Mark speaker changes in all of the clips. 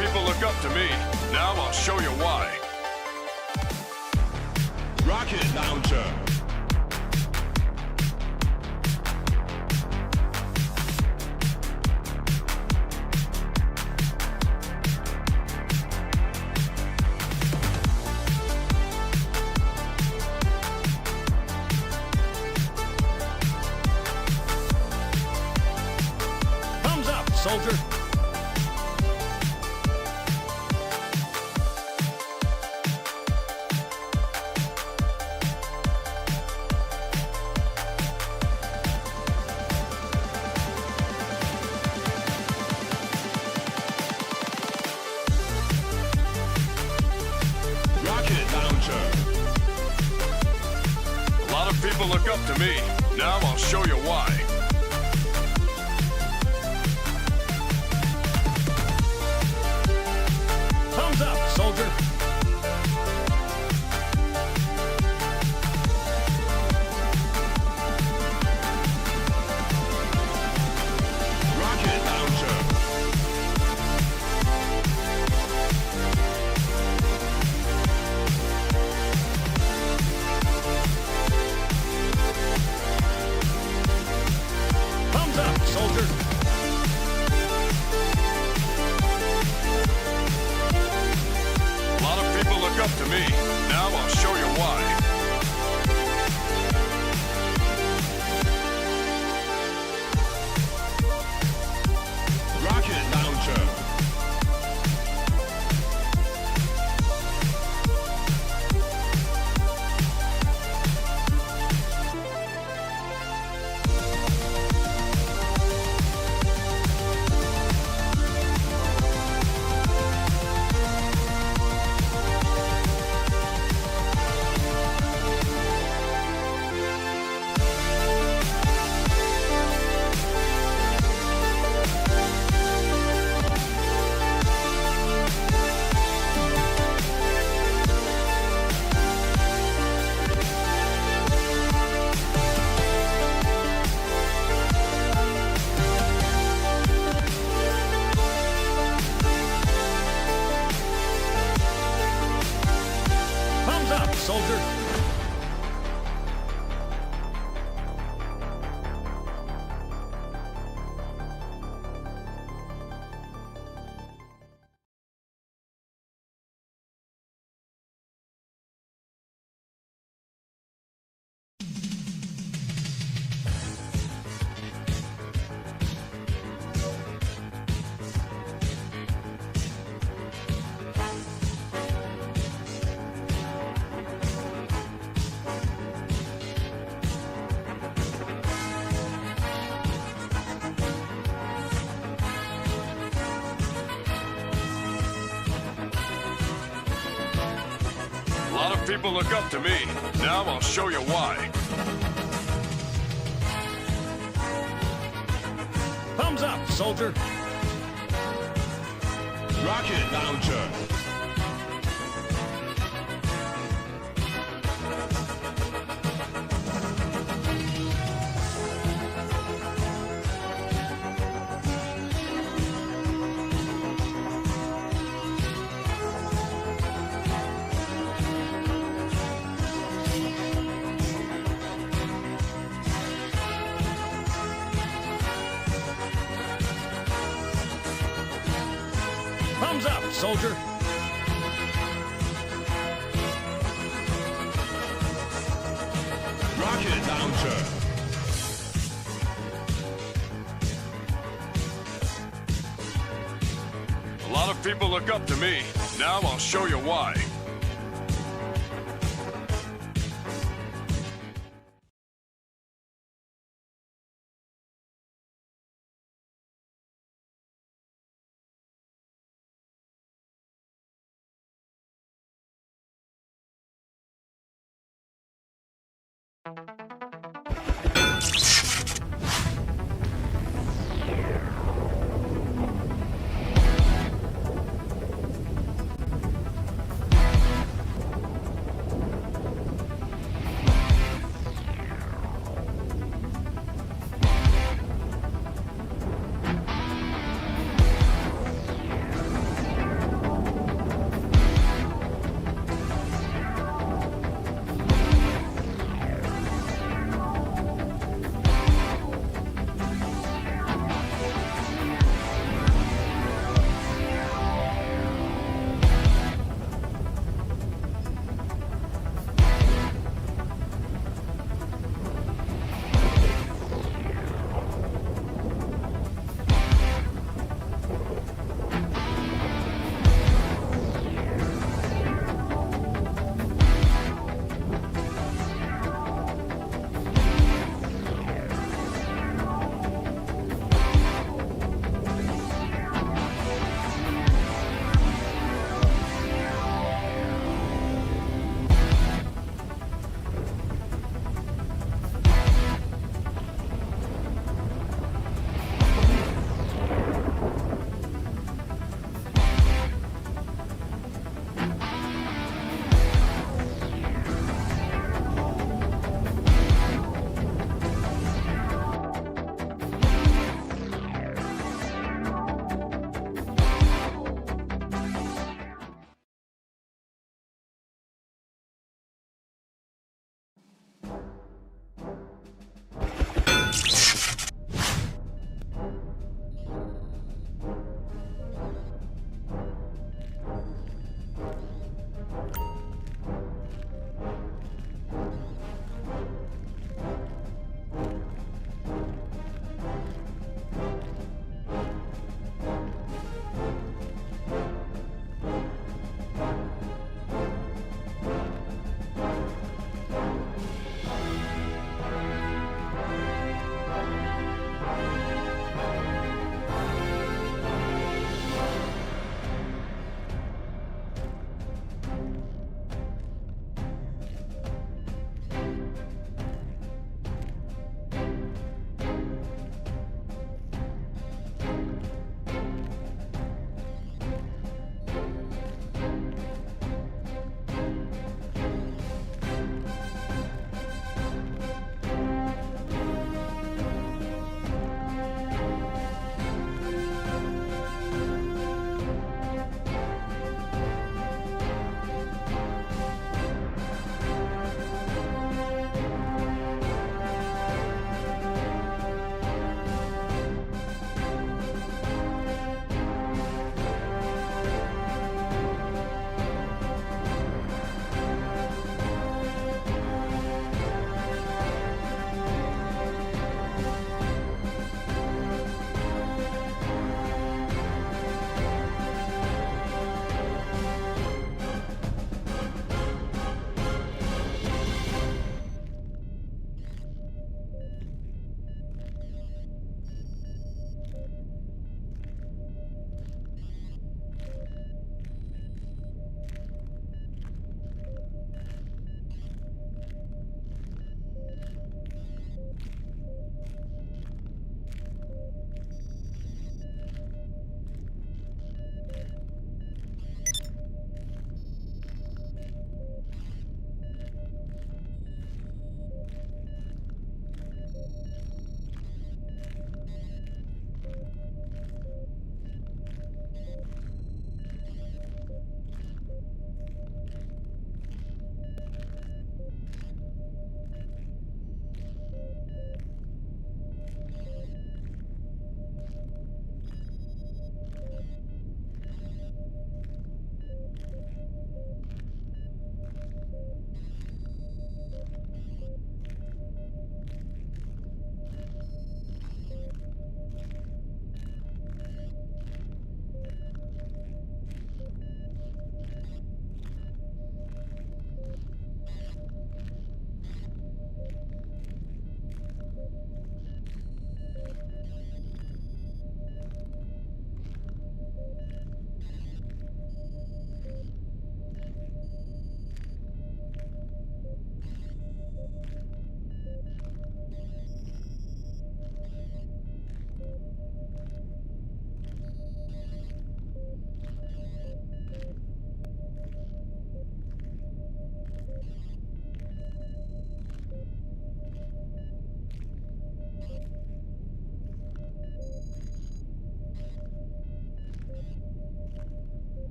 Speaker 1: people look up to me. Now I'll show you why.
Speaker 2: Rocket launcher.
Speaker 3: Thumbs up, soldier.
Speaker 1: A lot of people look up to me. Now I'll show you why.
Speaker 3: Thumbs up, soldier.
Speaker 2: Rocket launcher.
Speaker 3: Thumbs up, soldier.
Speaker 1: A lot of people look up to me. Now I'll show you why.
Speaker 2: Rocket launcher.
Speaker 3: Thumbs up, soldier.
Speaker 1: A lot of people look up to me. Now I'll show you why.
Speaker 3: Thumbs up, soldier.
Speaker 2: Rocket launcher.
Speaker 3: Thumbs up, soldier.
Speaker 2: Rocket launcher.
Speaker 1: A lot of people look up to me. Now I'll show you why.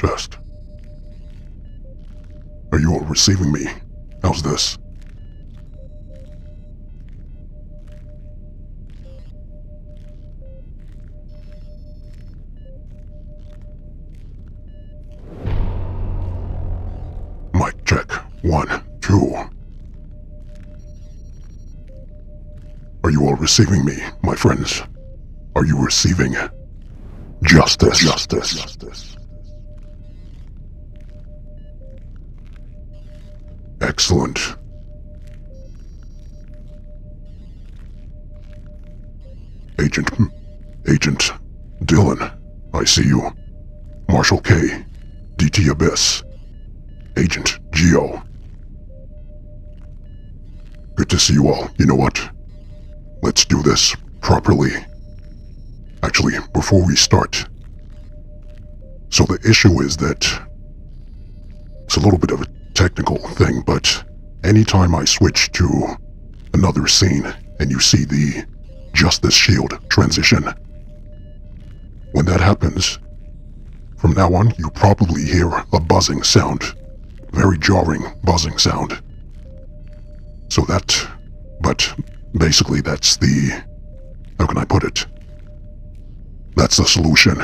Speaker 4: test. Are you all receiving me? How's this? Mic check. 1, 2. Are you all receiving me, my friends? Are you receiving justice? Justice. Excellent. Agent Dylan, I see you. Marshal K, DT Abyss, Agent Geo. Good to see you all. You know what? Let's do this properly. Actually, before we start. So the issue is that it's a little bit of a technical thing, but anytime I switch to another scene and you see the Justice Shield transition, when that happens, from now on you probably hear a buzzing sound. Very jarring buzzing sound. But basically that's how can I put it? That's the solution.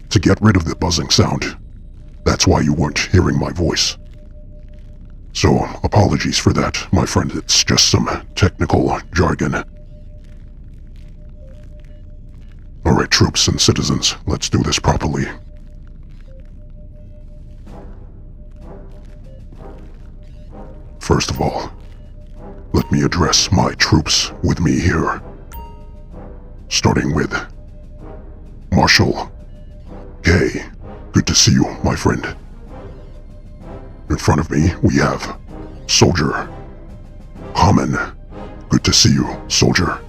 Speaker 4: To get rid of the buzzing sound. That's why you weren't hearing my voice. So, apologies for that, my friend. It's just some technical jargon. Alright, troops and citizens, let's do this properly. First of all, let me address my troops with me here. Starting with Marshal K. Good to see you, my friend. In front of me, we have Soldier Haman. Good to see you, Soldier.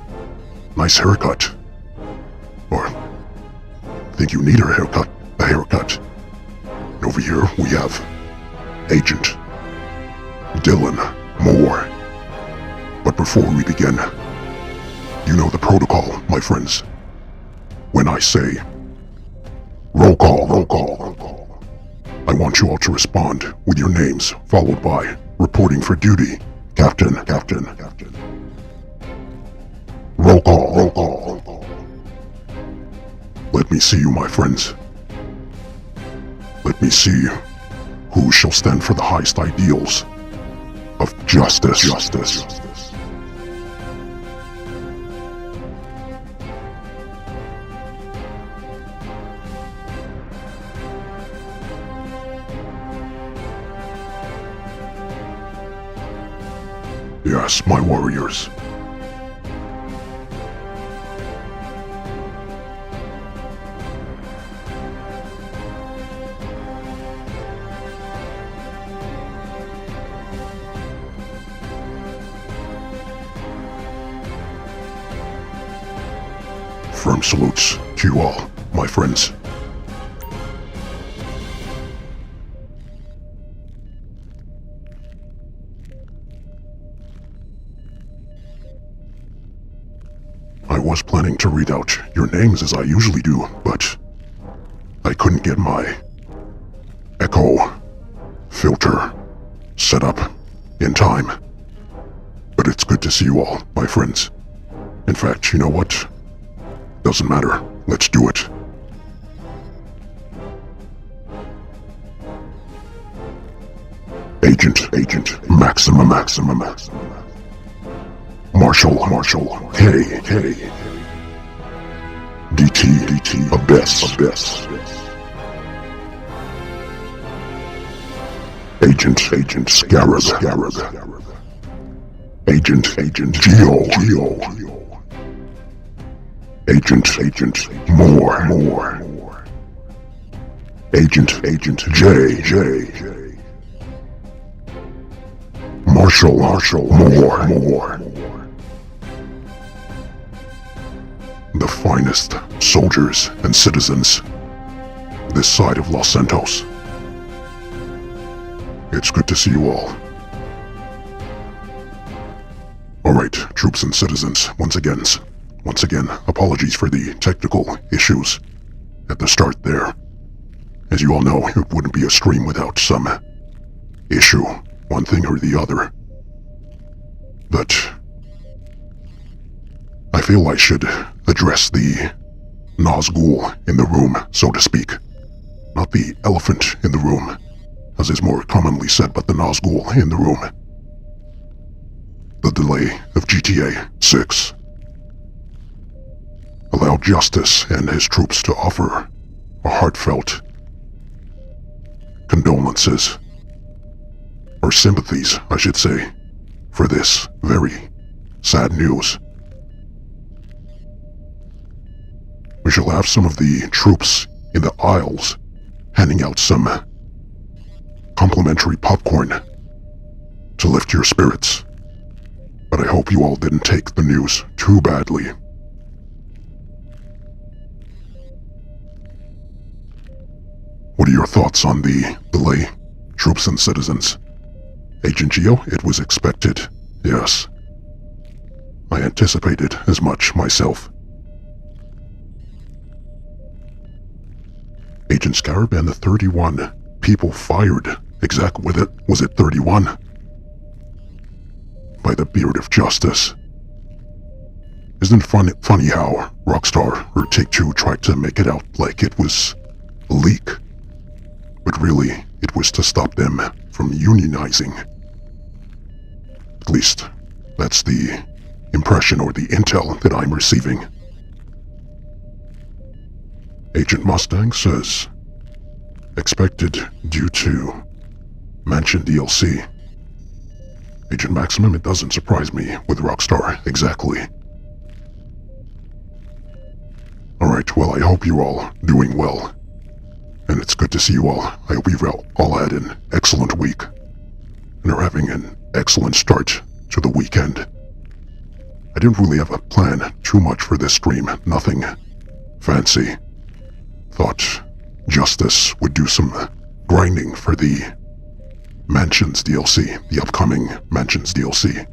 Speaker 4: Nice haircut. Or, think you need a haircut. And over here, we have Agent Dylan Moore. But before we begin, you know the protocol, my friends. When I say, roll call, I want you all to respond with your names, followed by reporting for duty. Captain. Roll call. Let me see you, my friends. Let me see who shall stand for the highest ideals of justice. Yes, my warriors. Firm salutes to you all, my friends. I was planning to read out your names as I usually do, but I couldn't get my echo filter set up in time. But it's good to see you all, my friends. In fact, you know what? Doesn't matter. Let's do it. Agent, Maximum. Marshal, K. DT, Abyss. Agent, Scarab. Agent, Geo. Agent, Moore. Agent, J. Marshal, Moore. The finest soldiers and citizens this side of Los Santos. It's good to see you all. Alright, troops and citizens, once again, apologies for the technical issues at the start there. as you all know, it wouldn't be a stream without some issue, one thing or the other. But I feel I should address the Nazgul in the room, so to speak. Not the elephant in the room, as is more commonly said, but the Nazgul in the room. The delay of GTA 6 allowed Justice and his troops to offer a heartfelt condolences, or sympathies, I should say, for this very sad news. We shall have some of the troops in the aisles handing out some complimentary popcorn to lift your spirits. But I hope you all didn't take the news too badly. What are your thoughts on the delay, troops and citizens? Agent Geo, it was expected, yes. I anticipated as much myself. Agent Scarab and the 31 people fired. Was it 31? By the beard of justice. Isn't it funny how Rockstar or Take-Two tried to make it out like it was a leak? But really, it was to stop them from unionizing. At least, that's the impression or the intel that I'm receiving. Agent Mustang says, expected due to Mansion DLC. Agent Maximum, it doesn't surprise me with Rockstar, exactly. Alright, well, I hope you're all doing well. And it's good to see you all. I hope you've all had an excellent week and are having an excellent start to the weekend. I didn't really have a plan too much for this stream, nothing fancy. Thought Justice would do some grinding for the Mansions DLC, the upcoming Mansions DLC.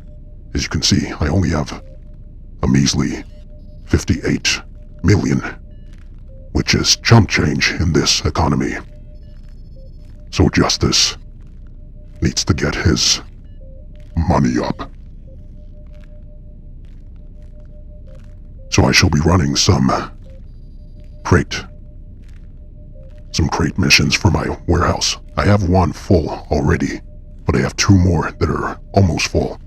Speaker 4: As you can see, I only have a measly 58 million, which is chump change in this economy. So Justice needs to get his money up. So I shall be running some crate missions for my warehouse. I have one full already, but I have 2 more that are almost full.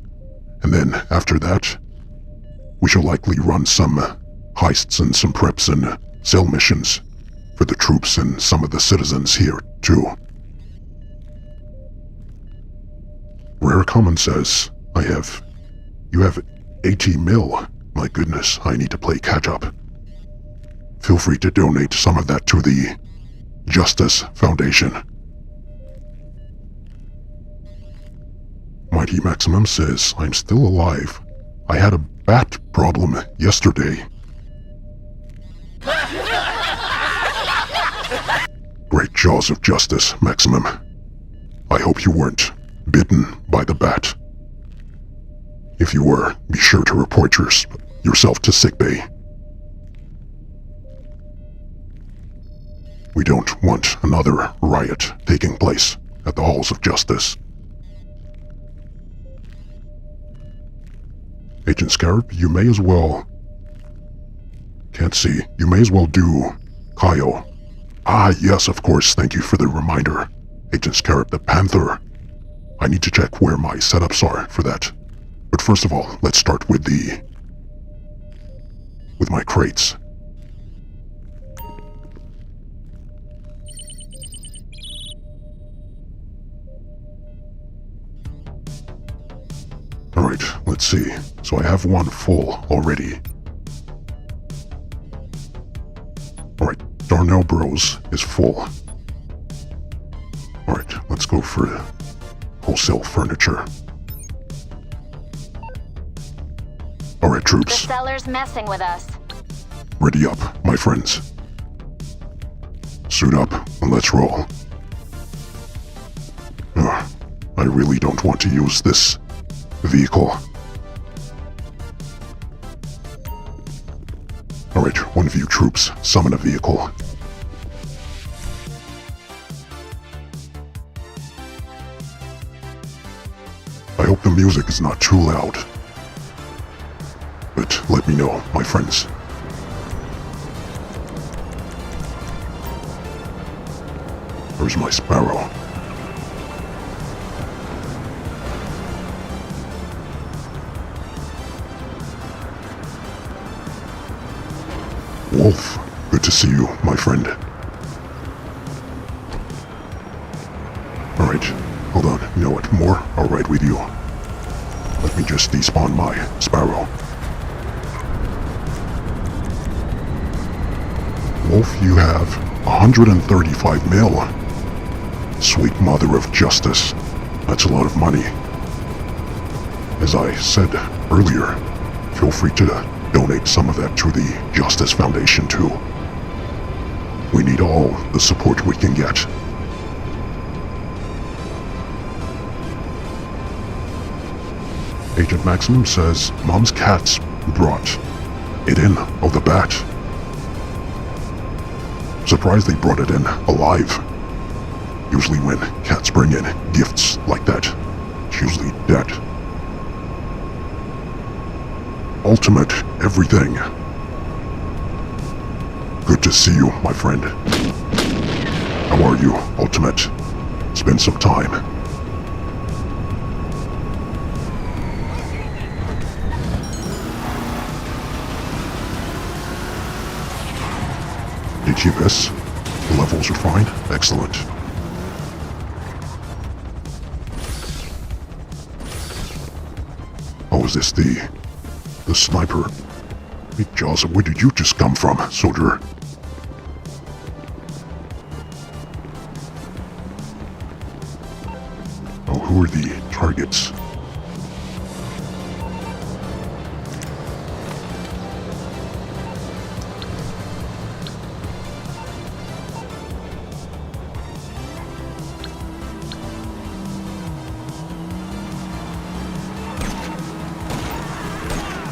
Speaker 4: And then after that, we shall likely run some heists and some preps and sell missions for the troops and some of the citizens here too. Rare Common says, you have 80 mil. My goodness, I need to play catch up. Feel free to donate some of that to the Justice Foundation. Mighty Maximum says, I'm still alive. I had a bat problem yesterday. Great jaws of justice, Maximum. I hope you weren't bitten by the bat. If you were, be sure to report yourself to sickbay. We don't want another riot taking place at the halls of justice. Agent Scarab, you may as well... Can't see. You may as well do Kaio. Ah, yes, of course, thank you for the reminder. Agent Scarab the Panther. I need to check where my setups are for that. But first of all, let's start with my crates. Alright, let's see. So I have one full already. Alright, Darnell Bros is full. Alright, let's go for wholesale furniture. Alright,
Speaker 5: The
Speaker 4: troops.
Speaker 5: seller's messing with us.
Speaker 4: Ready up, my friends. Suit up and let's roll. I really don't want to use this vehicle. Alright, one of you troops, summon a vehicle. the music is not too loud. But let me know, my friends. Where's my sparrow? Wolf, good to see you, my friend. Alright, hold on. You know what? More? Alright with you. Let me just despawn my sparrow. Wolf, you have 135 mil. Sweet mother of justice. That's a lot of money. As I said earlier, feel free to donate some of that to the Justice Foundation too. We need all the support we can get. Agent Maximum says Mom's cats brought it in. Oh, the bat. Surprised they brought it in alive. Usually when cats bring in gifts like that, it's usually dead. Ultimate everything. Good to see you, my friend. How are you, Ultimate? It's been some time. Did you miss? The levels are fine? Excellent. Oh, is this the sniper? Hey, Jaws, where did you just come from, soldier? Oh, who are the targets?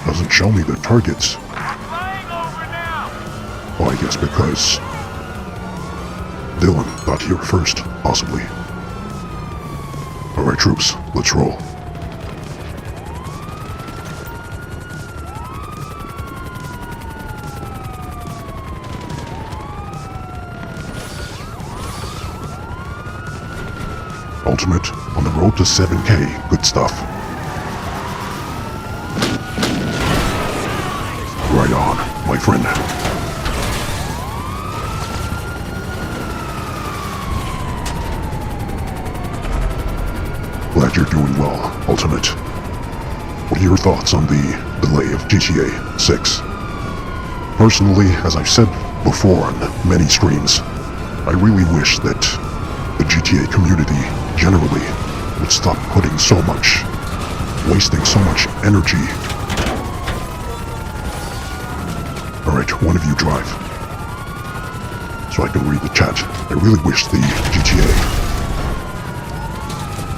Speaker 4: Doesn't show me the targets. Oh, I guess because Dylan got here first, possibly. Alright, troops, let's roll. Ultimate, on the road to 7K, good stuff. Right on, my friend. Glad you're doing well, Ultimate. What are your thoughts on the delay of GTA 6? Personally, as I've said before on many streams, I really wish that the GTA community generally would stop wasting so much energy. Alright, one of you drive. So I can read the chat. I really wish the GTA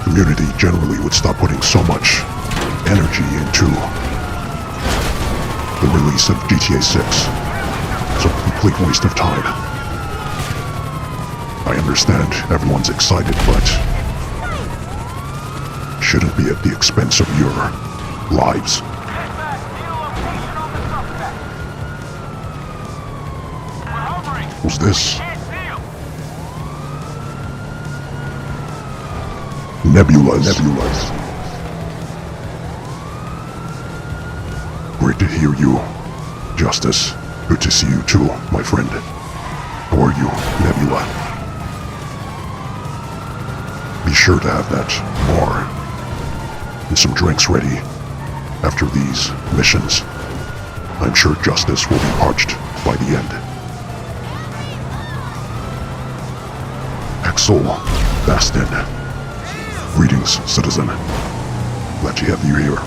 Speaker 4: community generally would stop putting so much energy into the release of GTA 6. It's a complete waste of time. I understand everyone's excited, but shouldn't be at the expense of your lives. Who's this? Nebulas. Great to hear you, Justice. Good to see you too, my friend. How are you, Nebula? Be sure to have that bar and some drinks ready after these missions. I'm sure Justice will be parched by the end. Axel Bastin. Greetings, citizen. Glad to have you here.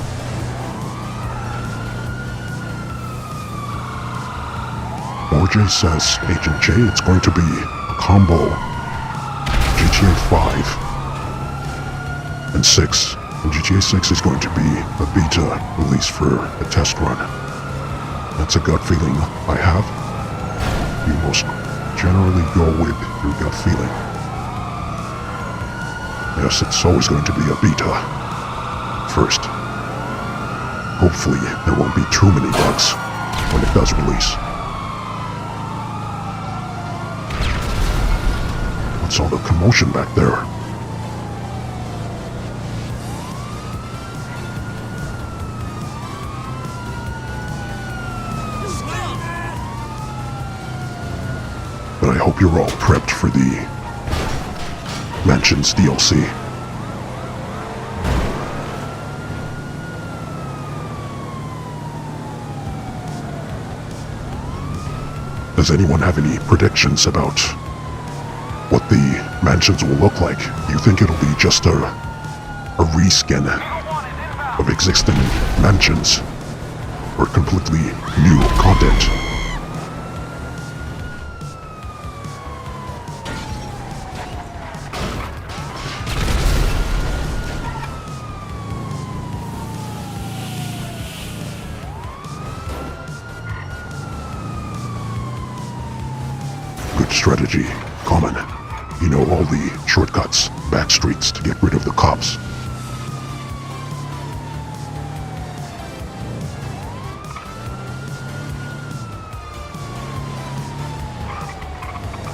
Speaker 4: RJ says, Agent J, it's going to be a combo. GTA 5 and 6. And GTA 6 is going to be a beta release for a test run. That's a gut feeling I have. You most generally go with your gut feeling. Yes, it's always going to be a beta first. Hopefully, there won't be too many bugs when it does release. What's all the commotion back there? But I hope you're all prepped for the Mansions DLC. Does anyone have any predictions about what the mansions will look like? Do you think it'll be just a reskin of existing mansions, or completely new content? Good strategy, common. You know all the shortcuts, back streets to get rid of the cops.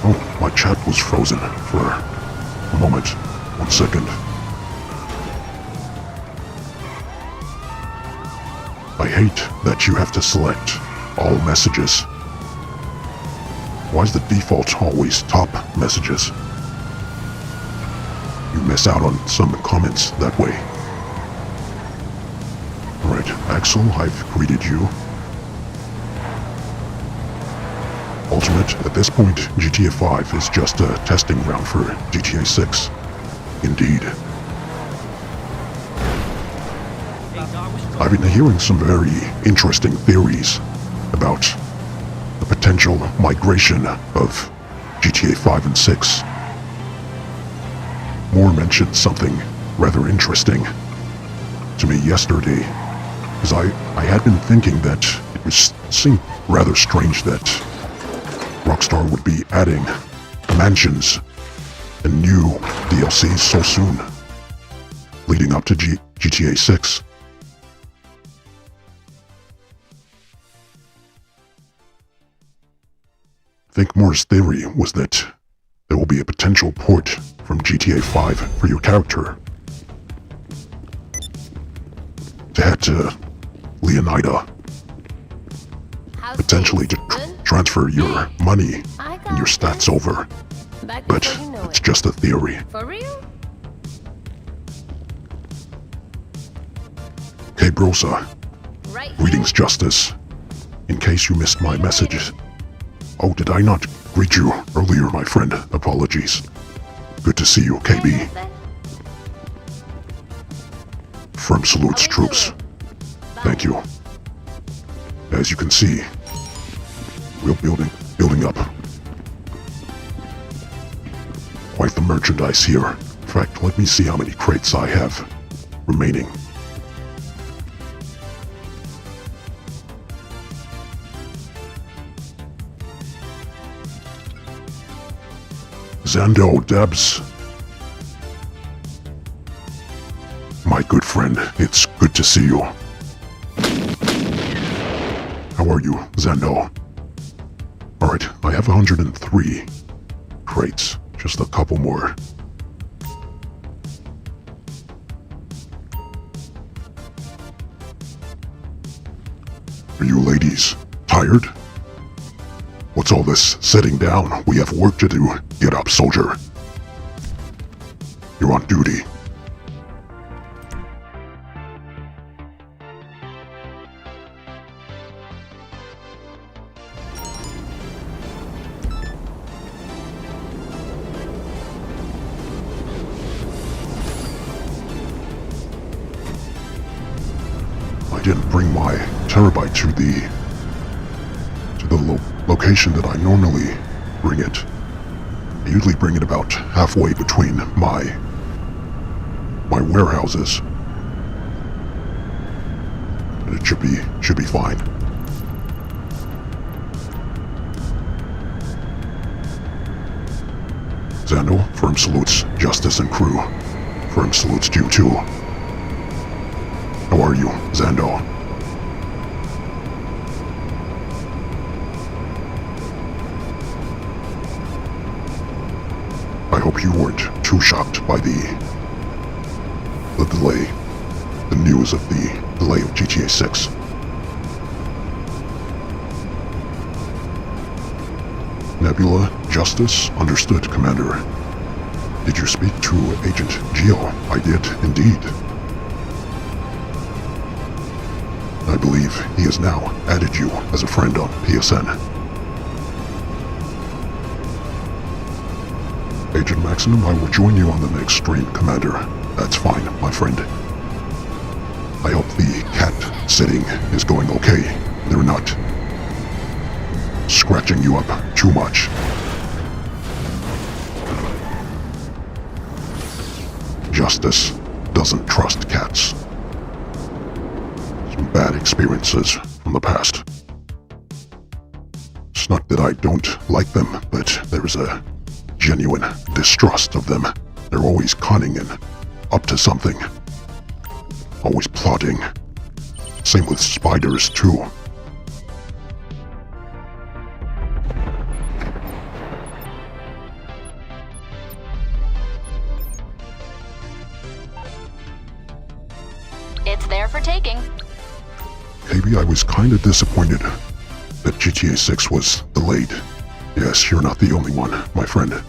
Speaker 4: Oh, my chat was frozen for a moment. 1 second. I hate that you have to select all messages. Why is the default always top messages? You miss out on some comments that way. Alright, Axel, I've greeted you. Ultimate, at this point, GTA 5 is just a testing ground for GTA 6. Indeed. I've been hearing some very interesting theories about the potential migration of GTA 5 and 6. Moore mentioned something rather interesting to me yesterday, because I had been thinking that it seemed rather strange that Rockstar would be adding mansions and new DLCs so soon, leading up to GTA 6. I think Moore's theory was that there will be a potential port from GTA 5 for your character to head to Leonida, potentially to transfer your money and your stats over. But it's just a theory.
Speaker 5: For real?
Speaker 4: Hey Brosa,
Speaker 5: Right.
Speaker 4: greetings Justice. In case you missed my message. Oh, did I not greet you earlier, my friend? Apologies. Good to see you, KB. Firm salutes, troops. Thank you. As you can see, we're building up quite the merchandise here. In fact, let me see how many crates I have remaining. Zando Debs. My good friend, it's good to see you. How are you, Zando? Alright, I have 103 crates. Just a couple more. Are you ladies tired? What's all this sitting down? We have work to do. Get up, soldier. You're on duty. I didn't bring my terabyte to the location that I normally bring it. I usually bring it about halfway between my warehouses. And it should be fine. Zando, firm salutes Justice and crew. Firm salutes to you too. are you, Zando? I hope you weren't too shocked by the delay, the news of the delay of GTA 6. Nebula, Justice, understood, Commander. Did you speak to Agent Geo? I did, indeed. I believe he has now added you as a friend on PSN. Agent Maximum, I will join you on the next stream, Commander. That's fine, my friend. I hope the cat sitting is going okay. They're not scratching you up too much. Justice doesn't trust cats. Some bad experiences from the past. It's not that I don't like them, but there's a genuine distrust of them. They're always cunning and up to something. Always plotting. Same with spiders, too.
Speaker 5: It's there for taking.
Speaker 4: Maybe I was kinda disappointed that GTA 6 was delayed. Yes, you're not the only one, my friend.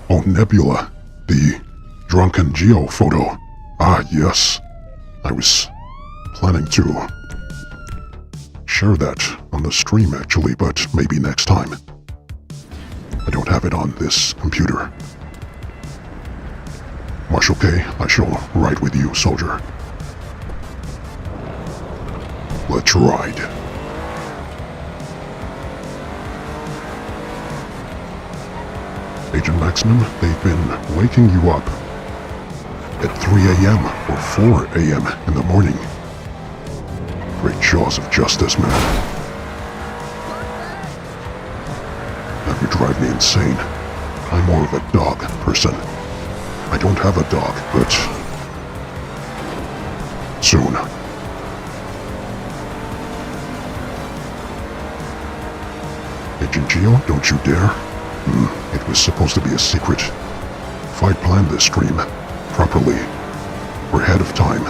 Speaker 4: Oh, Nebula. The drunken Geo photo. Ah, yes. I was planning to share that on the stream, actually, but maybe next time. I don't have it on this computer. Marshal K, I shall ride with you, soldier. Let's ride. Agent Maximum, they've been waking you up at 3 a.m. or 4 a.m. in the morning. Great jaws of justice, man. That would drive me insane. I'm more of a dog person. I don't have a dog, but soon. Agent Geo, don't you dare. It was supposed to be a secret. If I'd planned this stream properly, or ahead of time,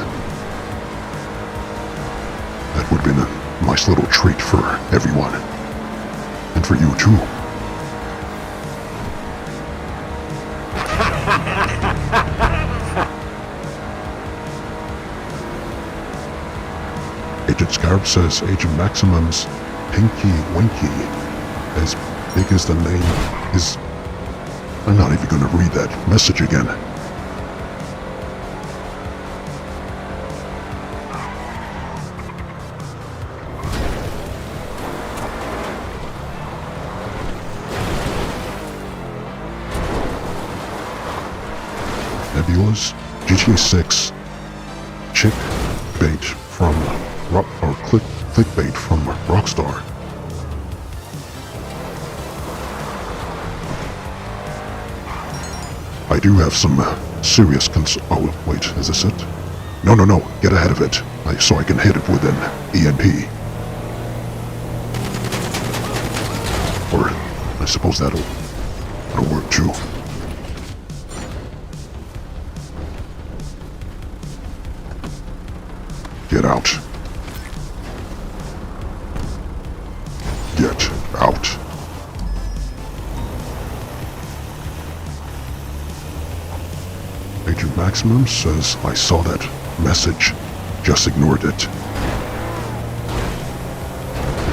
Speaker 4: that would have been a nice little treat for everyone. And for you too. Agent Scarab says Agent Maximum's Pinky Winky, as big as the name is... I'm not even gonna read that message again. Nebula's GTA 6 chick bait from clickbait from Rockstar. I do have some serious oh, wait, is this it? No, get ahead of it, so I can hit it with an EMP. Or, I suppose that'll work too. Get out. Get out. Agent Maximum says I saw that message, just ignored it.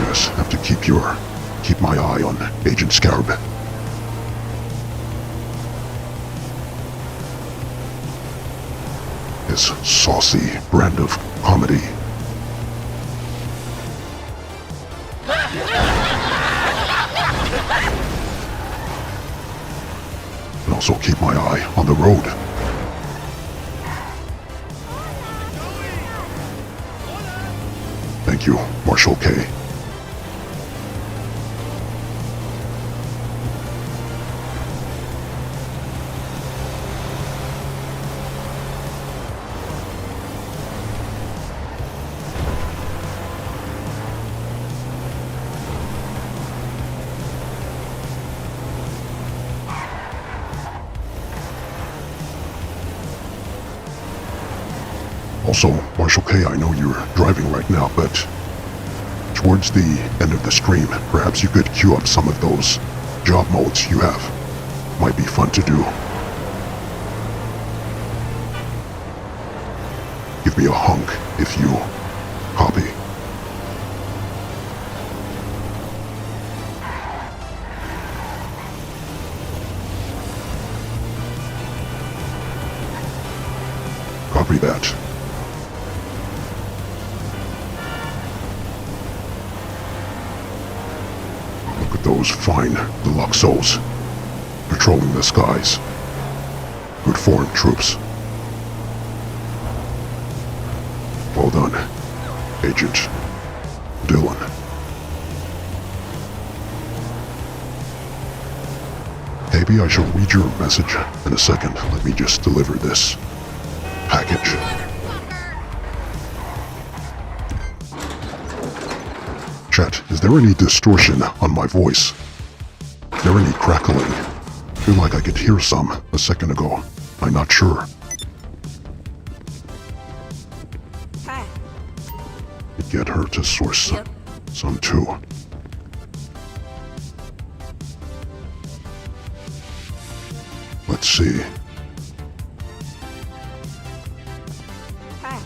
Speaker 4: Yes, have to keep my eye on Agent Scarab. His saucy brand of comedy. And also keep my eye on the road. Thank you, Marshal K. Also, Marshal K, I know you're driving right now, but towards the end of the stream, perhaps you could queue up some of those job modes you have. Might be fun to do. Give me a hunk if you copy. Copy that. Look at those fine deluxos patrolling the skies. Good foreign troops. Well done, Agent Dylan. Maybe I shall read your message in a second. Let me just deliver this package. Chat, is there any distortion on my voice? Is there any crackling? I feel like I could hear some a second ago. I'm not sure.
Speaker 5: Hi.
Speaker 4: Get her to source some too. Let's see.
Speaker 5: Hi.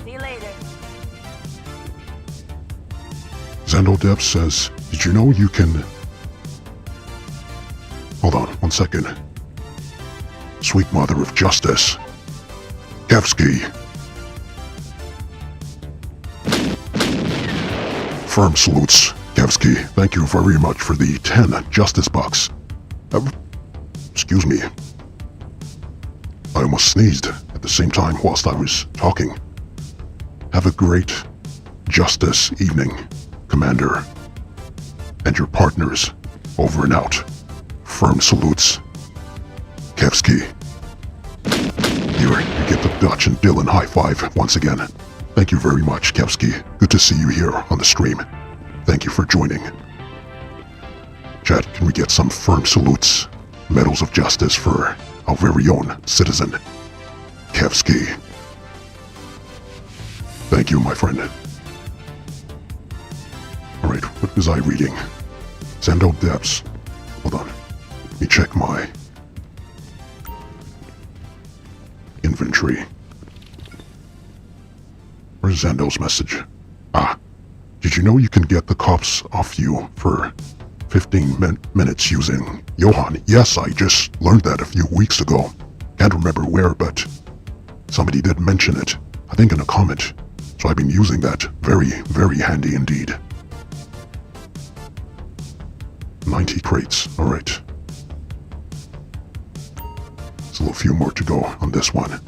Speaker 5: See you later.
Speaker 4: Zendodep says, did you know you can... Hold on, 1 second. Sweet mother of justice. Kevsky. Firm salutes, Kevsky. Thank you very much for the 10 justice bucks. Excuse me. I almost sneezed at the same time whilst I was talking. Have a great justice evening, Commander. And your partners, over and out. Firm salutes. Kevsky. Here, you get the Dutch and Dylan high five once again. Thank you very much, Kevsky. Good to see you here on the stream. Thank you for joining. Chat, can we get some firm salutes? Medals of Justice for our very own citizen, Kevsky. Thank you, my friend. Alright, what was I reading? Zendo Depths. Hold on. Let me check my inventory. Where's Zendo's message? Ah. Did you know you can get the cops off you for 15 minutes using Johan? Yes, I just learned that a few weeks ago. Can't remember where, but somebody did mention it. I think in a comment. So I've been using that. Very, very handy indeed. 90 crates. Alright. Still a few more to go on this one.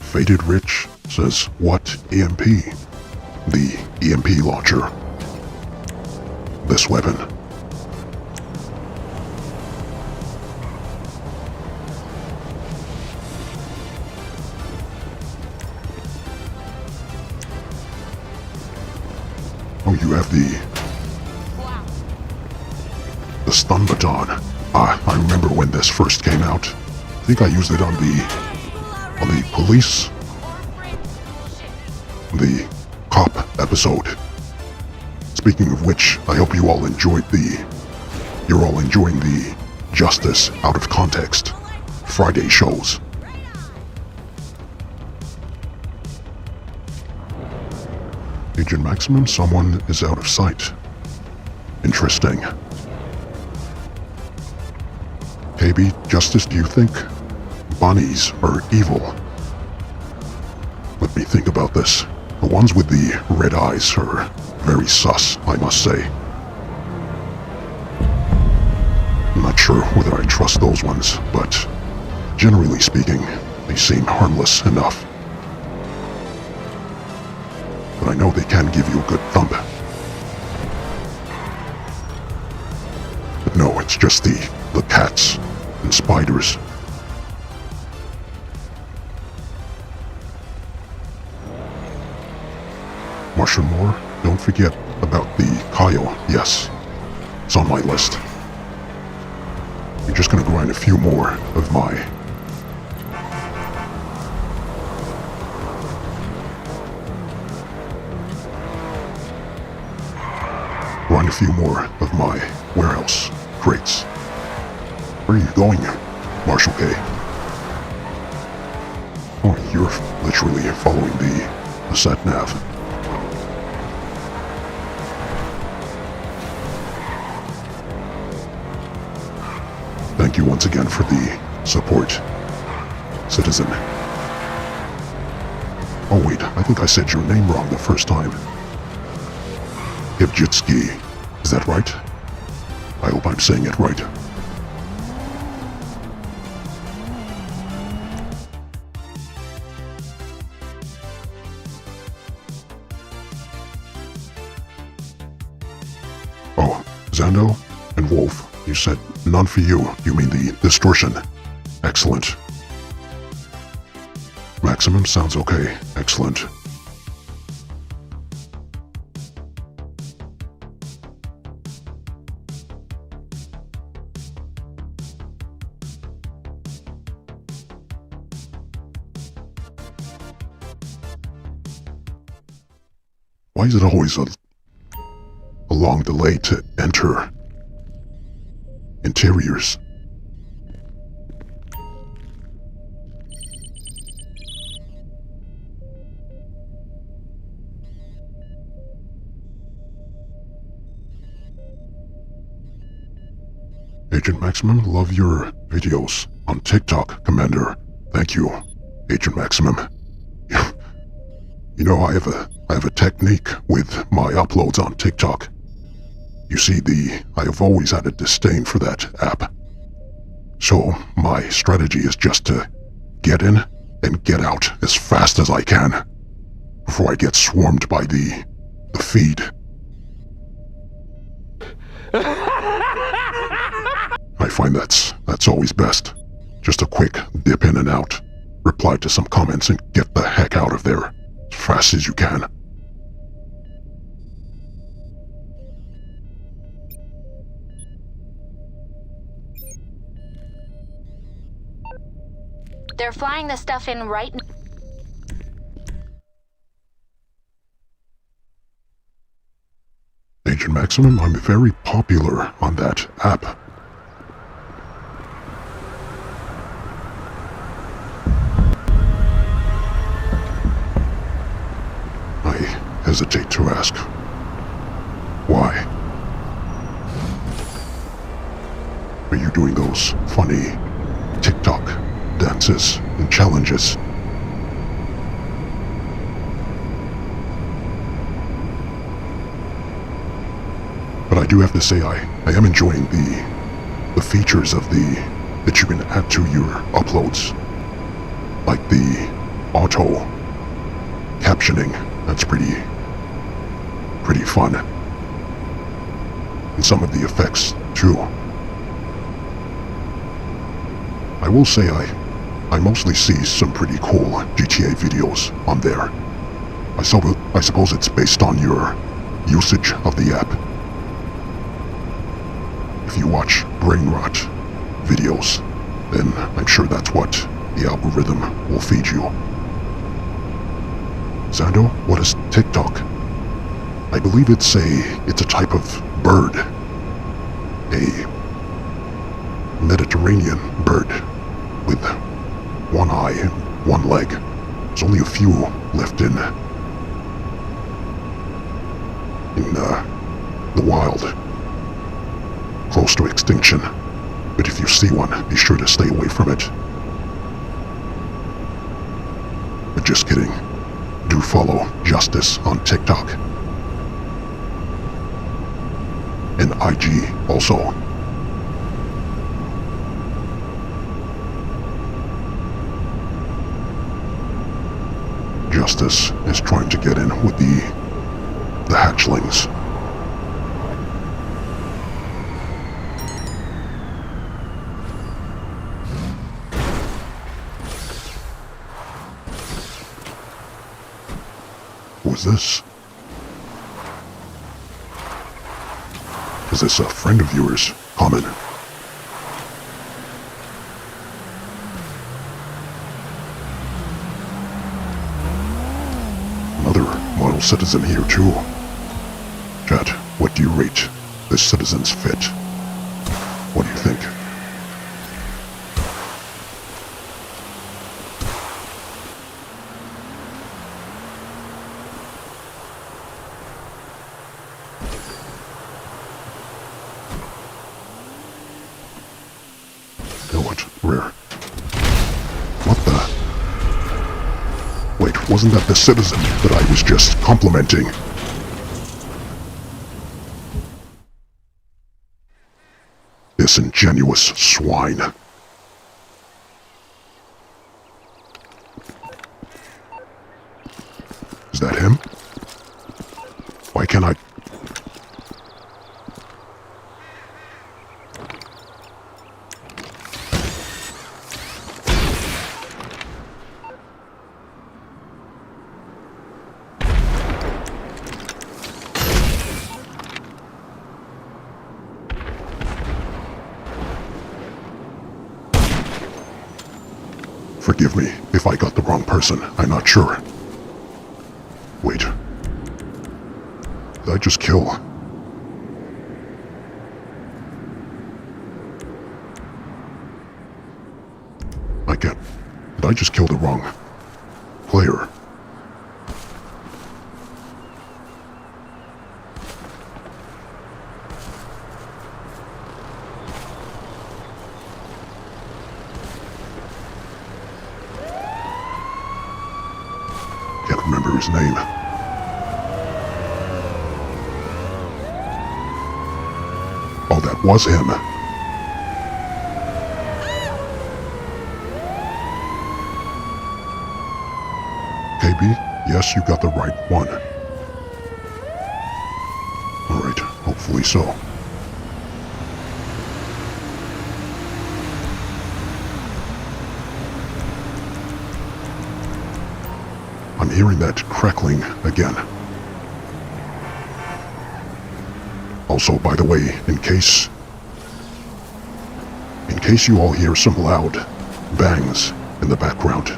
Speaker 4: Faded Rich says, what EMP? The EMP launcher. This weapon. Oh, you have the stun baton. Ah, I remember when this first came out. I think I used it on the police, the cop episode. Speaking of which, I hope you all enjoyed you're all enjoying the Justice Out of Context Friday shows. Agent Maximum, someone is out of sight. Interesting. KB, Justice, do you think bunnies are evil? Let me think about this. The ones with the red eyes are very sus, I must say. I'm not sure whether I trust those ones, but generally speaking, they seem harmless enough. But I know they can give you a good thump. But no, it's just the cats and spiders. Marshall Moore, don't forget about the Kyle. Yes, it's on my list. You're just gonna grind a few more of my... Grind a few more of my warehouse crates. Where are you going, Marshal K? Oh, you're literally following the sat nav. Thank you once again for the support, citizen. Oh wait, I think I said your name wrong the first time. Ibjitsky, is that right? I hope I'm saying it right. Oh, Zando and Wolf, you said none for you. You mean the distortion. Excellent. Maximum sounds okay. Excellent. Why is it always a long delay to enter interiors? Agent Maximum, love your videos on TikTok, Commander. Thank you, Agent Maximum. You know, I have a technique with my uploads on TikTok. You see, I have always had a disdain for that app. So my strategy is just to get in and get out as fast as I can before I get swarmed by the feed. I find that's always best. Just a quick dip in and out, reply to some comments and get the heck out of there as fast as you can.
Speaker 6: They're flying the stuff in right now.
Speaker 4: Agent Maximum, I'm very popular on that app. I hesitate to ask why. Are you doing those funny TikTok dances and challenges? But I do have to say I am enjoying the features of that you can add to your uploads. Like the auto captioning, that's pretty fun. And some of the effects too. I will say I mostly see some pretty cool GTA videos on there. I suppose it's based on your usage of the app. If you watch brain rot videos, then I'm sure that's what the algorithm will feed you. Zando, what is TikTok? I believe it's a type of bird. A Mediterranean bird with one eye and one leg. There's only a few left in the wild, close to extinction. But if you see one, be sure to stay away from it. But just kidding. Do follow Justice on TikTok. And IG also. Justice is trying to get in with the hatchlings. Who is this? Is this a friend of yours, Common? citizen here too. Chat, what do you rate this citizen's fit? What do you think? You know what? Rare. What the? Wait, wasn't that the citizen that I was just complimenting? Disingenuous swine. Is that him? Why can't I... Forgive me if I got the wrong person. I'm not sure. Wait. Did I just kill? I can't. Did I just kill the wrong player? Can't remember his name. Oh, that was him. KB, yes, you got the right one. Alright, hopefully so. I'm hearing that crackling again. Also, by the way, in case you all hear some loud bangs in the background.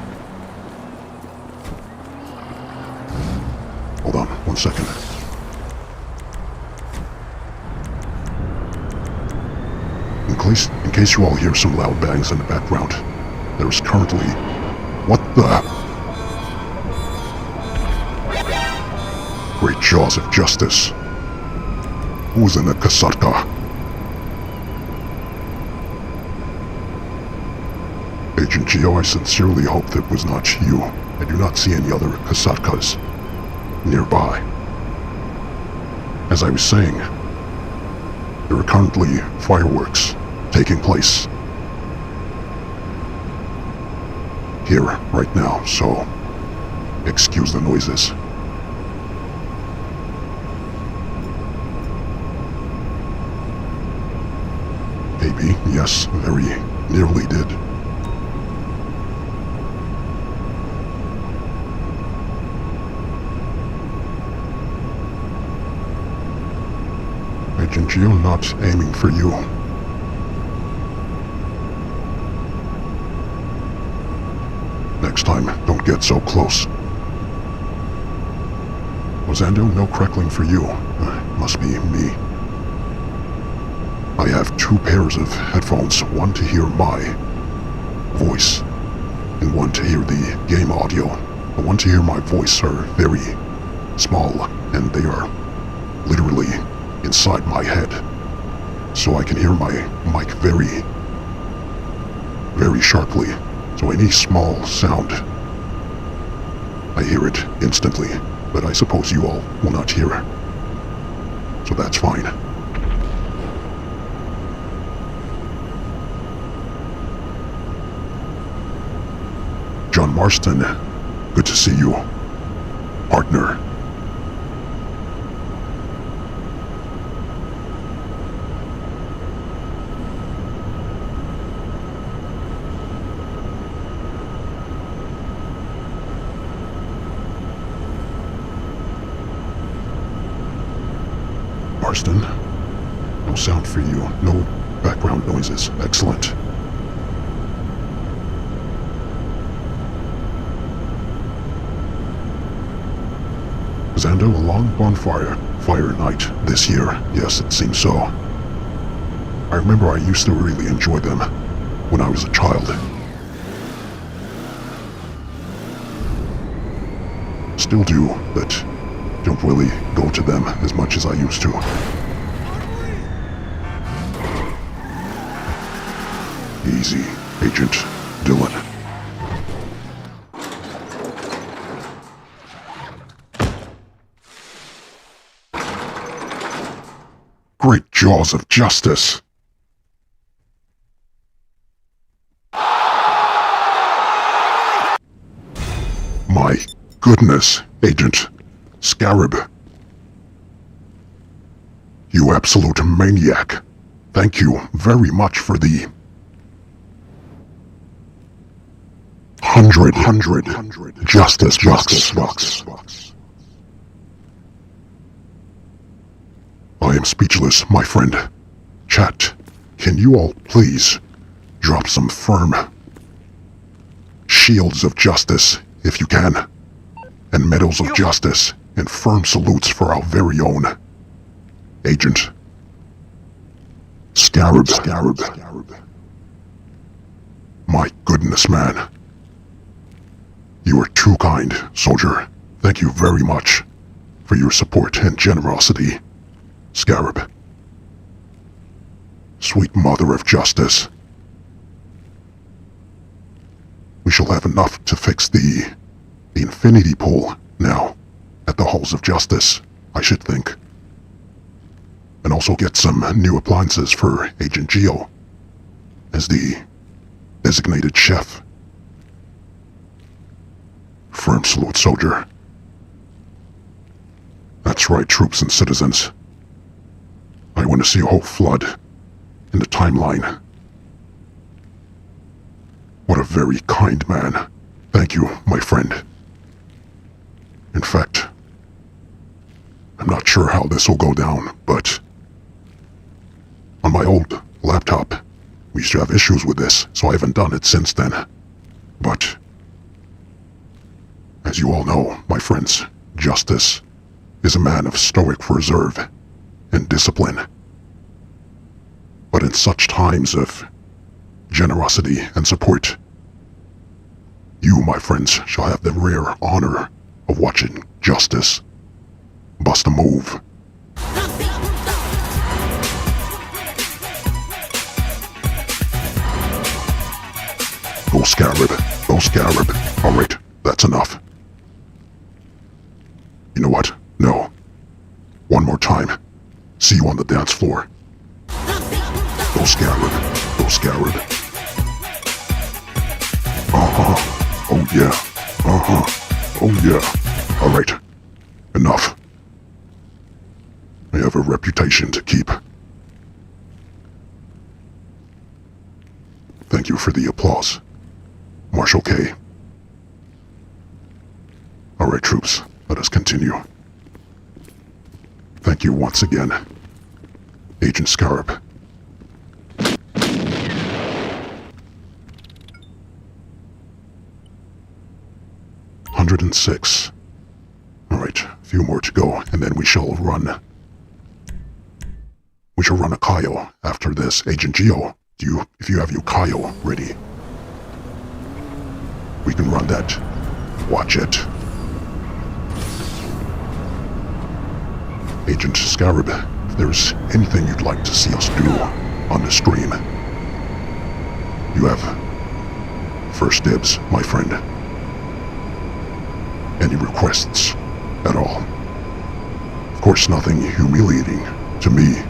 Speaker 4: Hold on, 1 second. In case you all hear some loud bangs in the background, there's currently... What the... Great jaws of justice. Who's in the Kasatka? Agent Geo, I sincerely hope that was not you. I do not see any other Kasatkas nearby. As I was saying, there are currently fireworks taking place here right now, so excuse the noises. Maybe, yes, very nearly did. Agent Geo, not aiming for you. Next time, don't get so close. Ozando, no crackling for you. Must be me. I have 2 pairs of headphones, one to hear my voice, and one to hear the game audio. The one to hear my voice are very small, and they are literally inside my head, so I can hear my mic very, very sharply. So any small sound, I hear it instantly, but I suppose you all will not hear it, so that's fine. John Marston, good to see you, partner. Marston, no sound for you, no background noises. Excellent. Xando, a long bonfire fire night this year. Yes, it seems so. I remember I used to really enjoy them when I was a child. Still do, but don't really go to them as much as I used to. Easy, Agent Dylan. Great jaws of justice. My goodness, Agent Scarab. You absolute maniac. Thank you very much for the 100 justice bucks. I am speechless, my friend. Chat, can you all please drop some firm shields of justice, if you can, and medals of justice, and firm salutes for our very own Agent Scarab. My goodness, man. You are too kind, soldier. Thank you very much for your support and generosity, Scarab. Sweet mother of justice. We shall have enough to fix the infinity pool now at the halls of justice, I should think. And also get some new appliances for Agent Geo as the designated chef. Firm salute, soldier. That's right, troops and citizens. I want to see a whole flood in the timeline. What a very kind man. Thank you, my friend. In fact, I'm not sure how this will go down, but on my old laptop, we used to have issues with this, so I haven't done it since then. But as you all know, my friends, Justice is a man of stoic reserve and discipline. But in such times of generosity and support, you, my friends, shall have the rare honor of watching Justice bust a move. Go Scarab, go Scarab. Alright, that's enough. You know what? No. One more time. See you on the dance floor. Go Scarab, go Scarab. Oh yeah. Oh yeah. Alright. Enough. I have a reputation to keep. Thank you for the applause, Marshal K. Alright, troops, let us continue. Thank you once again, Agent Scarab. $106. Alright, a few more to go, and then we shall run. We shall run a Kaio after this. Agent Geo, if you have your Kaio ready, we can run that. Watch it. Agent Scarab, if there's anything you'd like to see us do on the stream, you have first dibs, my friend. Any requests at all? Of course, nothing humiliating to me.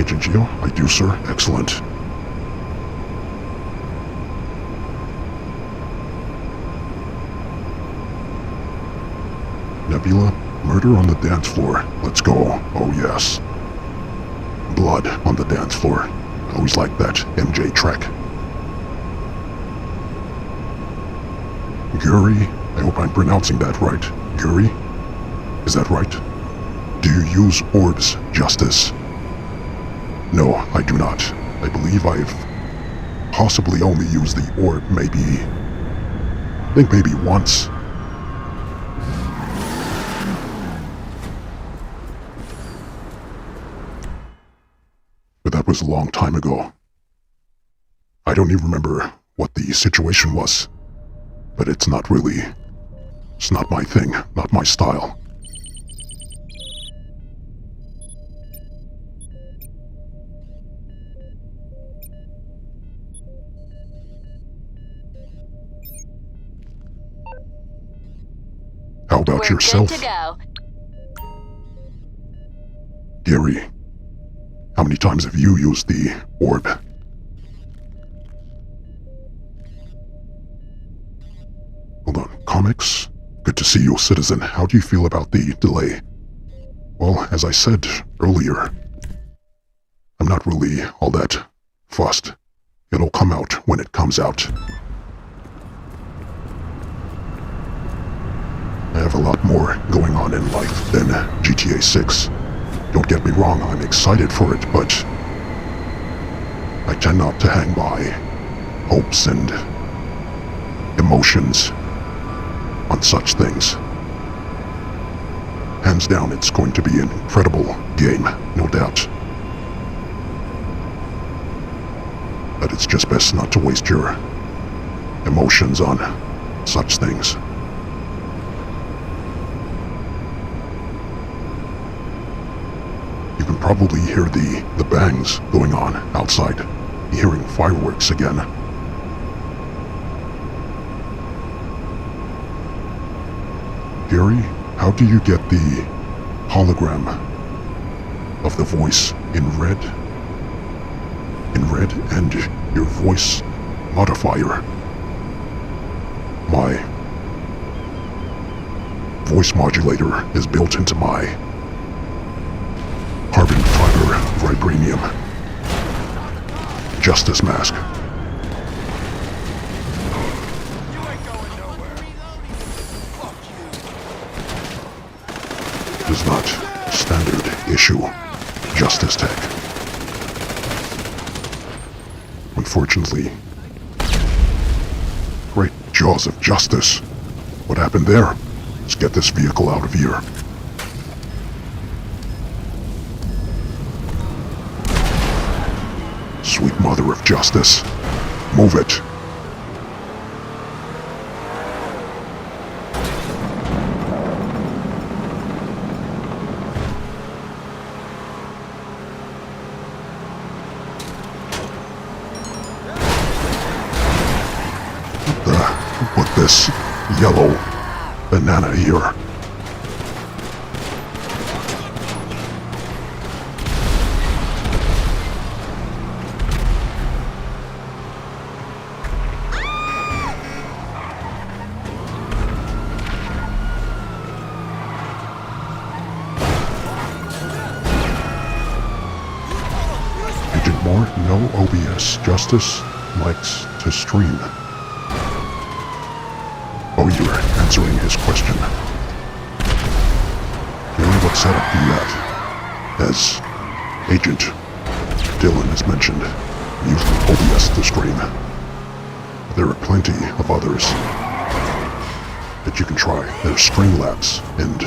Speaker 4: Agent Geo, I do, sir. Excellent. Nebula, murder on the dance floor. Let's go. Oh yes. Blood on the dance floor. I always like that MJ track. Guri, I hope I'm pronouncing that right. Guri? Is that right? Do you use orbs, Justice? No, I do not. I believe I've possibly only used the orb maybe... I think maybe once. But that was a long time ago. I don't even remember what the situation was. But it's not really... It's not my thing, not my style. How about
Speaker 6: We're
Speaker 4: yourself,
Speaker 6: good to go.
Speaker 4: Gary? How many times have you used the orb? Hold on, comics? Good to see you, citizen. How do you feel about the delay? Well, as I said earlier, I'm not really all that fussed. It'll come out when it comes out. I have a lot more going on in life than GTA 6. Don't get me wrong, I'm excited for it, but I tend not to hang by hopes and emotions on such things. Hands down, it's going to be an incredible game, no doubt. But it's just best not to waste your emotions on such things. You can probably hear the bangs going on outside. You're hearing fireworks again. Gary, how do you get the hologram of the voice in red? In red and your voice modifier. My voice modulator is built into my carbon fiber vibranium justice mask. It is not standard issue justice tech. Unfortunately. Great jaws of justice. What happened there? Let's get this vehicle out of here. Sweet mother of justice. Move it. Put this yellow banana here. Agent Moore, no OBS. Justice likes to stream. Oh, you're answering his question. Really, what setup do you have? As Agent Dylan has mentioned, using OBS to stream. There are plenty of others that you can try. There's Streamlabs and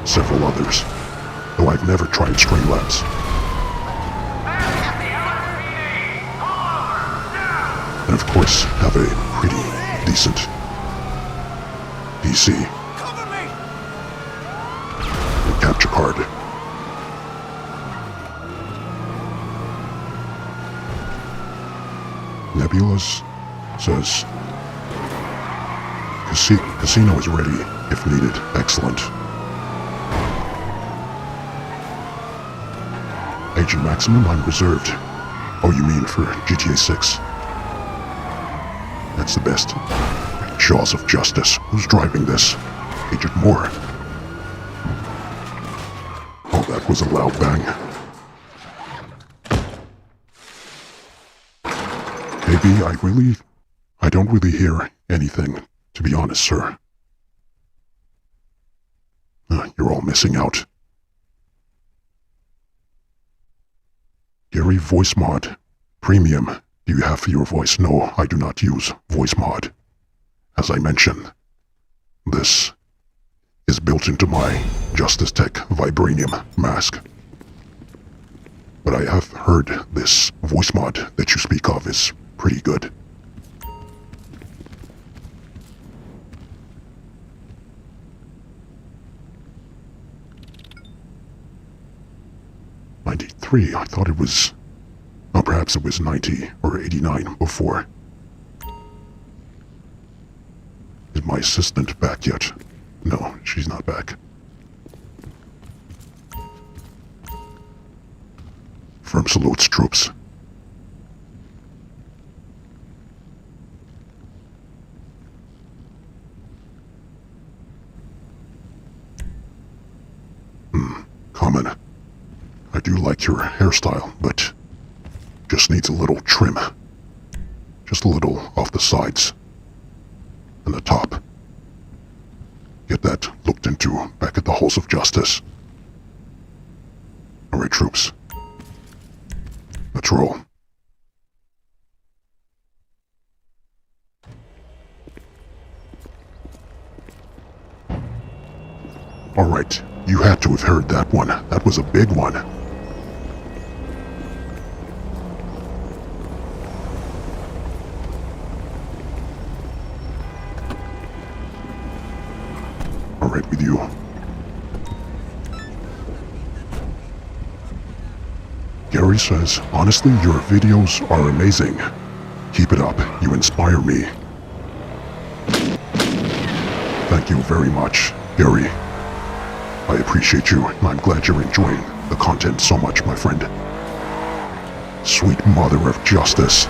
Speaker 4: several others, though I've never tried Streamlabs. And of course, have a pretty decent PC. And capture card. Nebulous says, Casino is ready if needed. Excellent. Agent Maximum, I'm reserved. Oh, you mean for GTA 6? That's the best. Jaws of justice. Who's driving this? Agent Moore. Oh, that was a loud bang. Maybe I don't really hear anything, to be honest, sir. You're all missing out. Gary Voice Mod. Premium. Do you have your voice? No, I do not use voice mod. As I mentioned, this is built into my Justice Tech Vibranium mask. But I have heard this voice mod that you speak of is pretty good. '93, I thought it was... Oh, perhaps it was 90 or 89 before. Is my assistant back yet? No, she's not back. Firm salutes, troops. Common. I do like your hairstyle, but just needs a little trim. Just a little off the sides and the top. Get that looked into back at the Halls of Justice. Alright, troops. Let's roll. Alright, you had to have heard that one. That was a big one. Alright with you. Gary says, honestly, your videos are amazing. Keep it up. You inspire me. Thank you very much, Gary. I appreciate you, and I'm glad you're enjoying the content so much, my friend. Sweet mother of justice.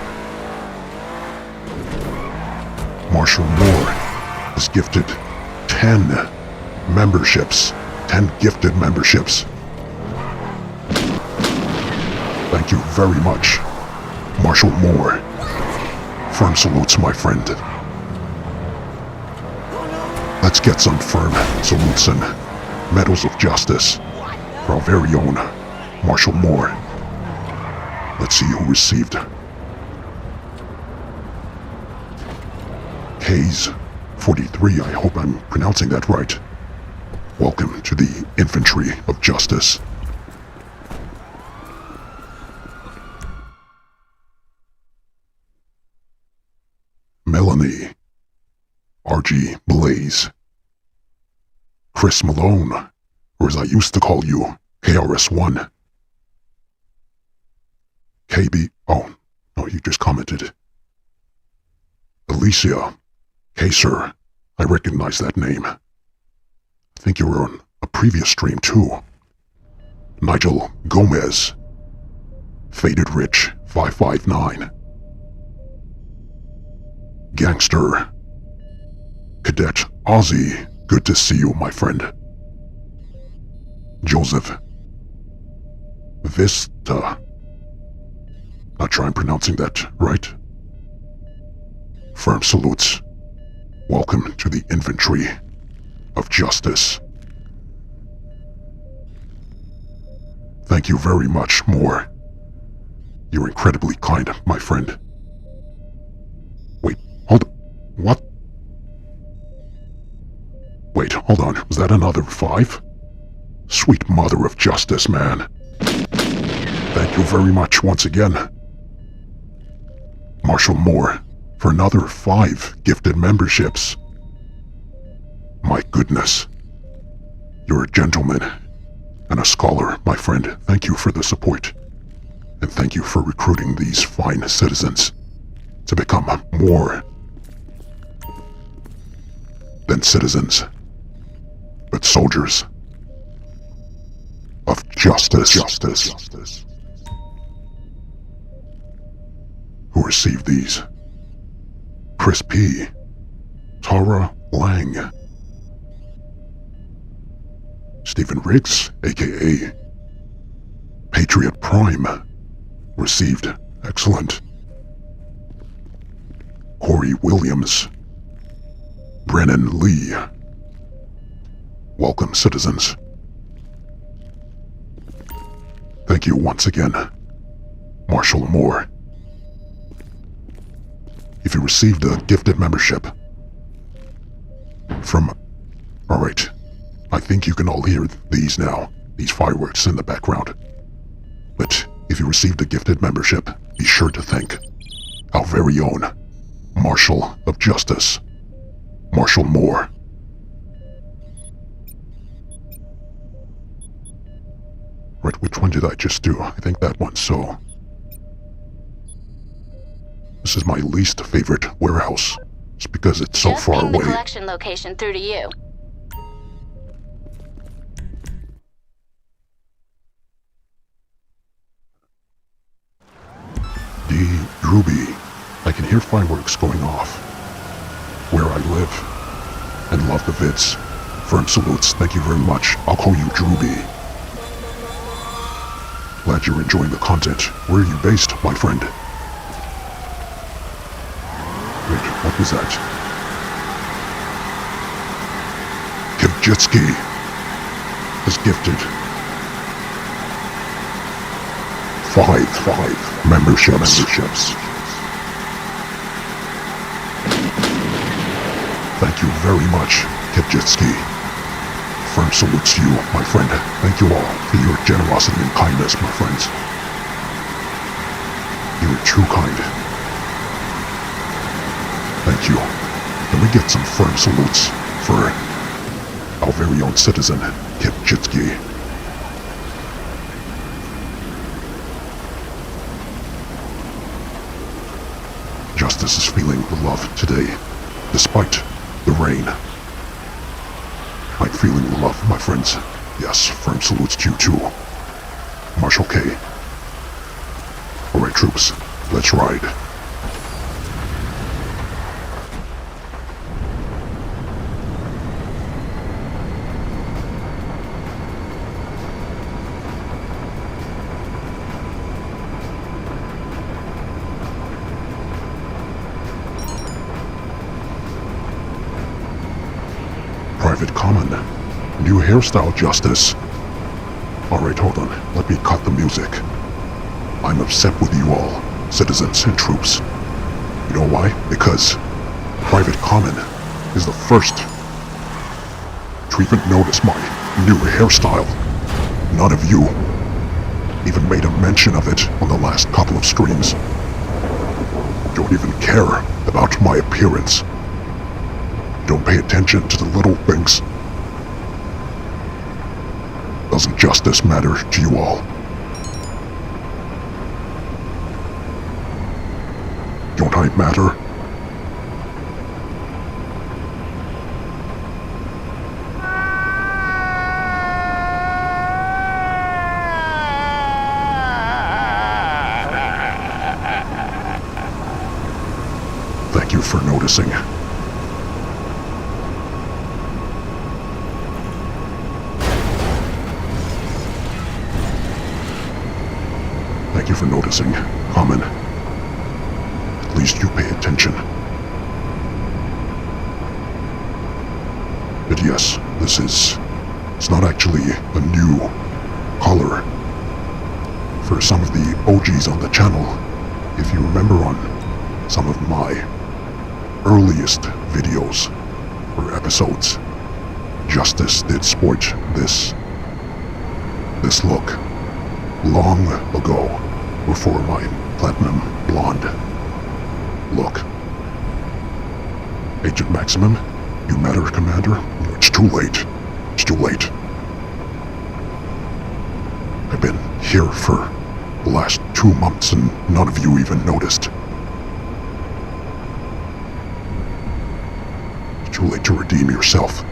Speaker 4: Marshall Moore is gifted 10 memberships. 10 gifted memberships. Thank you very much, Marshall Moore. Firm salutes, my friend. Let's get some firm salutes and medals of justice for our very own Marshall Moore. Let's see who received. K's 43, I hope I'm pronouncing that right. Welcome to the Infantry of Justice. Melanie, RG Blaze, Chris Malone, or as I used to call you, KRS-One, KB, oh, no, you just commented. Alicia, Kaser, I recognize that name. I think you were on a previous stream too. Nigel Gomez, Faded Rich 559. Gangster. Cadet Ozzy, good to see you, my friend. Joseph. Vista. Not sure I'm pronouncing that right. Firm salutes. Welcome to the Infantry of Justice. Thank you very much, Moore. You're incredibly kind, my friend. Wait, hold on. What? Wait, hold on. Was that another 5? Sweet mother of justice, man. Thank you very much once again, Marshall Moore, for another 5 gifted memberships. My goodness. You're a gentleman and a scholar, my friend. Thank you for the support. And thank you for recruiting these fine citizens to become more than citizens, but soldiers of justice. Who received these? Chris P. Tara Lang. Stephen Riggs, aka Patriot Prime, received. Excellent. Corey Williams. Brennan Lee. Welcome, citizens. Thank you once again, Marshall Moore. received a gifted membership. From... Alright. I think you can all hear these now. These fireworks in the background. But if you received a gifted membership, be sure to thank our very own Marshal of Justice, Marshal Moore. Right, which one did I just do? I think that one, so... This is my least favorite warehouse. It's because it's so
Speaker 6: Just
Speaker 4: far
Speaker 6: ping the
Speaker 4: away.
Speaker 6: collection location through to you.
Speaker 4: Ruby, I can hear fireworks going off. Where I live. And love the vids. Firm salutes, thank you very much. I'll call you Drewby. Glad you're enjoying the content. Where are you based, my friend? Wait, what was that? Kivjitsky is gifted. Five memberships. Thank you very much, Kivjitsky. Firm salutes to you, my friend. Thank you all for your generosity and kindness, my friends. You're true kind. Thank you. Can we get some firm salutes for our very own citizen, Kivjitsky? Justice is feeling the love today, despite the rain. I'm feeling the love, my friends. Yes, firm salutes to you too. Marshal K. Alright, troops, let's ride. Private Common. New hairstyle, Justice. Alright, hold on. Let me cut the music. I'm upset with you all, citizens and troops. You know why? Because Private Common is the first to even notice my new hairstyle. None of you even made a mention of it on the last couple of streams. Don't even care about my appearance. Don't pay attention to the little things. Doesn't justice matter to you all? Don't I matter? Thank you for noticing. Thank you for noticing, Common. At least you pay attention. But yes, it's not actually a new color. For some of the OGs on the channel, if you remember on some of my earliest videos or episodes, Justice did sport this look long ago, before my platinum blonde look. Agent Maximum, you matter, Commander? It's too late. It's too late. I've been here for the last 2 months and none of you even noticed. It's too late to redeem yourself.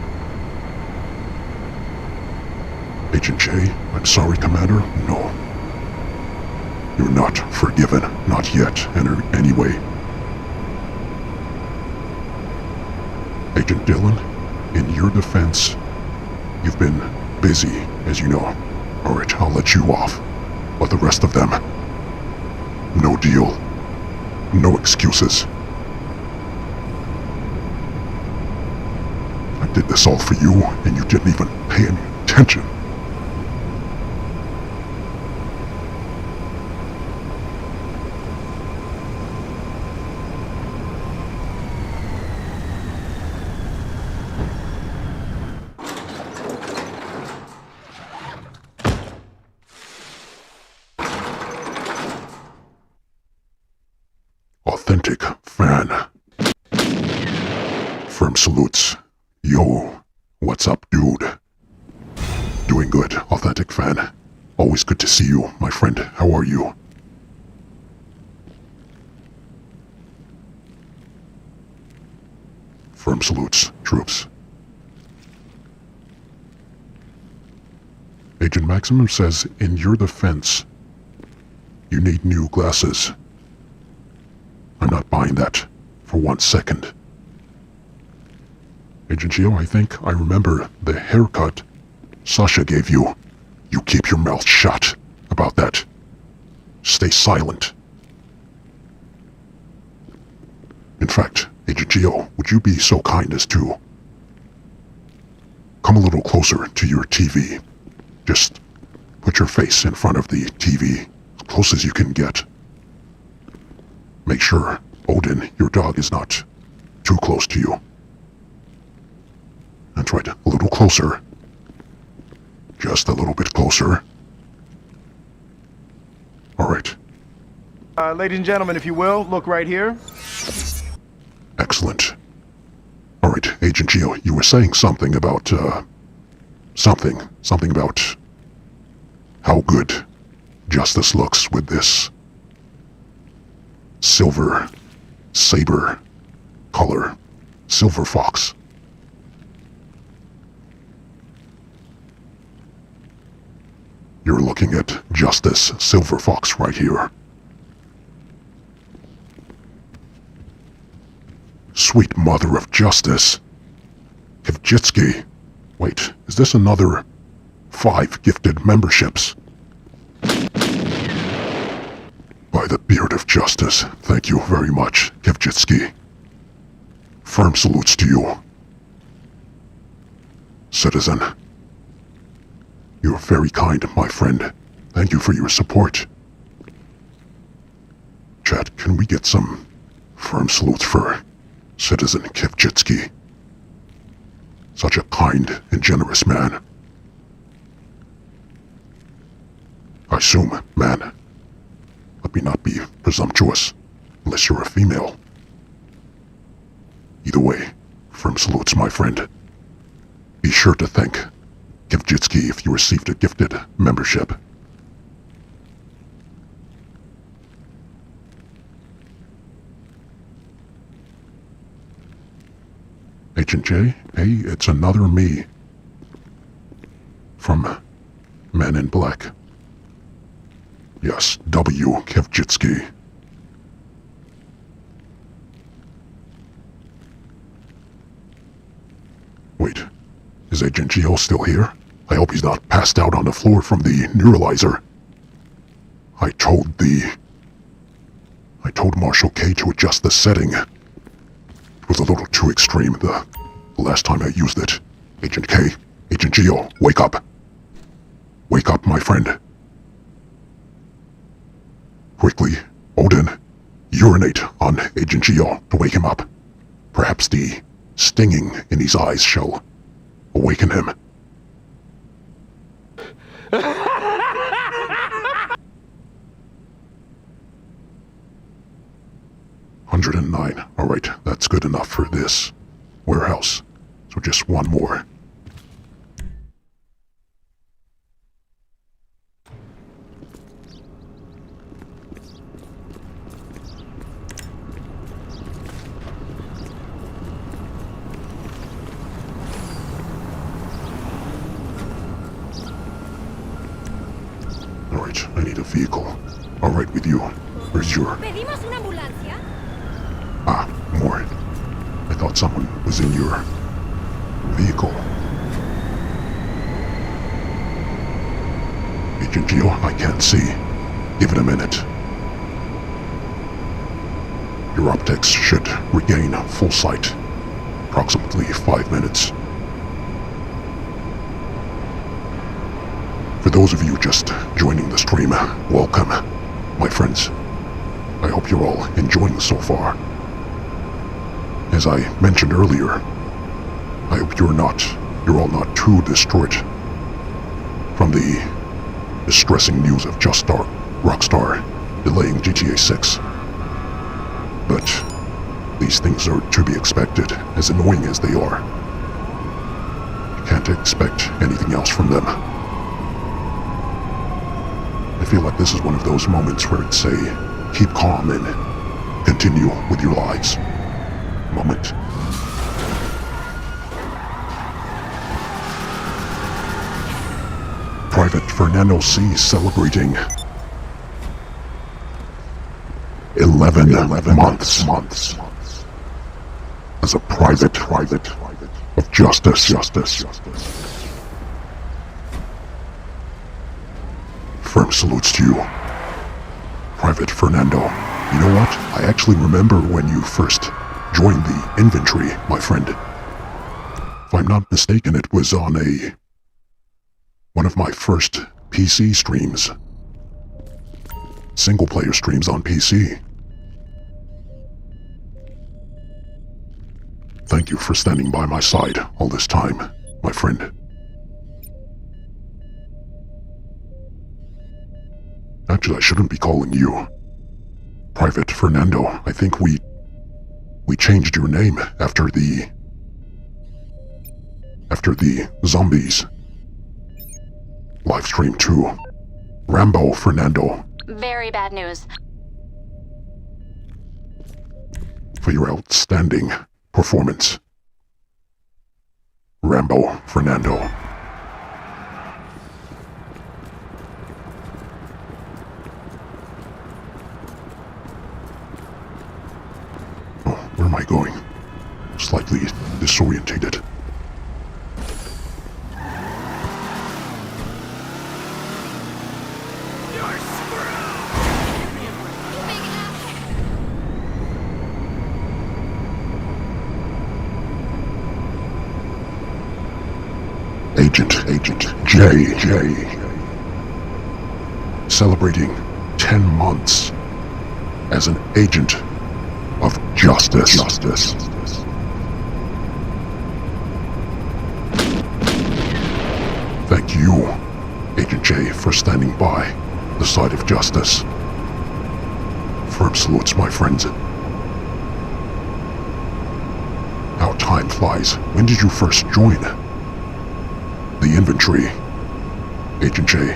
Speaker 4: Agent J, I'm sorry, Commander. No. You're not forgiven. Not yet, anyway. Agent Dillon, in your defense, you've been busy, as you know. Alright, I'll let you off. But the rest of them, no deal. No excuses. I did this all for you, and you didn't even pay any attention. authentic fan. Firm salutes. Yo, what's up, dude? Doing good, authentic fan. Always good to see you, my friend. How are you? Firm salutes, troops. Agent Maximum says, in your defense, you need new glasses. I'm not buying that for 1 second. Agent Gio, I think I remember the haircut Sasha gave you. You keep your mouth shut about that. Stay silent. In fact, Agent Gio, would you be so kind as to come a little closer to your TV? Just put your face in front of the TV, as close as you can get. Make sure Odin, your dog, is not too close to you. That's right, a little closer. Just a little bit closer. All right.
Speaker 7: Ladies and gentlemen, if you will, look right here.
Speaker 4: Excellent. All right, Agent Gio, you were saying something about, something about how good justice looks with this silver saber color, silver fox. You're looking at Justice Silver Fox right here. Sweet mother of justice. Kivjitsky. Wait, is this another 5 gifted memberships? By the beard of justice, thank you very much, Kivjitsky. Firm salutes to you. Citizen. You're very kind, my friend. Thank you for your support. Chat, can we get some firm salutes for Citizen Kivjitsky? Such a kind and generous man. I assume, man. Let me not be presumptuous, unless you're a female. Either way, firm salutes, my friend. Be sure to thank Kivjitsky if you received a gifted membership. Agent J, hey, it's another me. From Men in Black. Yes, W. Kivjitsky. Wait, is Agent Gio still here? I hope he's not passed out on the floor from the neuralizer. I told Marshal K to adjust the setting. It was a little too extreme the last time I used it. Agent K, Agent Gio, wake up. Wake up, my friend. Quickly, Odin, urinate on Agent Gio to wake him up. Perhaps the stinging in his eyes shall awaken him. 109. Alright, that's good enough for this warehouse. So just one more. Alright, I need a vehicle. Alright with you. Where's your...
Speaker 5: ¿Pedimos una ambulancia?
Speaker 4: Ah, more. I thought someone was in your vehicle. Agent Gio, I can't see. Give it a minute. Your optics should regain full sight. Approximately 5 minutes. For those of you just joining the stream, welcome, my friends. I hope you're all enjoying so far. As I mentioned earlier, I hope you're all not too distraught from the distressing news of Rockstar delaying GTA 6. but these things are to be expected, as annoying as they are. You can't expect anything else from them. I feel like this is one of those moments where it's a keep calm and continue with your lives moment. Private Fernando C. celebrating 11 months as a private of justice. Firm salutes to you, Private Fernando. You know what? I actually remember when you first joined the infantry, my friend. If I'm not mistaken, it was on one of my first PC streams. Single-player streams on PC. Thank you for standing by my side all this time, my friend. Actually, I shouldn't be calling you Private Fernando. I think we changed your name after the zombies livestream to Rambo Fernando.
Speaker 6: Very bad news.
Speaker 4: For your outstanding performance, Rambo Fernando. Oh, where am I going? Slightly disorientated. Agent J. Celebrating 10 months as an agent of justice. Thank you, Agent J, for standing by the side of justice. Firm salutes, my friends. How time flies. When did you first join the infantry, Agent J?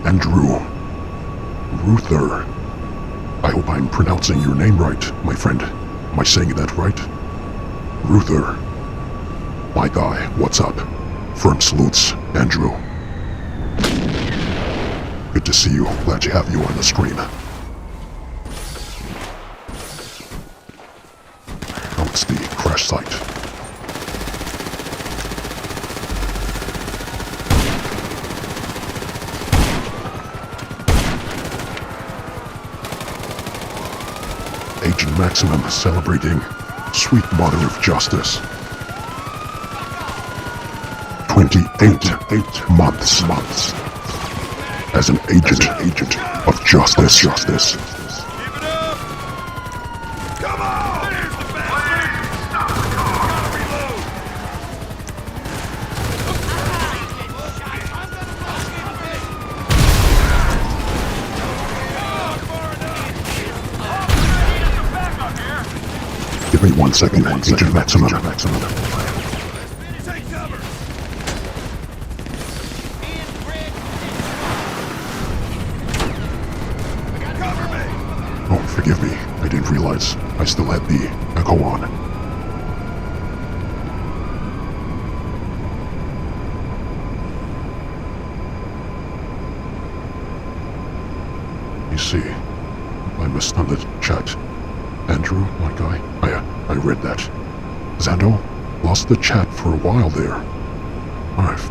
Speaker 4: Andrew Ruther. I hope I'm pronouncing your name right, my friend. Am I saying that right? Ruther. My guy, what's up? Firm salutes, Andrew. Good to see you. Glad to have you on the stream. Oh, it's the crash site. Agent Maximum celebrating Sweet Mother of Justice. 28 months as an agent of justice.
Speaker 1: Keep it up! Come on! There's the bastard! Gotta reload!
Speaker 4: Give me 1 second, Agent Maximum.
Speaker 1: Take cover! Cover me!
Speaker 4: Oh, forgive me. I didn't realize I still had the echo on. You see, I missed on the chat. Andrew, my guy, I read that. Zando lost the chat for a while there. Alright,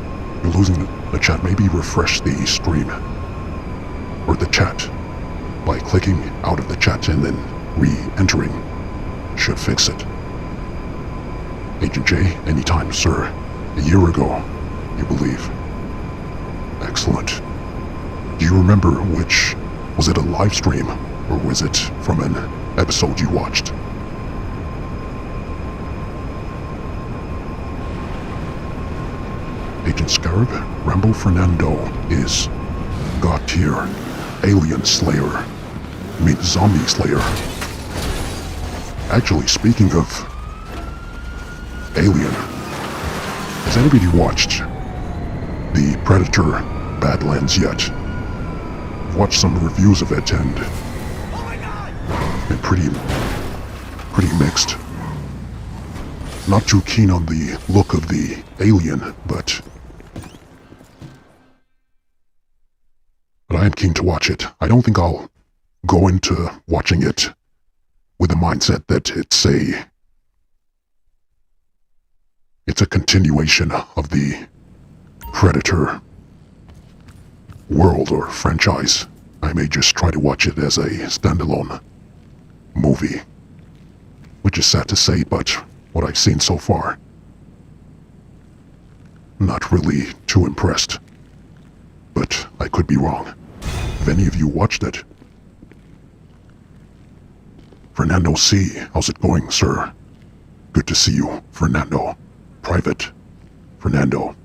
Speaker 4: you're losing the chat. Maybe refresh the stream. Or the chat. By clicking out of the chat and then re-entering. Should fix it. Agent J, anytime, sir. A year ago, you believe. Excellent. Do you remember which... Was it a live stream? Or was it from an episode you watched? Agent Scarab, Rambo Fernando is God tier, alien slayer. I mean zombie slayer. Actually, speaking of alien, has anybody watched the Predator Badlands yet? I've watched some reviews of it and been pretty mixed. Not too keen on the look of the alien, but I am keen to watch it. I don't think I'll go into watching it with the mindset that it's a continuation of the Predator world or franchise. I may just try to watch it as a standalone movie, which is sad to say, but what I've seen so far, not really too impressed. But I could be wrong. Have any of you watched it? Fernando C., how's it going, sir? Good to see you, Fernando. Private Fernando.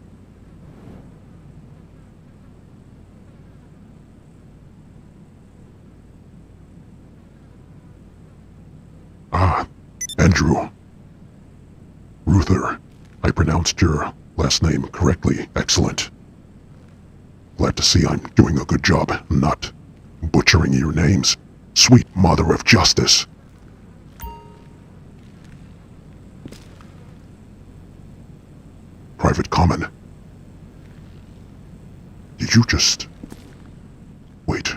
Speaker 4: Ah, Andrew. Ruther. I pronounced your last name correctly. Excellent. Glad to see I'm doing a good job, not butchering your names. Sweet mother of justice. Private Common. Did you just... Wait.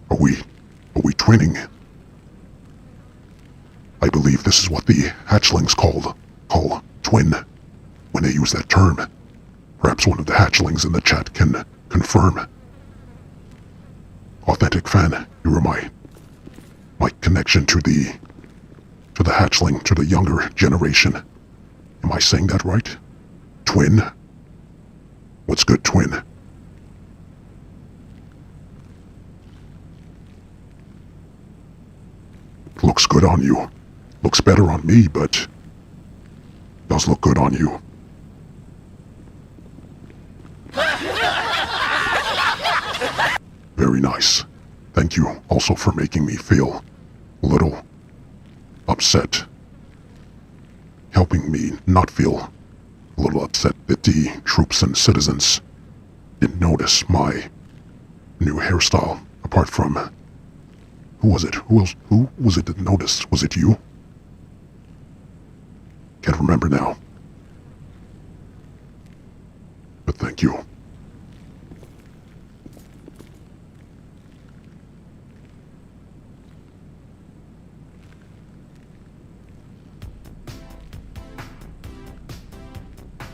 Speaker 4: Are we twinning? I believe this is what the hatchlings call twin when they use that term. Perhaps one of the hatchlings in the chat can confirm. Authentic fan, you are my connection to the hatchling, to the younger generation. Am I saying that right? Twin? What's good, twin? Looks good on you. Looks better on me, but does look good on you. Very nice. Thank you also for making me feel a little upset. Helping me not feel a little upset that the troops and citizens didn't notice my new hairstyle, apart from... Who was it? Who was it that noticed? Was it you? Can't remember now. But thank you.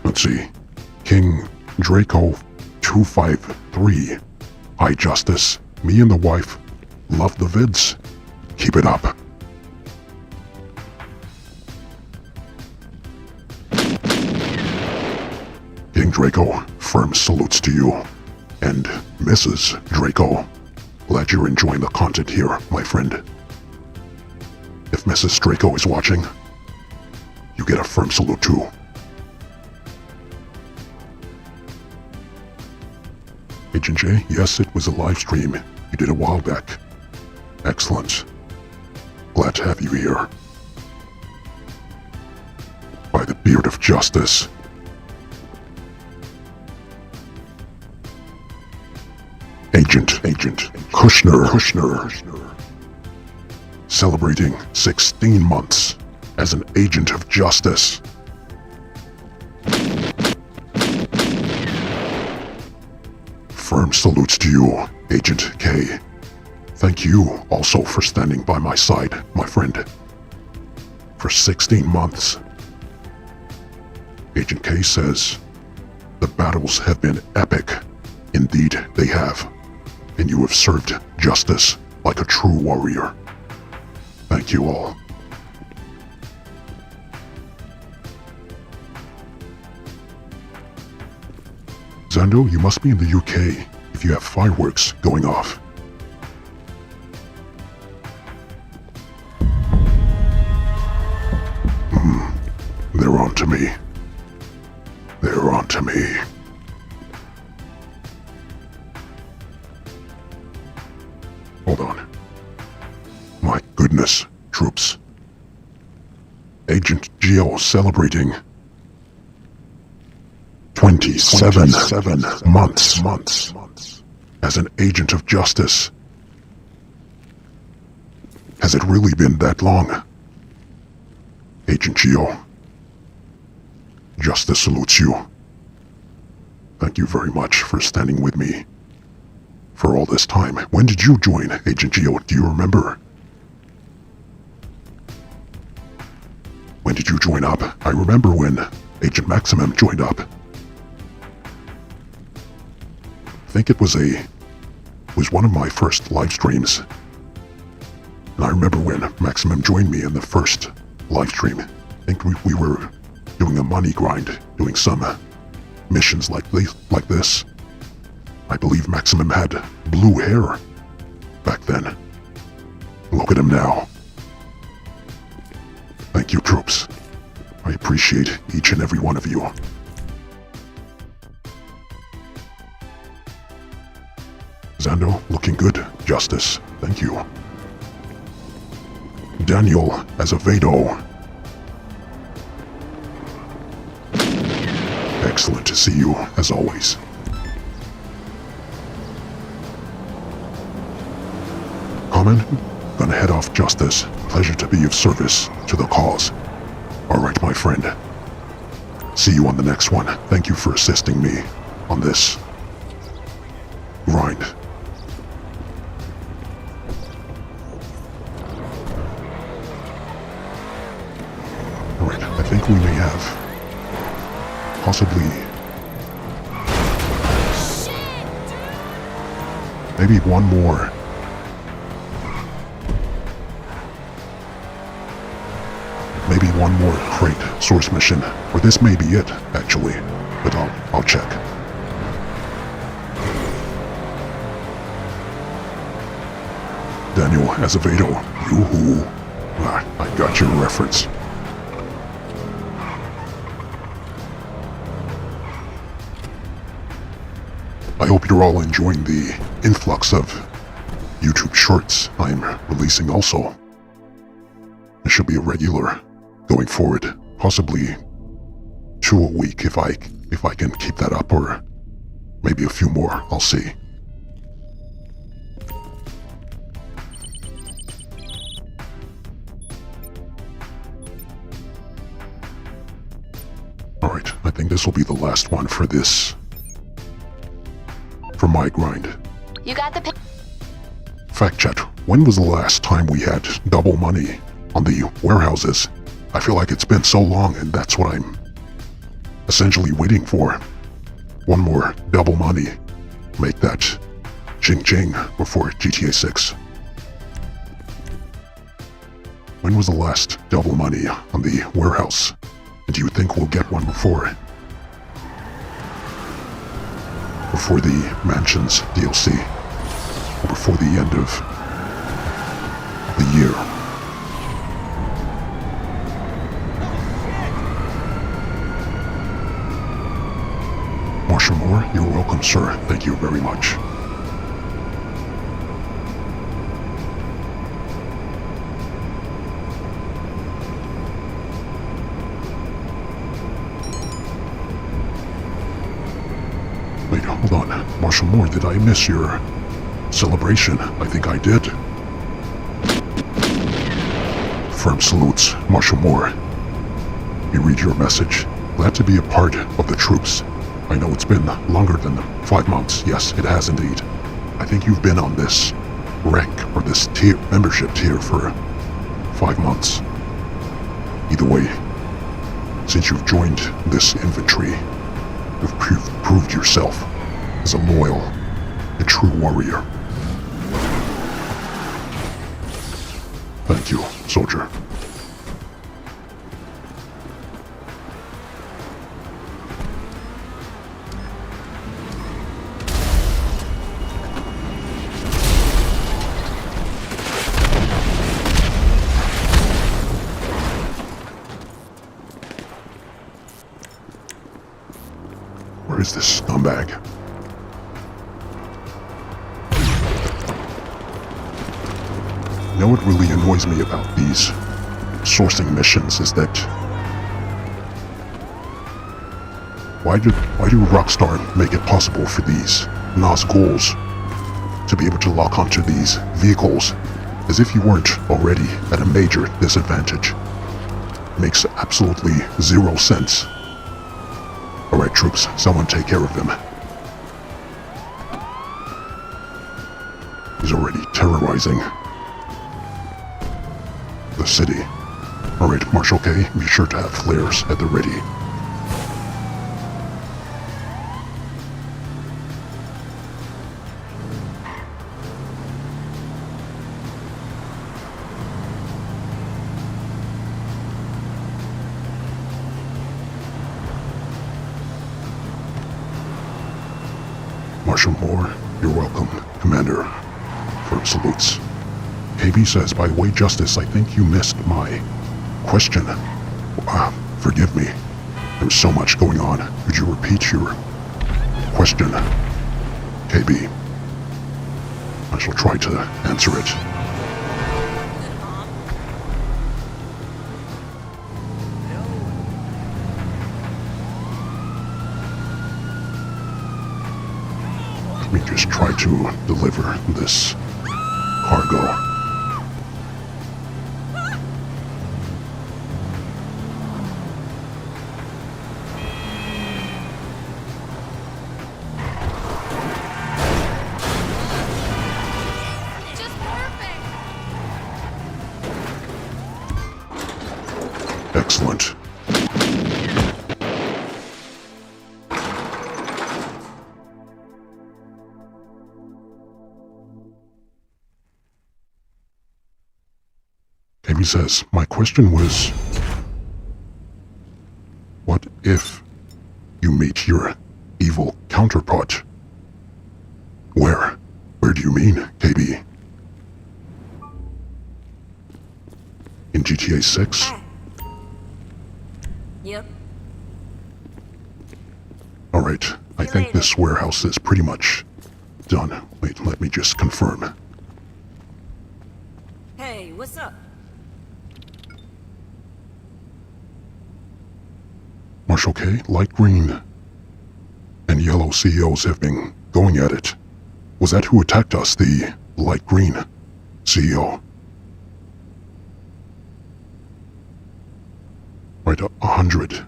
Speaker 4: Let's see. King Draco 253. Hi, Justice. Me and the wife love the vids. Keep it up. King Draco, firm salutes to you. And Mrs. Draco, glad you're enjoying the content here, my friend. If Mrs. Draco is watching, you get a firm salute too. Agent J, yes, it was a live stream you did a while back. Excellent. Glad to have you here. By the beard of justice. Agent Kushner. Celebrating 16 months as an agent of justice. Firm salutes to you, Agent K. Thank you also for standing by my side, my friend. For 16 months. Agent K says, the battles have been epic. Indeed, they have. And you have served justice like a true warrior. Thank you all. Zando, you must be in the UK if you have fireworks going off. They're on to me. They're on to me. goodness, troops. Agent Geo celebrating 27 months as an agent of justice. Has it really been that long? Agent Geo, justice salutes you. Thank you very much for standing with me for all this time. When did you join, Agent Geo? Do you remember? When did you join up? I remember when Agent Maximum joined up. I think it was one of my first live streams. And I remember when Maximum joined me in the first live stream. I think we were doing a money grind, doing some missions like this. I believe Maximum had blue hair back then. Look at him now. Thank you, troops. I appreciate each and every one of you. Zando, looking good. Justice, thank you. Daniel Azevedo. Excellent to see you, as always. Common, gonna head off, Justice. Pleasure to be of service to the cause. Alright, my friend. See you on the next one. Thank you for assisting me on this grind. Alright, I think we may have possibly maybe one more. Maybe one more crate source mission, or this may be it, actually, but I'll check. Daniel Azevedo, yoo-hoo. I got your reference. I hope you're all enjoying the influx of YouTube shorts I'm releasing also. It should be a regular going forward, possibly 2 a week if I can keep that up, or maybe a few more, I'll see. Alright, I think this will be the last one for this. For my grind.
Speaker 6: You got the
Speaker 4: Fact chat, when was the last time we had double money on the warehouses? I feel like it's been so long, and that's what I'm essentially waiting for. One more double money. Make that ching-ching before GTA 6. When was the last double money on the warehouse? And do you think we'll get one before the Mansions DLC? Or before the end of the year? Marshall Moore, you're welcome, sir. Thank you very much. Wait, hold on. Marshall Moore, did I miss your celebration? I think I did. Firm salutes, Marshall Moore. You read your message. Glad to be a part of the troops. I know it's been longer than 5 months. Yes, it has indeed. I think you've been on this rank, or this tier, membership tier, for 5 months. Either way, since you've joined this infantry, you've proved yourself as a loyal and true warrior. Thank you, soldier. Where is this scumbag? know what really annoys me about these sourcing missions is that why do Rockstar make it possible for these Nazguls to be able to lock onto these vehicles as if you weren't already at a major disadvantage? Makes absolutely zero sense. Alright, troops, someone take care of them. He's already terrorizing the city. Alright, Marshal K, be sure to have flares at the ready. Marshal Moore, you're welcome, Commander. Firm salutes. KB says, by the way, Justice, I think you missed my question. Forgive me. There's so much going on. Could you repeat your question? KB. I shall try to answer it. Let me just try to deliver this cargo.
Speaker 8: Just perfect.
Speaker 4: Excellent. Amy says, my question was, what if you meet your evil counterpart? Where? Where do you mean, KB? In GTA 6?
Speaker 5: Yep.
Speaker 4: Alright, I think this warehouse is pretty much done. Wait, let me just confirm.
Speaker 5: Hey, what's up?
Speaker 4: Marshal K, light green and yellow CEOs have been going at it. Was that who attacked us, the light green CEO? Right, 100.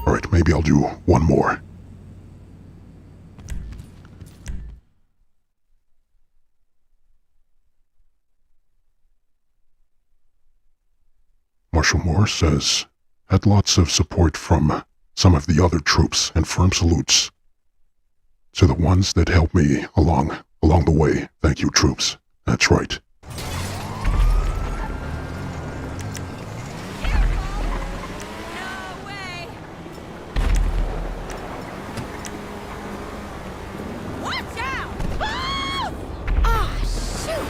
Speaker 4: Alright, maybe I'll do one more. Marshal Moore says, had lots of support from some of the other troops and firm salutes to the ones that helped me along the way. Thank you, troops. That's right.
Speaker 8: No way. Watch out! Oh! Ah, shoot!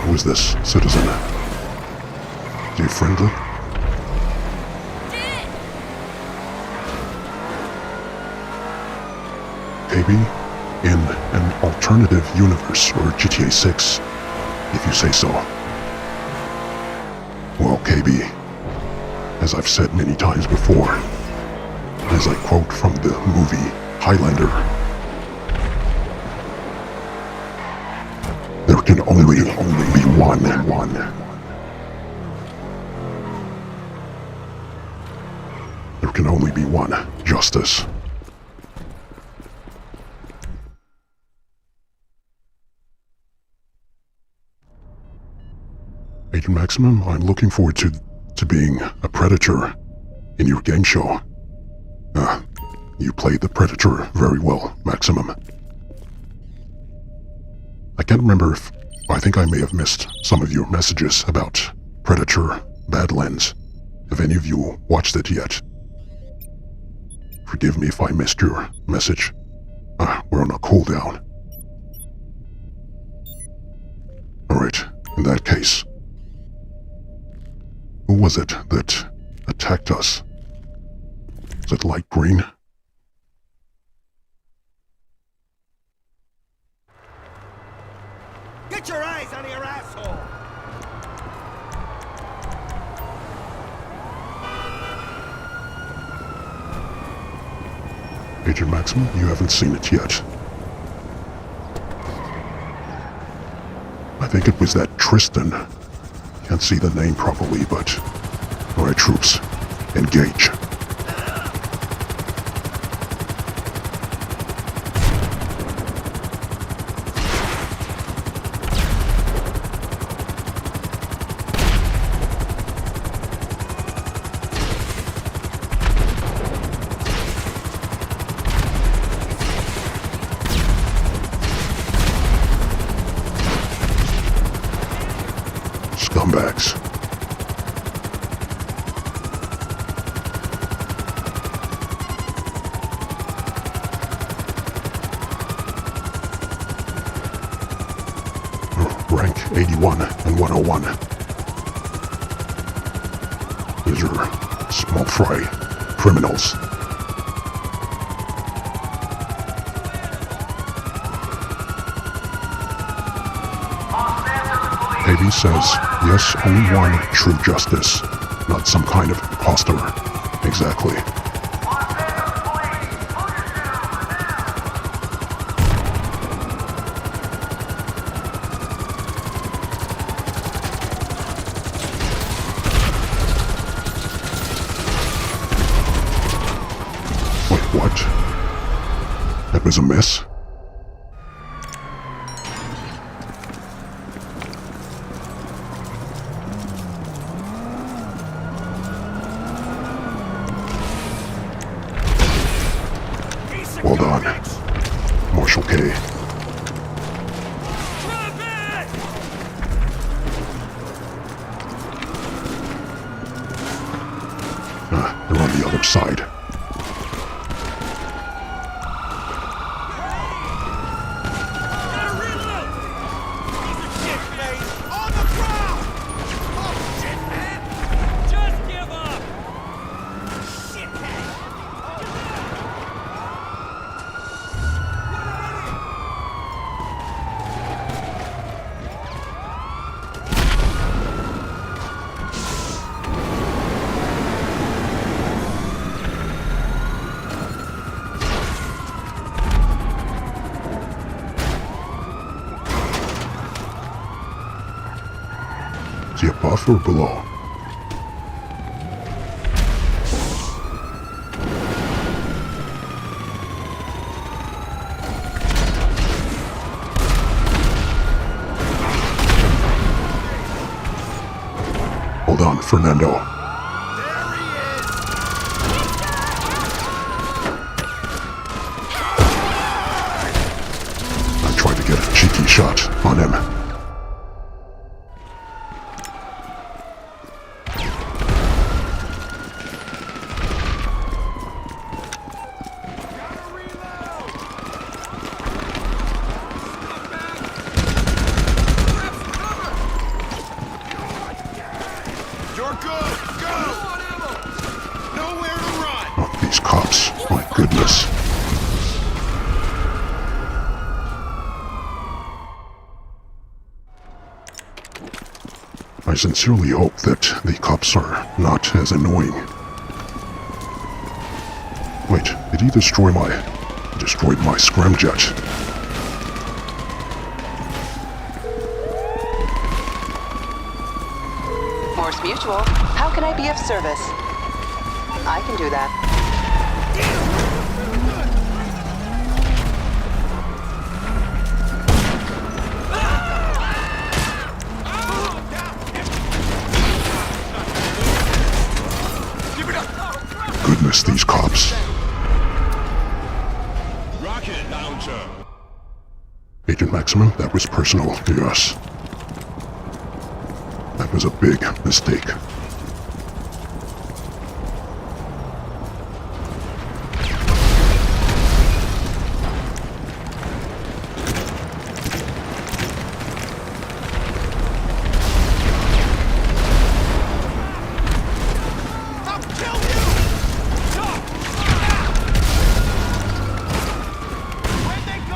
Speaker 4: Who is this citizen? Is he friendly?
Speaker 8: Did it!
Speaker 4: KB, in an alternative universe, or GTA 6, if you say so. Well, KB, as I've said many times before, as I quote from the movie Highlander, there can only be one. There can only be one justice. Agent Maximum, I'm looking forward to being a Predator in your game show. You played the Predator very well, Maximum. I can't remember if... I think I may have missed some of your messages about Predator Badlands. Have any of you watched it yet? Forgive me if I missed your message. We're on a cooldown. Alright, in that case... Who was it that attacked us? Was it light green? Agent Maximum, you haven't seen it yet. I think it was that Tristan. Can't see the name properly, but... Alright, troops. Engage. Scumbags. Rank 81 and 101. These are small fry criminals. Davey says, yes, only one true justice, not some kind of imposter. Exactly. Wait, what? That was a miss? Well done, Marshal K. They're on the other side. Is he above or below? Hold on, Fernando. I tried to get a cheeky shot on him.
Speaker 1: You're good. Go. Nowhere to run.
Speaker 4: Oh, these cops, my goodness. I sincerely hope that the cops are not as annoying. Wait, did he destroyed my scramjet?
Speaker 9: Morse Mutual, how can I be of service? I can do that.
Speaker 4: Goodness, these cops.
Speaker 2: Rocket launcher.
Speaker 4: Agent Maximum, that was personal to us. That was a big mistake.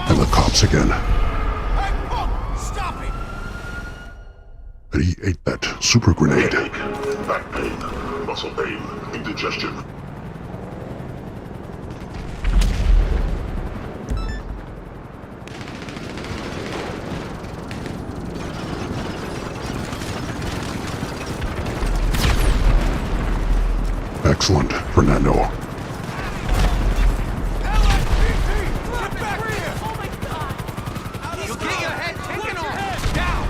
Speaker 4: And the cops again.
Speaker 1: Stop it.
Speaker 4: But he ate that super grenade.
Speaker 10: Headache, back pain, muscle pain, indigestion.
Speaker 4: Excellent, Fernando.
Speaker 2: You'll get your head taken off! Down!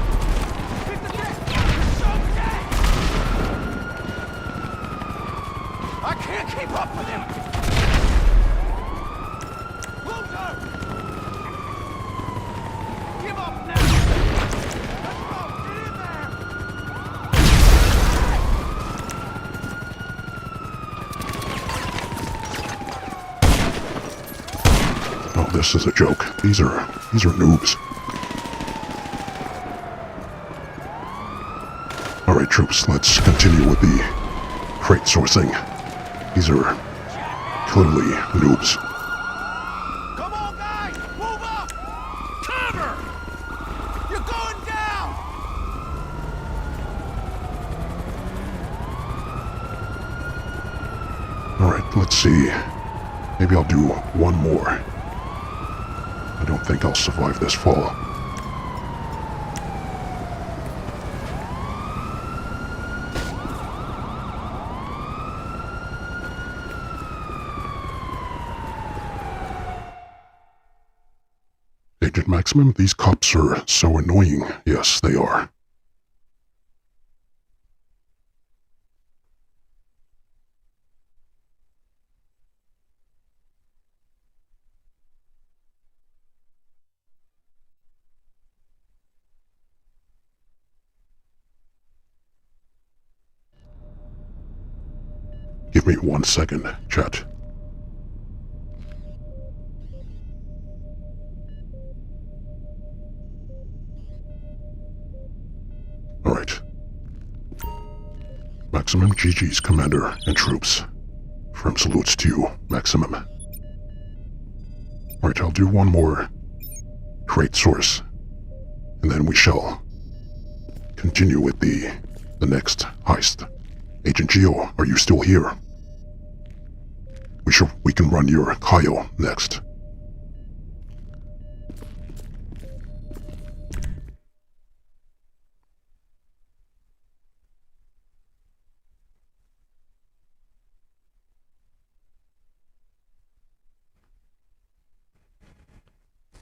Speaker 2: I can't keep up with him! Loser! Give up now! Let's go! Get in there!
Speaker 4: Oh, this is a joke. These are noobs. Alright, troops, let's continue with the freight sourcing. These are clearly noobs.
Speaker 2: Come on, guys! Move up! Cover! You're going down!
Speaker 4: Alright, let's see. Maybe I'll do one more. I don't think I'll survive this fall. Agent Maximum, these cops are so annoying. Yes, they are. Give me 1 second, chat. Alright. Maximum GG's, Commander and troops. Firm salutes to you, Maximum. Alright, I'll do one more crate source, and then we shall continue with the next heist. Agent Geo, are you still here? We can run your Kaio next.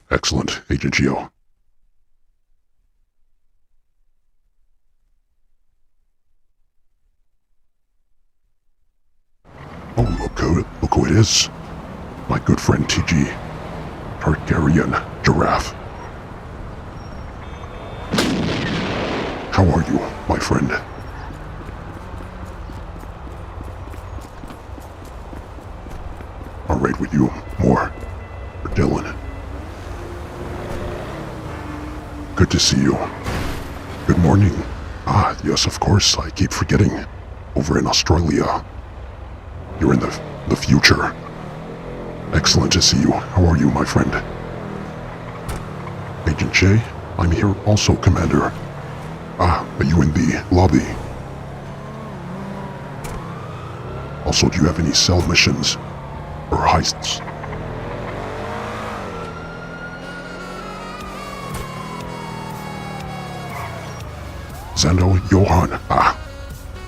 Speaker 4: Excellent, Agent Geo. Oh, look who it is. My good friend TG. Targaryen Giraffe. How are you, my friend? I'll raid with you more. For Dylan. Good to see you. Good morning. Ah, yes, of course, I keep forgetting. Over in Australia. You're in the future. Excellent to see you. How are you, my friend? Agent J, I'm here also, Commander. Ah, are you in the lobby? Also, do you have any cell missions? Or heists? Zando Johan. Ah,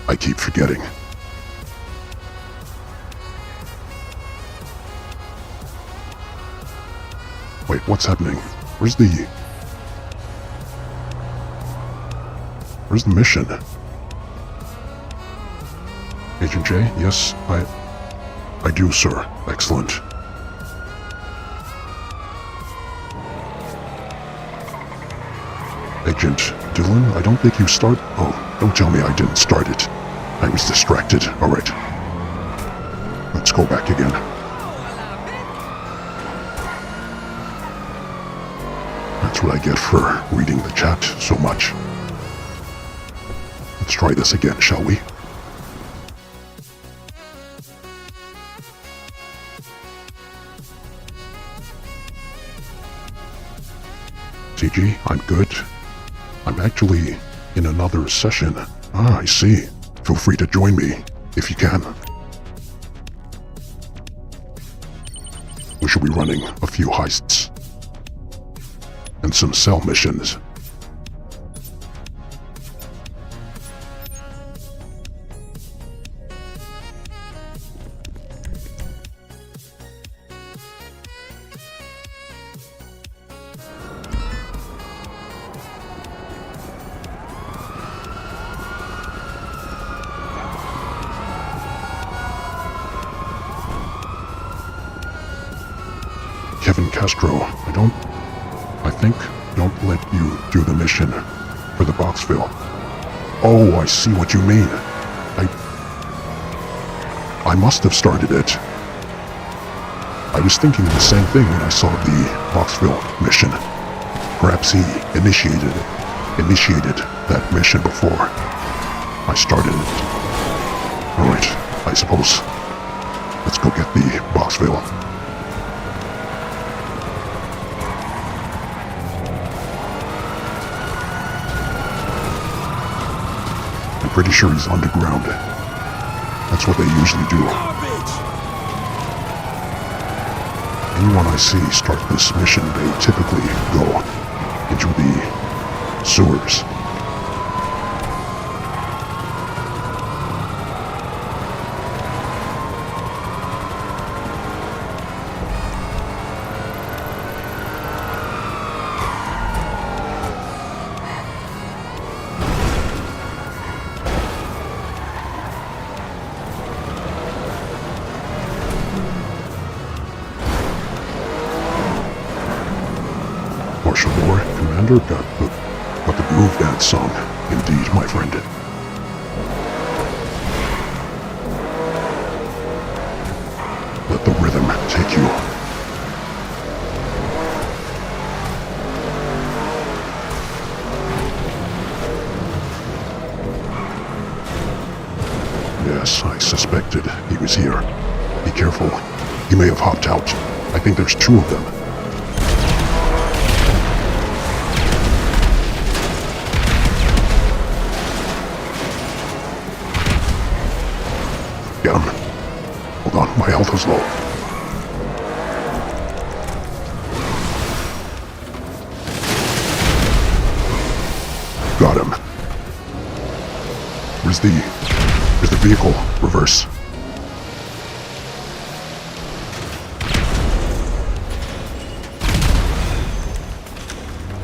Speaker 4: I keep forgetting. Wait, what's happening? Where's the mission? Agent J, yes, I do, sir. Excellent. Agent Dylan, I don't think you start... Oh, don't tell me I didn't start it. I was distracted. Alright. Let's go back again. That's what I get for reading the chat so much. Let's try this again, shall we? TG, I'm good. I'm actually in another session. Ah, I see. Feel free to join me, if you can. We shall be running a few heists. And some cell missions. Kevin Castro, I think don't let you do the mission for the Boxville. Oh, I see what you mean. I must have started it. I was thinking the same thing when I saw the Boxville mission. Perhaps he initiated that mission before I started it. Alright, I suppose. Let's go get the Boxville. I'm pretty sure he's underground. That's what they usually do. Anyone I see start this mission, they typically go into the sewers. Martial War Commander got the groove dance song. Indeed, my friend. Let the rhythm take you. Yes, I suspected he was here. Be careful. He may have hopped out. I think there's two of them. Get him. Hold on, my health is low. Got him. Where's the vehicle? Reverse.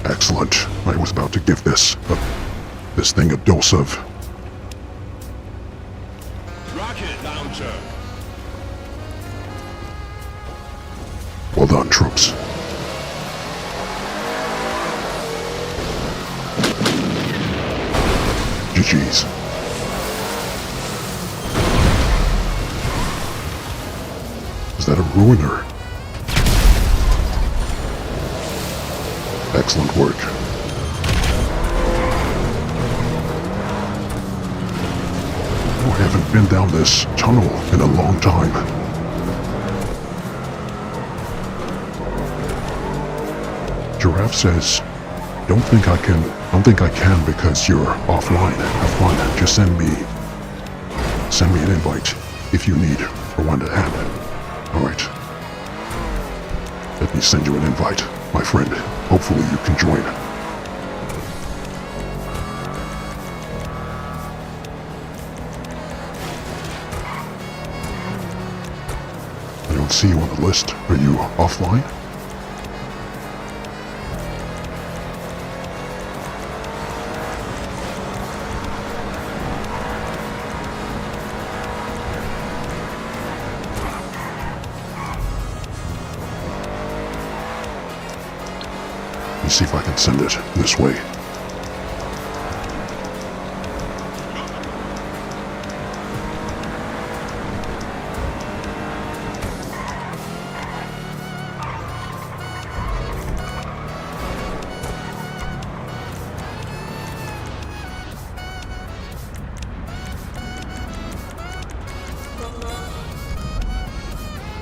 Speaker 4: Excellent. I was about to give this thing a dose of
Speaker 1: Rocket launcher.
Speaker 4: well done, troops. GG's. Is that a ruiner? Excellent work. Oh, I haven't been down this tunnel in a long time. Giraffe says, don't think I can because you're offline. Have fun. Just send me an invite if you need for one to hand. Alright. Let me send you an invite, my friend. Hopefully you can join. I don't see you on the list. Are you offline? Let me see if I can send it this way.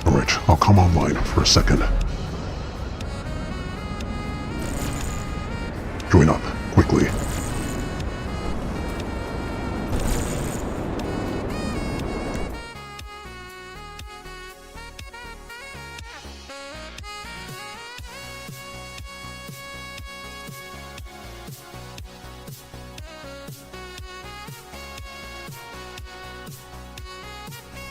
Speaker 4: Alright, I'll come online for a second. Join up, quickly.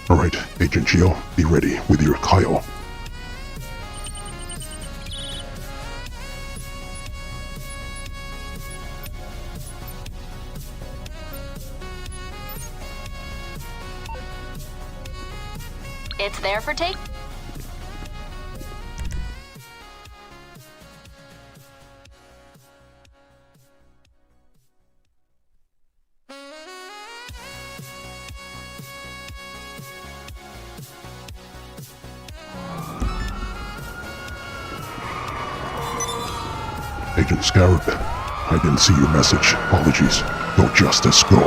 Speaker 4: Alright, Agent Geo, be ready with your Kyle.
Speaker 6: It's there for take.
Speaker 4: Agent Scarab, I didn't see your message. Apologies. No justice, go.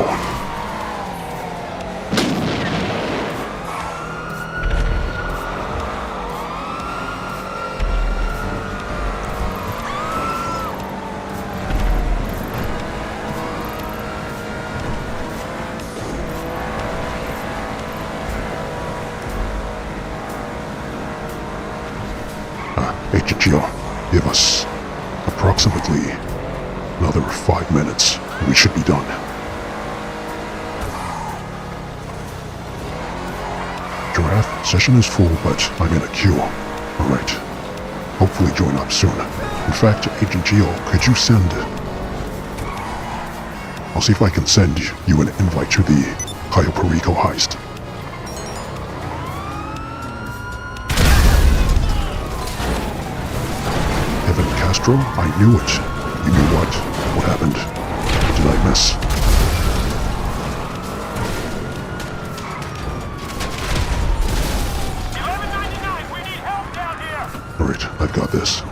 Speaker 4: Agent Geo, give us approximately another 5 minutes. We should be done. Giraffe, session is full, but I'm in a queue. Alright. Hopefully join up soon. In fact, Agent Geo, could you send... I'll see if I can send you an invite to the Cayo Perico heist. Kevin Castro, I knew it. You knew what? What happened? What did I miss?
Speaker 2: $11.99. We need help down here.
Speaker 4: Alright, I've got this.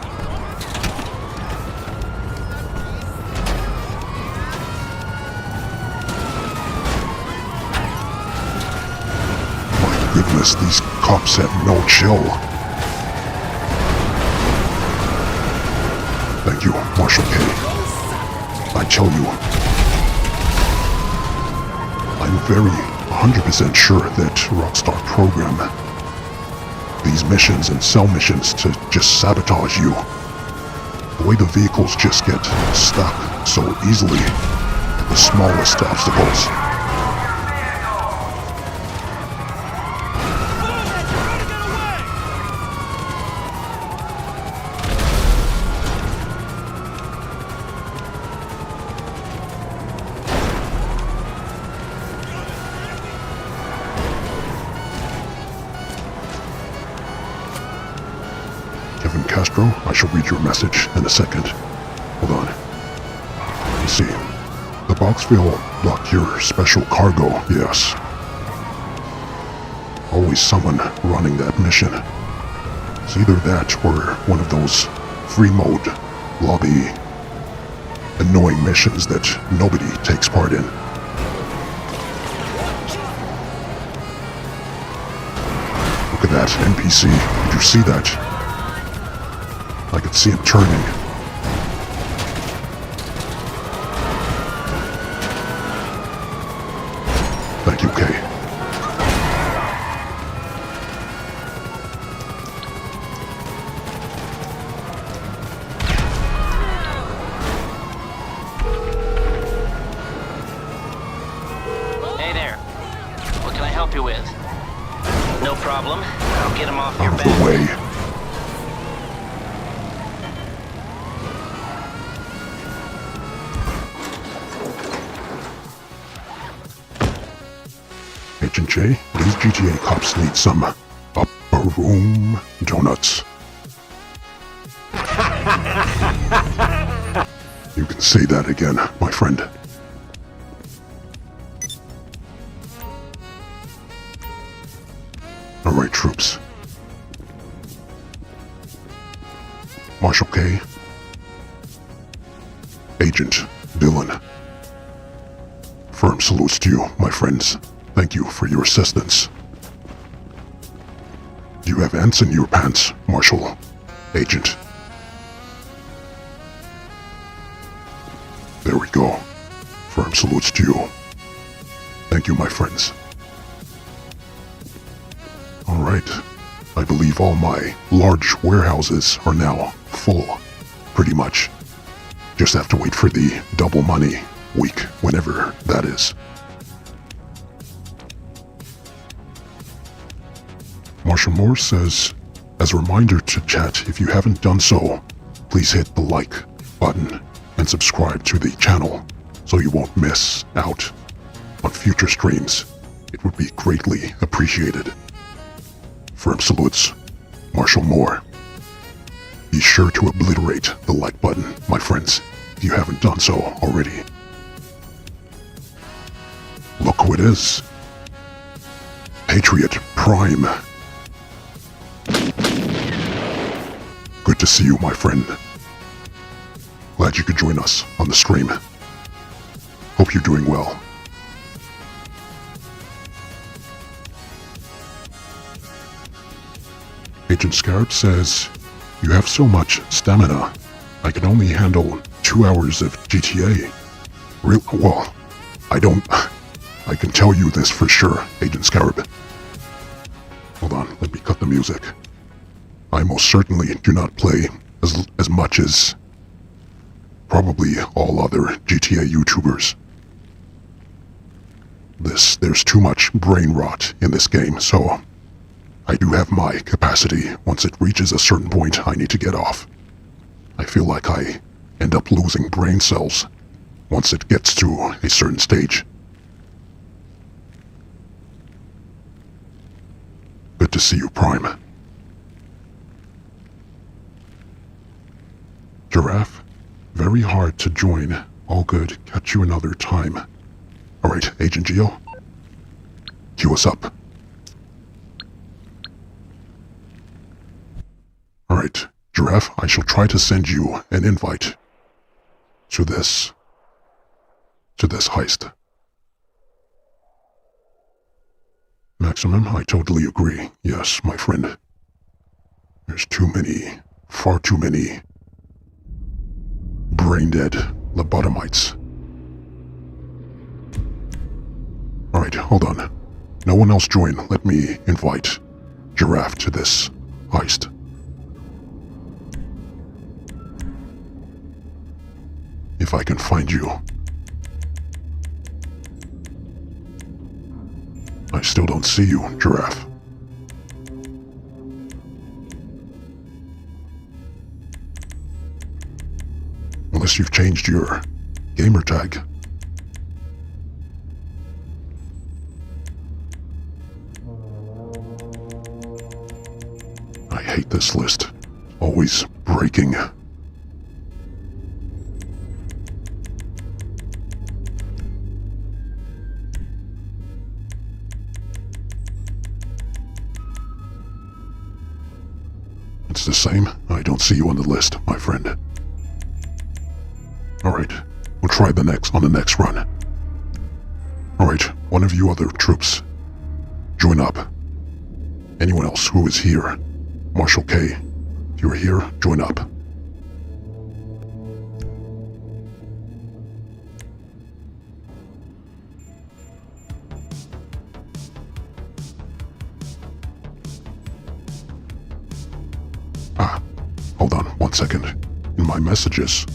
Speaker 4: My goodness, these cops have no chill. Thank you, Marshal K. I tell you, I'm very 100% sure that Rockstar program these missions and cell missions to just sabotage you. The way the vehicles just get stuck so easily at the smallest obstacles. Kevin Castro, I shall read your message in a second. Hold on. Let's see. The Boxville blocked your special cargo, yes. Always someone running that mission. It's either that or one of those free mode lobby annoying missions that nobody takes part in. Look at that NPC. Did you see that? I could see him turning. Thank you, Kay.
Speaker 11: Hey there. What can I help you with? No problem. I'll get him off your
Speaker 4: Out of
Speaker 11: back.
Speaker 4: the way. Agent J, these GTA cops need some upper room donuts. You can say that again, my friend. Alright, troops. Marshal K. Agent Dillon. Firm salutes to you, my friends. Thank you for your assistance. Do you have ants in your pants, Marshal? Agent. There we go. Firm salutes to you. Thank you, my friends. Alright. I believe all my large warehouses are now full. Pretty much. Just have to wait for the double money week, whenever that is. Marshall Moore says, as a reminder to chat, if you haven't done so, please hit the like button and subscribe to the channel so you won't miss out on future streams. It would be greatly appreciated. Firm salutes, Marshall Moore. Be sure to obliterate the like button, my friends, if you haven't done so already. Look who it is. Patriot Prime. Good to see you, my friend. Glad you could join us on the stream. Hope you're doing well. Agent Scarab says, you have so much stamina. I can only handle 2 hours of GTA. Well, I can tell you this for sure, Agent Scarab. Hold on, let me cut the music. I most certainly do not play as much as probably all other GTA YouTubers. There's too much brain rot in this game, so I do have my capacity. Once it reaches a certain point, I need to get off. I feel like I end up losing brain cells once it gets to a certain stage. Good to see you, Prime. Giraffe, very hard to join. All good. Catch you another time. Alright, Agent Geo. Cue us up. Alright, Giraffe, I shall try to send you an invite to this heist. Maximum, I totally agree. Yes, my friend. There's far too many brain-dead lobotomites. Alright, hold on. No one else join. Let me invite Giraffe to this heist. If I can find you. I still don't see you, Giraffe. Unless you've changed your gamer tag. I hate this list. Always breaking. It's the same. I don't see you on the list, my friend. Alright, we'll try on the next run. Alright, one of you other troops, join up. Anyone else who is here, Marshal K, if you're here, join up. Hold on 1 second. In my messages.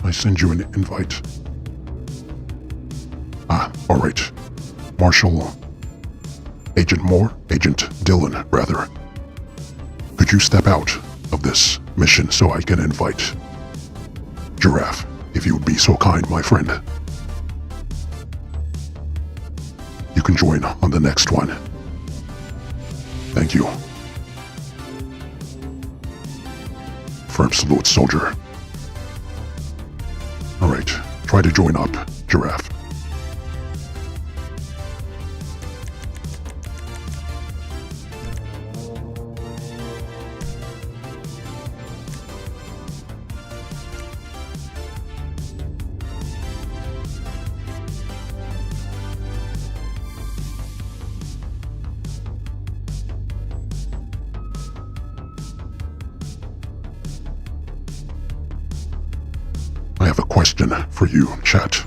Speaker 4: I send you an invite. Alright. Marshal... Agent Dillon, rather. Could you step out of this mission so I can invite Giraffe, if you would be so kind, my friend? You can join on the next one. Thank you. Firm salute, soldier. Alright, try to join up, Giraffe. I have a question for you, chat.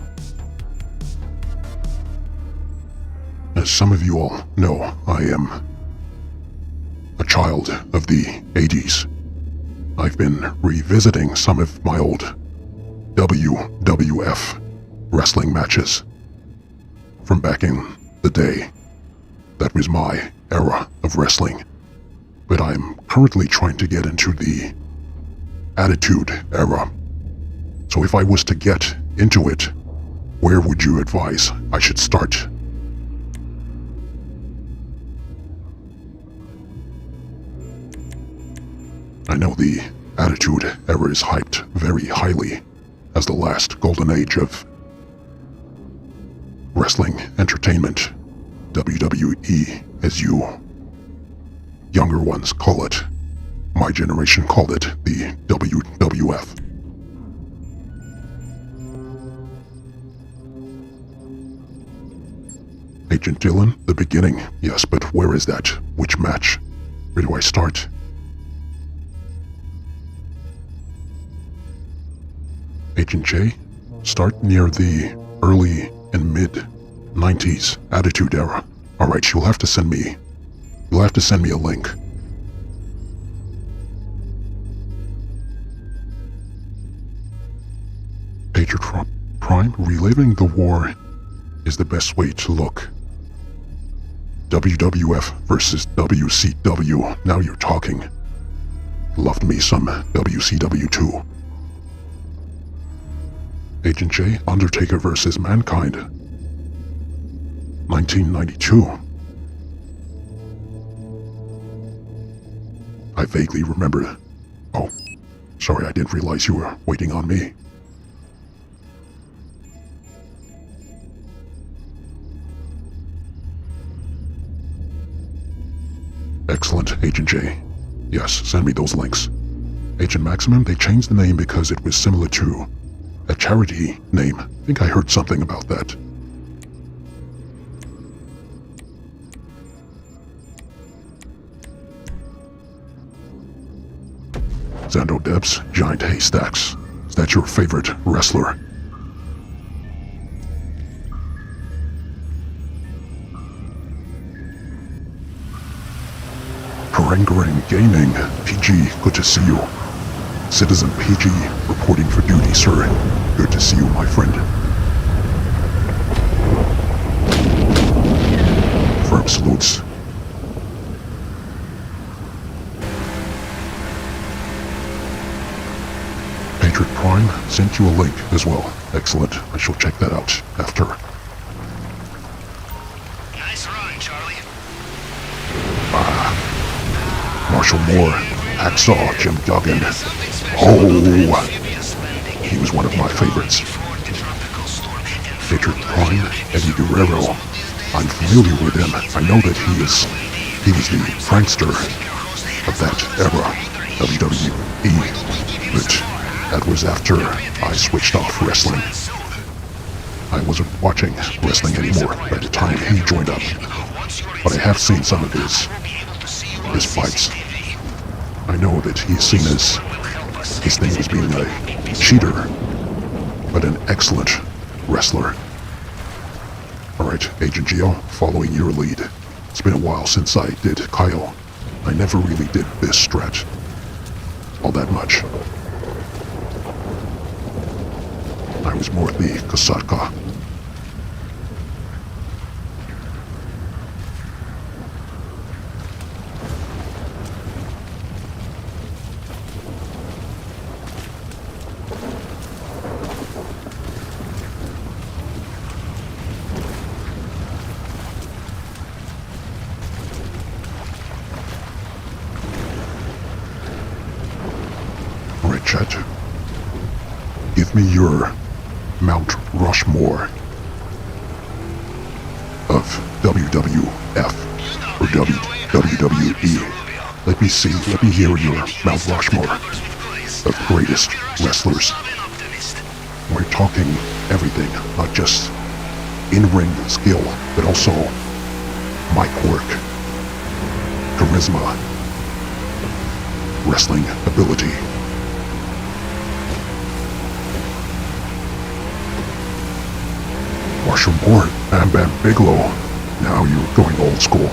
Speaker 4: As some of you all know, I am a child of the 80s. I've been revisiting some of my old WWF wrestling matches from back in the day. That was my era of wrestling. But I'm currently trying to get into the Attitude Era. So if I was to get into it, where would you advise I should start? I know the Attitude Era is hyped very highly as the last golden age of wrestling entertainment, WWE, as you younger ones call it. My generation called it the WWF. Agent Dillon, the beginning, yes, but where is that? Which match? Where do I start? Agent J? Start near the early and mid-90s Attitude Era. Alright, you'll have to send me a link. Patriot Prime, reliving the war is the best way to look. WWF versus WCW, now you're talking. Loved me some WCW too. Agent J, Undertaker versus Mankind. 1992. I vaguely remember. Oh, sorry, I didn't realize you were waiting on me. Excellent, Agent J. Yes, send me those links. Agent Maximum, they changed the name because it was similar to a charity name. I think I heard something about that. Xando Debs, Giant Haystacks. Is that your favorite wrestler? Karangarang Gaming, PG, good to see you. Citizen PG, reporting for duty, sir. Good to see you, my friend. Firm salutes. Patriot Prime sent you a link as well. Excellent. I shall check that out after.
Speaker 3: Nice run, Charlie.
Speaker 4: Marshall Moore, Hacksaw, Jim Duggan. Oh, he was one of my favorites. Patriot Prime, Eddie Guerrero. I'm familiar with him. I know that he was the prankster of that era, WWE. But that was after I switched off wrestling. I wasn't watching wrestling anymore by the time he joined up. But I have seen some of his fights. I know that he's seen as his thing as being a cheater, but an excellent wrestler. Alright, Agent Geo, following your lead. It's been a while since I did Kyle. I never really did this stretch all that much. I was more the Kasatka. Chet, give me your Mount Rushmore of WWF or WWE. Let me see, let me hear your Mount Rushmore of greatest wrestlers. We're talking everything, not just in-ring skill, but also mic work, charisma, wrestling ability. Marshall Moore, Bam Bam Bigelow. Now you're going old school.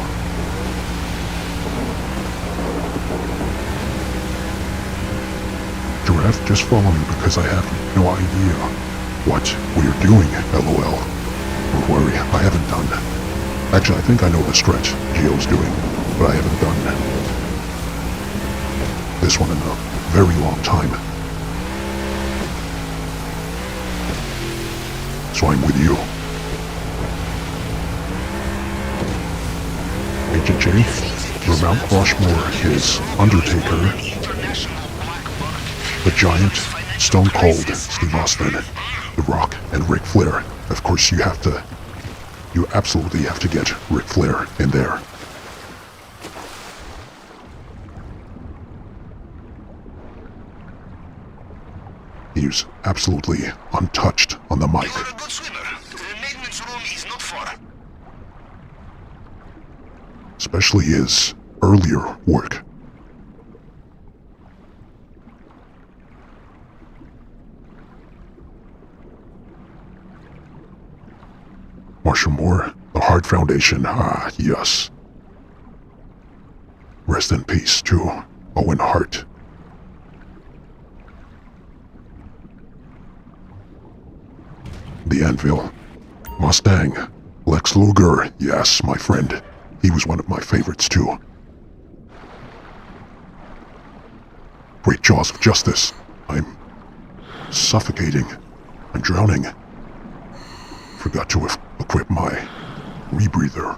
Speaker 4: Giraffe, just follow me because I have no idea what we're doing, LOL. Don't worry, I haven't done. Actually, I think I know the stretch Gio's doing, but I haven't done this one in a very long time. So I'm with you. Agent J, your Mount Rushmore is Undertaker, the Giant, Stone Cold, Steve Austin, The Rock, and Ric Flair. Of course, you absolutely have to get Ric Flair in there. He's absolutely untouched on the mic.
Speaker 3: You're a good swimmer. The maintenance room is not far.
Speaker 4: Especially his earlier work. Marshall Moore, the Hart Foundation, yes. Rest in peace to Owen Hart. The Anvil, Mustang, Lex Luger, yes, my friend. He was one of my favorites too. Great Jaws of Justice. I'm suffocating. I'm drowning. Forgot to equip my rebreather.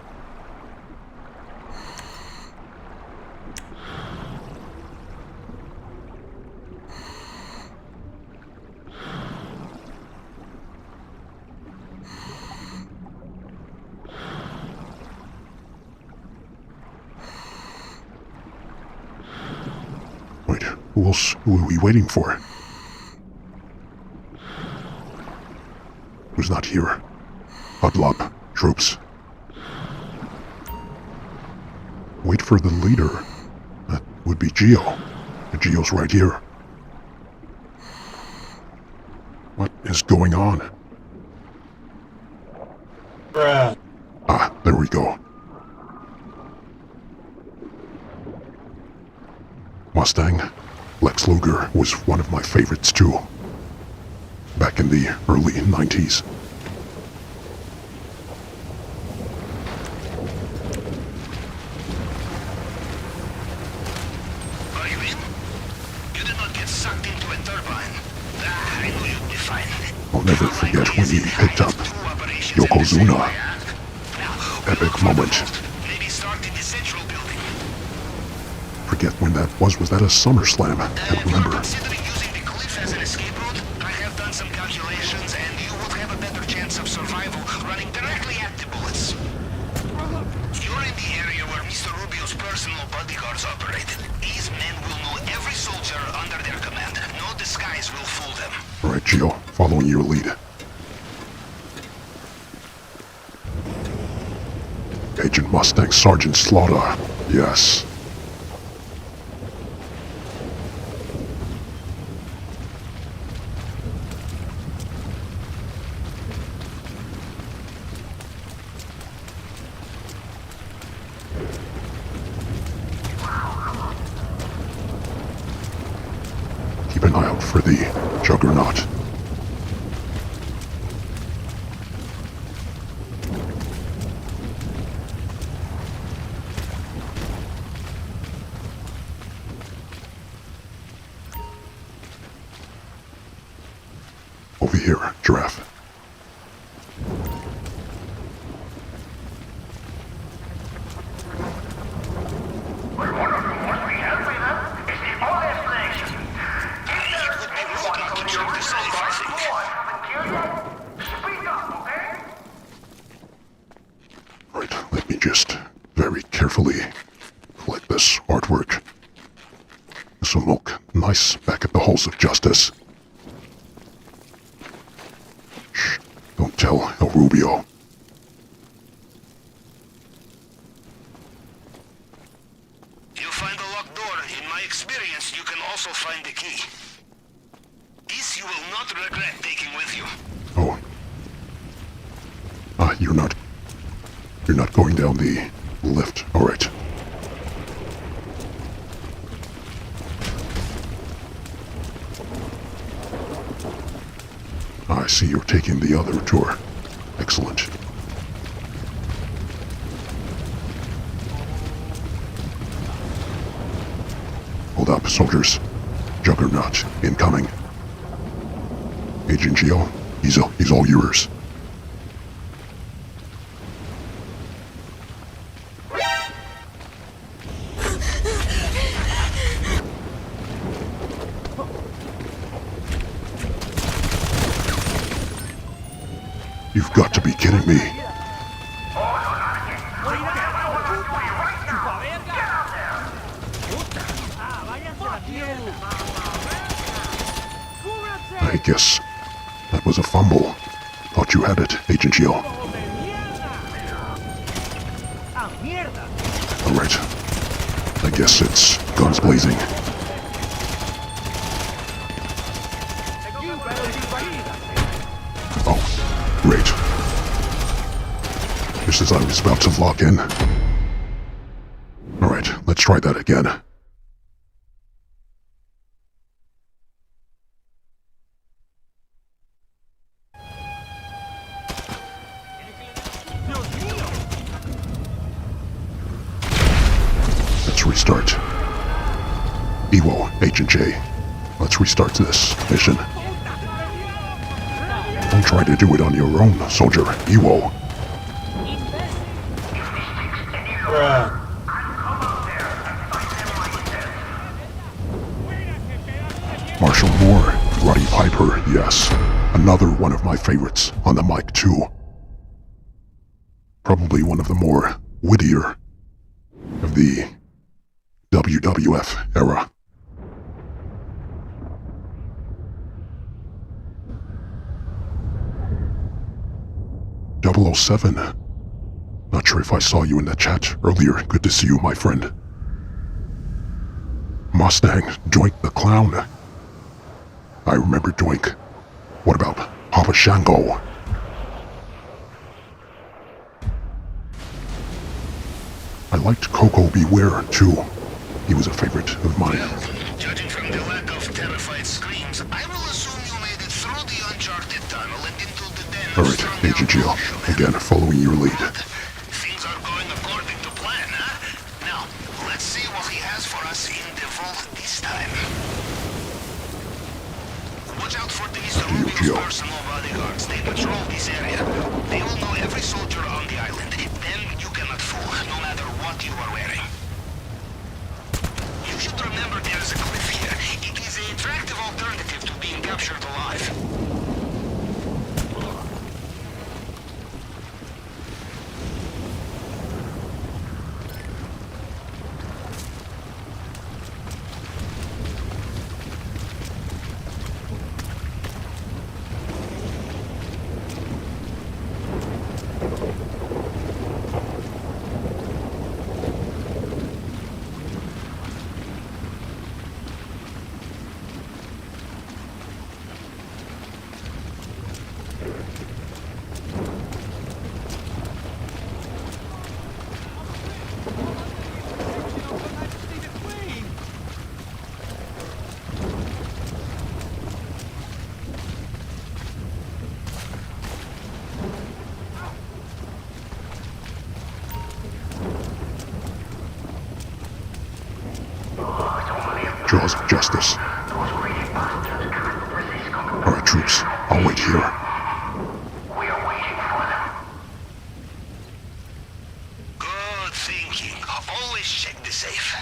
Speaker 4: Wait, who are we waiting for? Who's not here? Huddle up, troops. Wait for the leader. That would be Gio. And Gio's right here. What is going on?
Speaker 2: Bruh.
Speaker 4: Ah, there we go. Mustang, Lex Luger was one of my favorites too. Back in the early 90s.
Speaker 3: Are you in? You did not get sucked into a turbine. I knew you'd be fine.
Speaker 4: I'll never forget when he picked up Yokozuna. Epic moment.
Speaker 3: Maybe start in the central building.
Speaker 4: Forget when that was. Was that a SummerSlam? I can't remember.
Speaker 3: Considering using the cliff as an escape route, I have done some calculations, and you would have a better chance of survival running directly at the bullets. You're in the area where Mr. Rubio's personal bodyguards operated. These men will know every soldier under their command. No disguise will fool them.
Speaker 4: Alright, Gio, following your lead. Agent Mustang, Sergeant Slaughter. Yes. Keep an eye out for the Juggernaut. Over here, Giraffe. Right, let me just very carefully collect this artwork. This will look nice back at the Halls of Justice. Shh, don't tell El Rubio.
Speaker 3: You find a locked door. In my experience, you can also find the key. This you will not regret taking with you.
Speaker 4: Oh. Ah, you're not going down the lift. All right. I see you're taking the other tour. Excellent. Hold up, soldiers. Juggernaut incoming. Agent Geo, he's all yours. You've got to be kidding me. I guess that was a fumble. Thought you had it, Agent Geo. Alright. I guess it's guns blazing. Oh, great. Just as I was about to lock in. Alright, let's try that again. Let's restart. Ewo, Agent J. Let's restart this mission. Don't try to do it on your own, soldier. Ewo. Marshall Moore, Roddy Piper, yes. Another one of my favorites on the mic, too. Probably one of the more wittier of the WWF era. .007. Not sure if I saw you in the chat earlier. Good to see you, my friend. Mustang, Doink the Clown. I remember Doink. What about Papa Shango? I liked Coco Beware, too. He was a favorite of mine.
Speaker 3: Judging from the lack of terrified screams, I will assume you made it through the uncharted tunnel and into the den of
Speaker 4: Alright,
Speaker 3: strong
Speaker 4: Agent Geo.
Speaker 3: militiamen.
Speaker 4: Again, following your lead.
Speaker 3: Things are going according to plan, huh? Now, let's see what he has for us in the vault this time. Watch out for the Mr. Rubio's personal bodyguards. They patrol this area. They will know every soldier on the island. Them you cannot fool, no matter what you are wearing. You should remember there is a cliff here. It is an attractive alternative to being captured alive.
Speaker 4: Jaws of justice. Alright, troops. I'll wait here.
Speaker 3: Good thinking. Always check the safe.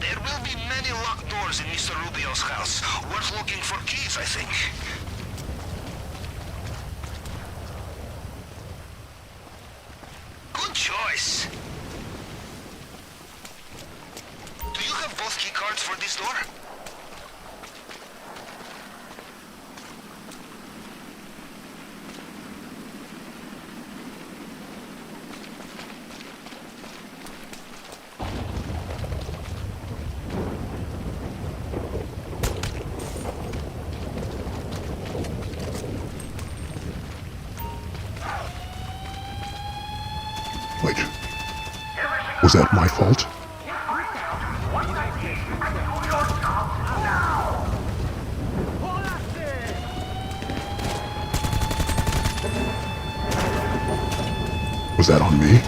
Speaker 3: There will be many locked doors in Mr. Rubio's house. Worth looking for keys, I think. Good choice. Do you have both key cards for this door?
Speaker 4: Was that my fault? Was that on me?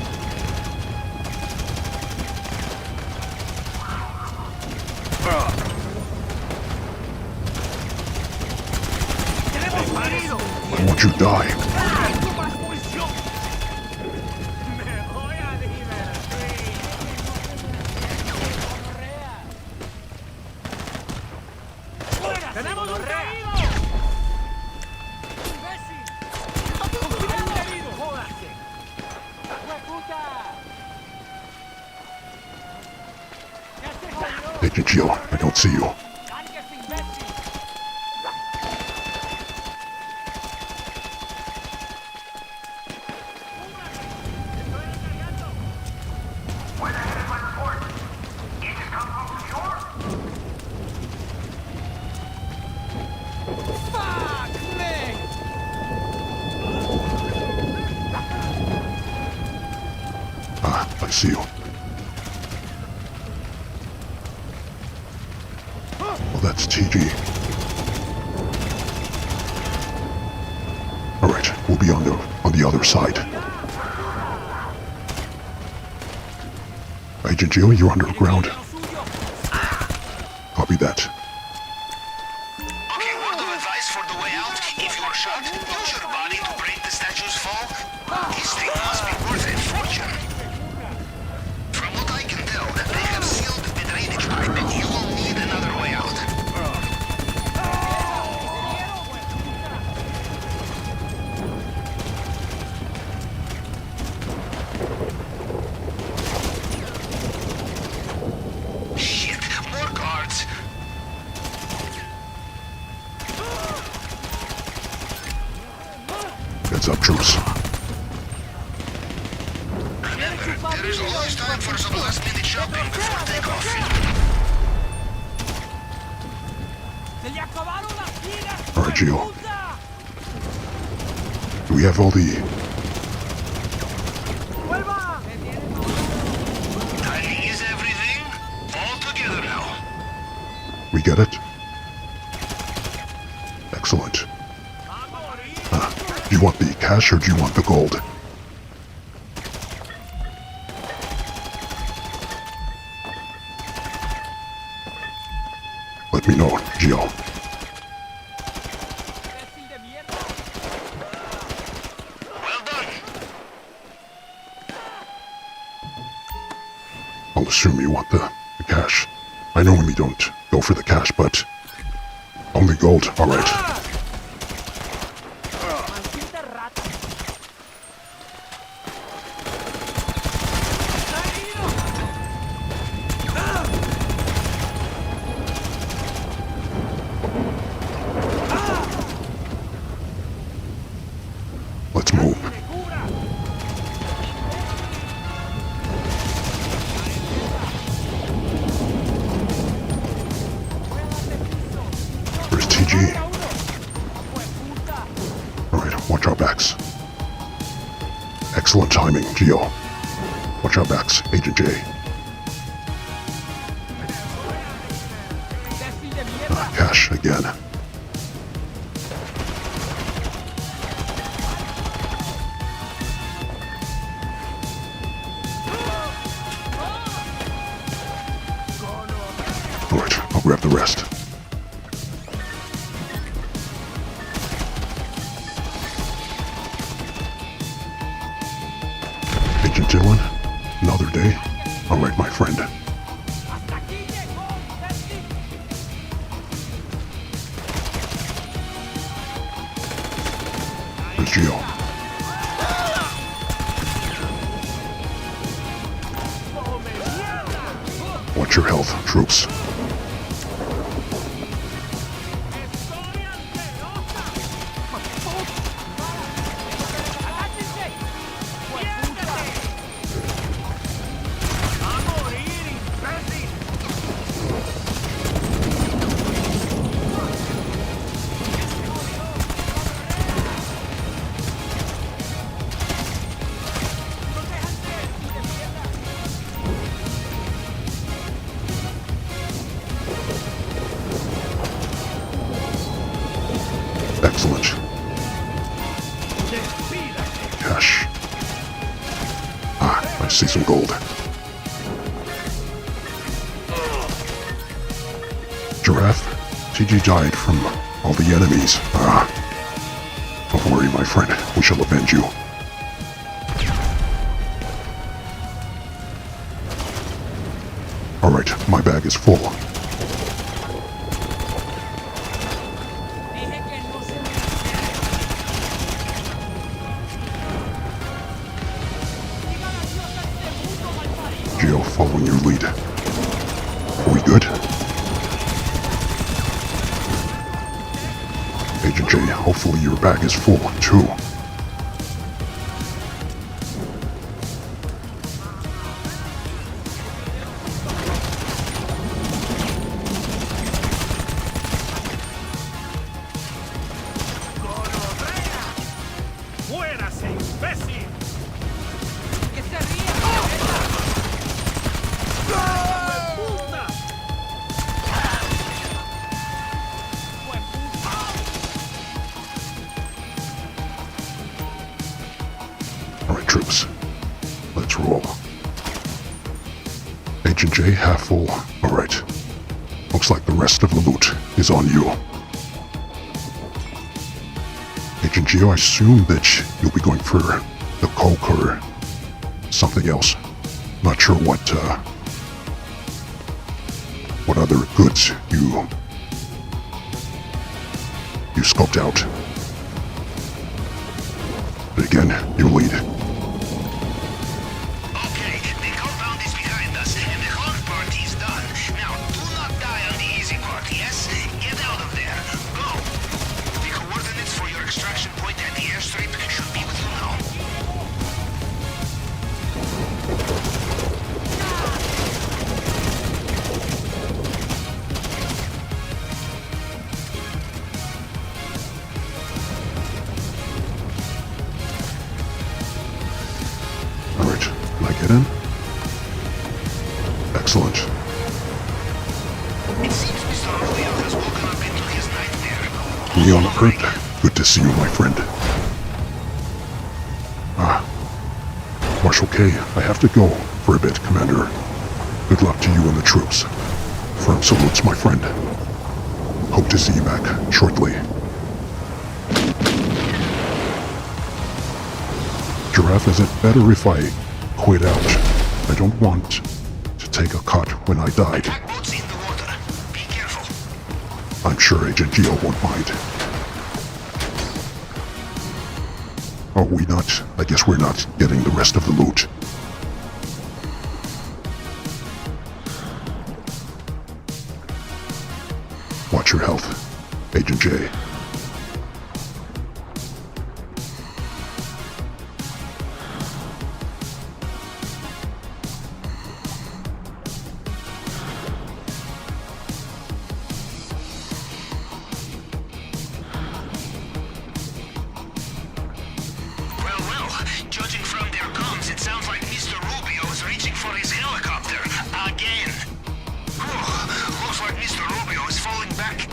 Speaker 4: I want you to die.
Speaker 2: ¡Tenemos un caído! ¡Imbécil! ¡Un herido! ¡Jódase! ¡Hueputa! ¡Ya se jodió!
Speaker 4: Agent Gio, I don't see you.
Speaker 2: ¡Lárguese, imbécil! Fuck me!
Speaker 4: Ah, I see you. Well, that's TG. Alright, we'll be on the other side. Agent Gio, you're underground. Copy that.
Speaker 3: Okay, word of advice for the way out. If you are shot, use your body to break the statue's fall. This thing must be worth a fortune. From what I can tell, they have sealed the drainage pipe and you will need another way out. Shit, more guards.
Speaker 4: Heads up, troops.
Speaker 3: Remember, there is always time for some last-minute shopping before takeoff.
Speaker 2: ¡Se le acabaron las vidas!
Speaker 4: Alright, Gio.
Speaker 2: ¡Puta!
Speaker 4: Do we have all the...
Speaker 2: ¡Vuelva!
Speaker 3: Timing is everything. All together now.
Speaker 4: We get it? Excellent. Do you want the cash or do you want the gold? Let me know, Gio.
Speaker 2: ¡Imbécil de mierda!
Speaker 3: Well done.
Speaker 4: I'll assume you want the cash. I normally don't go for the cash, but only gold. Alright.
Speaker 2: ¡Maldita rata!
Speaker 4: Let's move. Where's TG? Alright, watch our backs. Excellent timing, Gio. Watch our backs, Agent J. Cash again. Alright, I'll grab the rest. Agent Dylan, another day. Alright, my friend.
Speaker 2: ¡Hasta aquí llegó, imbécil!
Speaker 4: There's Gio. Watch your health, troops.
Speaker 2: ¡Estoy ansiosa! ¡Agáchense! ¡Muérdate! ¡A morir, imbécil! ¡Protéjanse, de mierda!
Speaker 4: see some gold. Giraffe, TG died from all the enemies. Don't worry, my friend. We shall avenge you. Alright, my bag is full. Geo, following your lead. Are we good? Agent J, hopefully your bag is full, too.
Speaker 2: ¡Muérase, imbécil!
Speaker 8: Que se ría.
Speaker 2: ¡Puta!
Speaker 4: Alright, troops. Let's roll. Agent J, half full. Alright. Looks like the rest of the loot is on you. Agent Geo, I assume that you'll be going for the coke or something else. Not sure what other goods you scoped out. But again, you lead.
Speaker 3: Okay, the compound is behind us, and the hard part is done. Now, do not die on the easy part, yes? Get out of there. Go! The coordinates for your extraction point at the airstrip should be with you now.
Speaker 4: Alright, can I get in? Excellent.
Speaker 3: It seems Mr. Rubio has woken up into his nightmare.
Speaker 4: Leon Kurt, good to see you, my friend. Marshal K, I have to go for a bit, Commander. Good luck to you and the troops. Firm salutes, my friend. Hope to see you back shortly. Giraffe, is it better if I quit out? I don't want to take a cut when I died.
Speaker 3: Tugboat's in the water. Be careful.
Speaker 4: I'm sure Agent Geo won't mind. Are we not? I guess we're not getting the rest of the loot. Watch your health, Agent J.
Speaker 3: Well, judging from their comms, it sounds like Mr. Rubio is reaching for his helicopter. Again. Whew, looks like Mr. Rubio is falling back.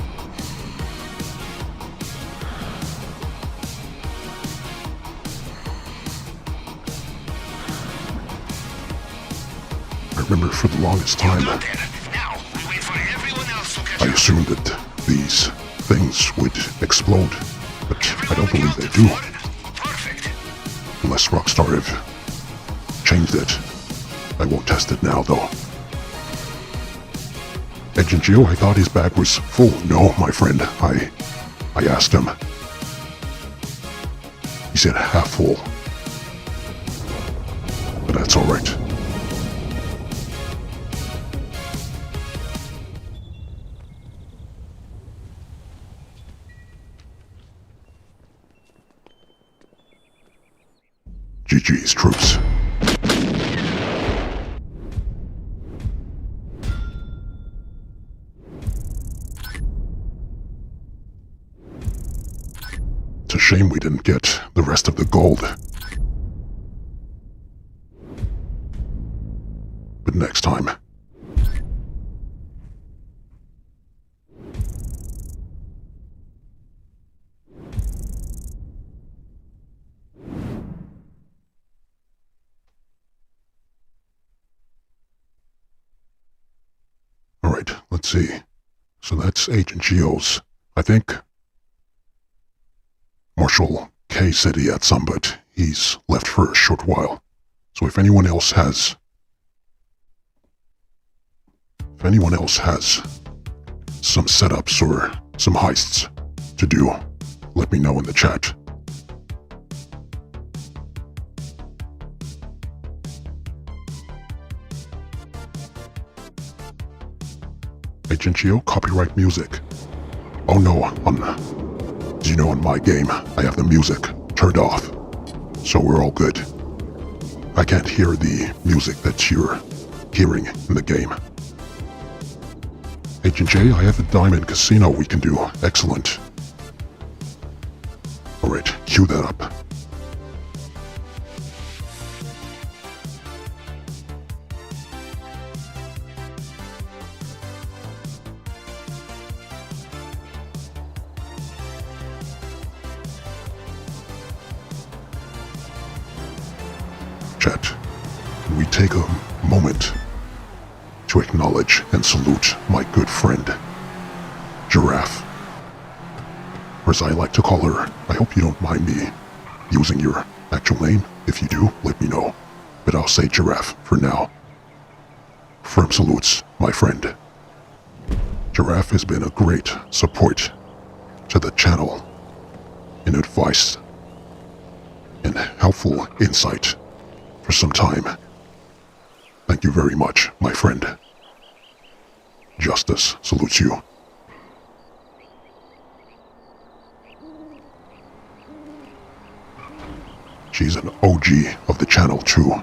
Speaker 4: I remember for the longest time,
Speaker 3: Got there. Now, we wait for everyone else to catch
Speaker 4: I
Speaker 3: up.
Speaker 4: assumed that these things would explode, but I don't believe they do.
Speaker 3: Perfect.
Speaker 4: Unless Rockstar have changed it. I won't test it now, though. Agent Geo, I thought his bag was full. No, my friend, I asked him. He said half full. But that's alright. GG's, troops. It's a shame we didn't get the rest of the gold. But next time. Alright, let's see. So that's Agent Geo's, I think. Marshal K said he had some, but he's left for a short while. So if anyone else has some setups or some heists to do, let me know in the chat. Agent Geo, copyright music. Oh no, you know, in my game, I have the music turned off, so we're all good. I can't hear the music that you're hearing in the game. Agent J, I have a diamond casino we can do. Excellent. Alright, cue that up. Chat, we take a moment to acknowledge and salute my good friend, Giraffe. Or as I like to call her, I hope you don't mind me using your actual name. If you do, let me know. But I'll say Giraffe for now. Firm salutes, my friend. Giraffe has been a great support to the channel in advice and helpful insight for some time. Thank you very much, my friend. Justice salutes you. She's an OG of the channel too.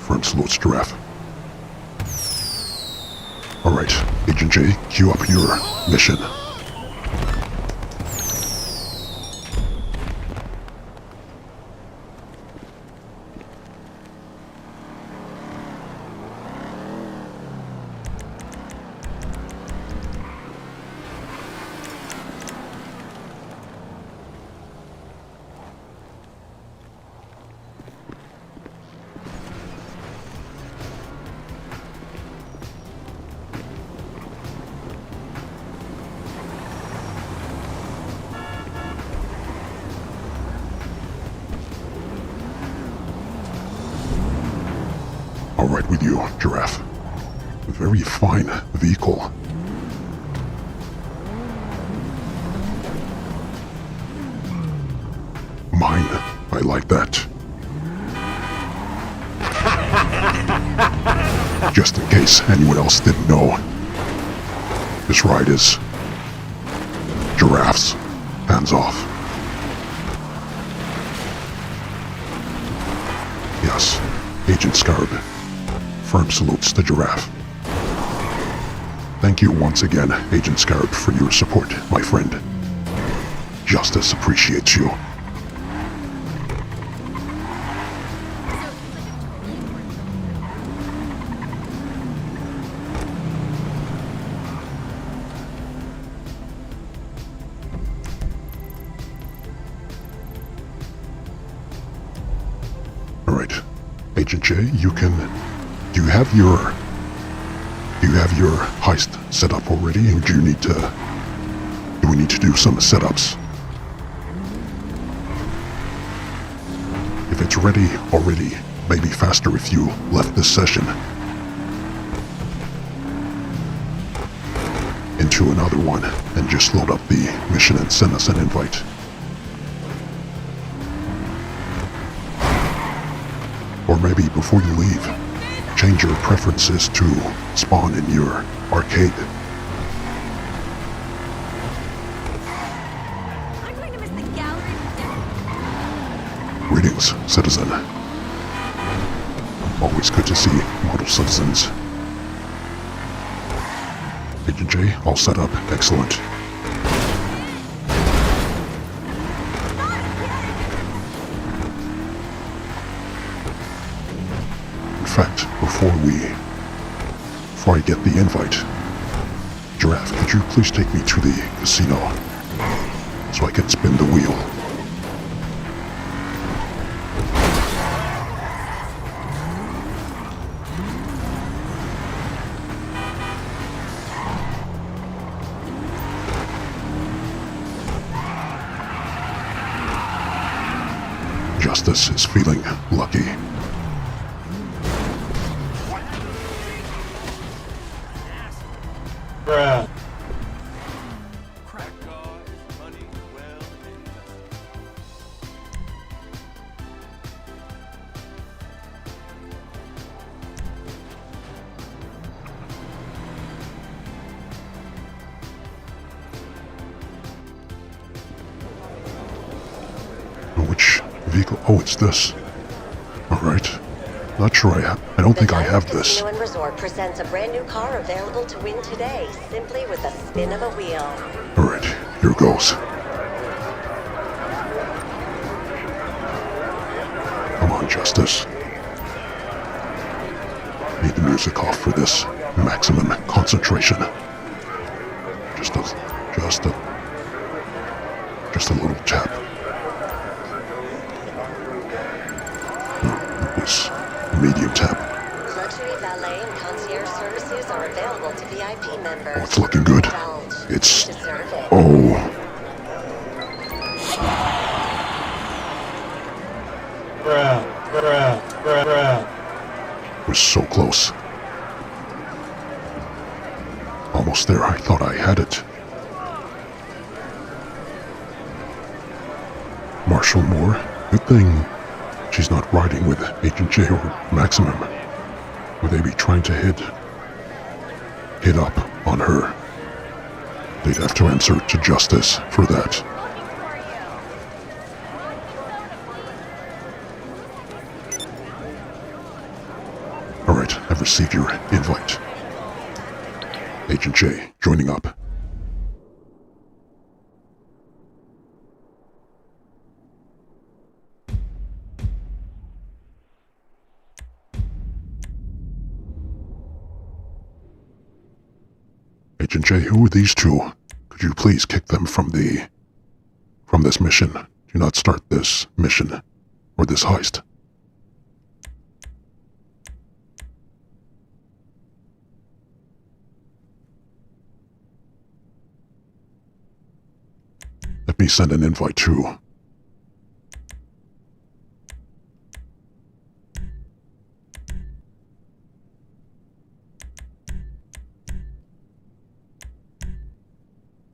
Speaker 4: Firm salutes, Giraffe. Alright, Agent J, cue up your mission. All right with you, Giraffe. A very fine vehicle. Mine. I like that. Just in case anyone else didn't know, this ride is Giraffe's. Hands off. Yes, Agent Scarab. Firm salutes to Giraffe. Thank you once again, Agent Scarab, for your support, my friend. Justice appreciates you. Alright, Agent J, you can... Do you have your heist set up already, or do we need to do some setups? If it's ready already, maybe faster if you left this session into another one and just load up the mission and send us an invite. Or maybe before you leave, change your preferences to spawn in your arcade.
Speaker 5: I'm going to miss the gallery.
Speaker 4: Greetings, citizen. Always good to see model citizens. Agent J, all set up. Excellent. In fact, before I get the invite, Giraffe, could you please take me to the casino so I can spin the wheel? Justice is feeling lucky. Which vehicle? Oh, it's this. Alright. Not sure I don't think I have this.
Speaker 5: Casino and Resort presents a brand new car available to win today, simply with a spin of a wheel.
Speaker 4: Alright, here goes. Come on, Justice. Need the music off for this maximum concentration. Just a little tap. This medium tap.
Speaker 5: Luxury valet and concierge services are available to VIP members.
Speaker 4: Oh, it's looking good.
Speaker 5: Indulge.
Speaker 4: It's...
Speaker 5: Deserve it.
Speaker 4: Oh. It was so close. Almost there. I thought I had it. Marshall Moore. Good thing she's not riding with Agent J or Maximum. Would they be trying to hit up on her? They'd have to answer to Justice for that. Alright, I've received your invite. Agent J, joining up. Agent J, who are these two? Could you please kick them from this mission? Do not start this mission or this heist. Let me send an invite too.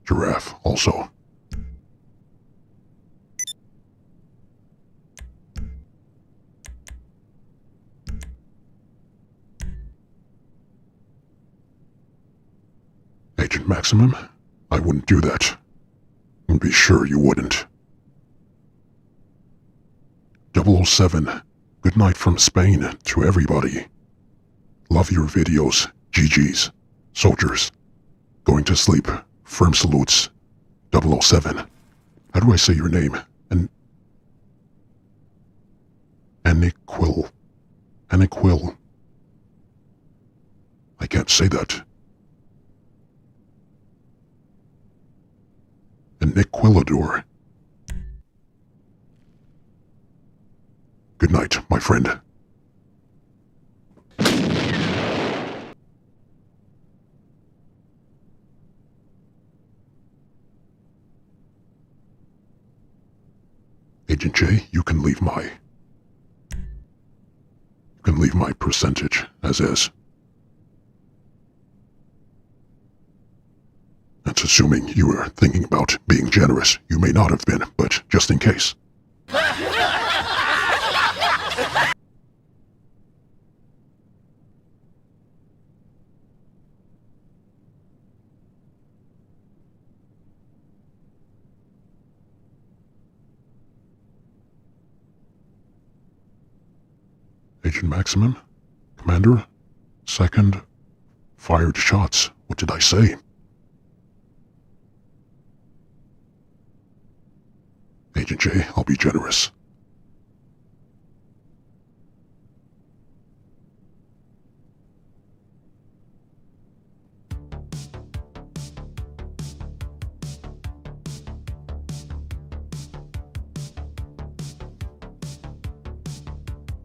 Speaker 4: Giraffe, also. Agent Maximum, I wouldn't do that. And be sure you wouldn't. 007, good night from Spain to everybody. Love your videos, GG's, soldiers. Going to sleep. Firm salutes. 007. How do I say your name? Aniquil. Aniquil. I can't say that. Aniquilador. Good night, my friend. Agent J, you can leave my percentage as is. That's assuming you were thinking about being generous. You may not have been, but just in case. Agent Maximum? Commander? Second? Fired shots. What did I say? Agent J, I'll be generous.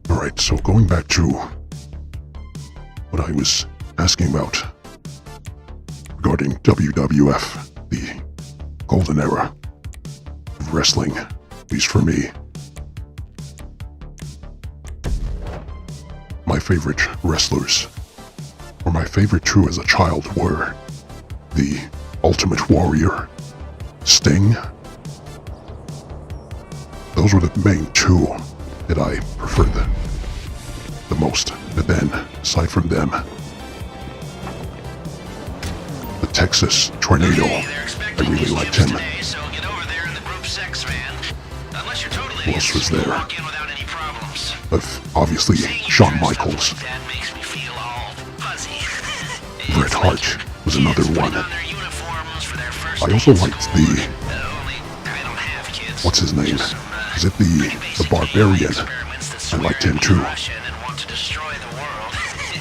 Speaker 4: Alright, so going back to what I was asking about regarding WWF, the golden era of wrestling, at least for me. favorite wrestlers. Or my favorite two as a child were the Ultimate Warrior, Sting. Those were the main two that I preferred the most. But then, aside from them, the Texas Tornado, I really liked him. Who else was there? Obviously, Shawn Michaels. Bret Hart was another one. I also liked the... What's his name? Is it the Barbarian? I liked him too.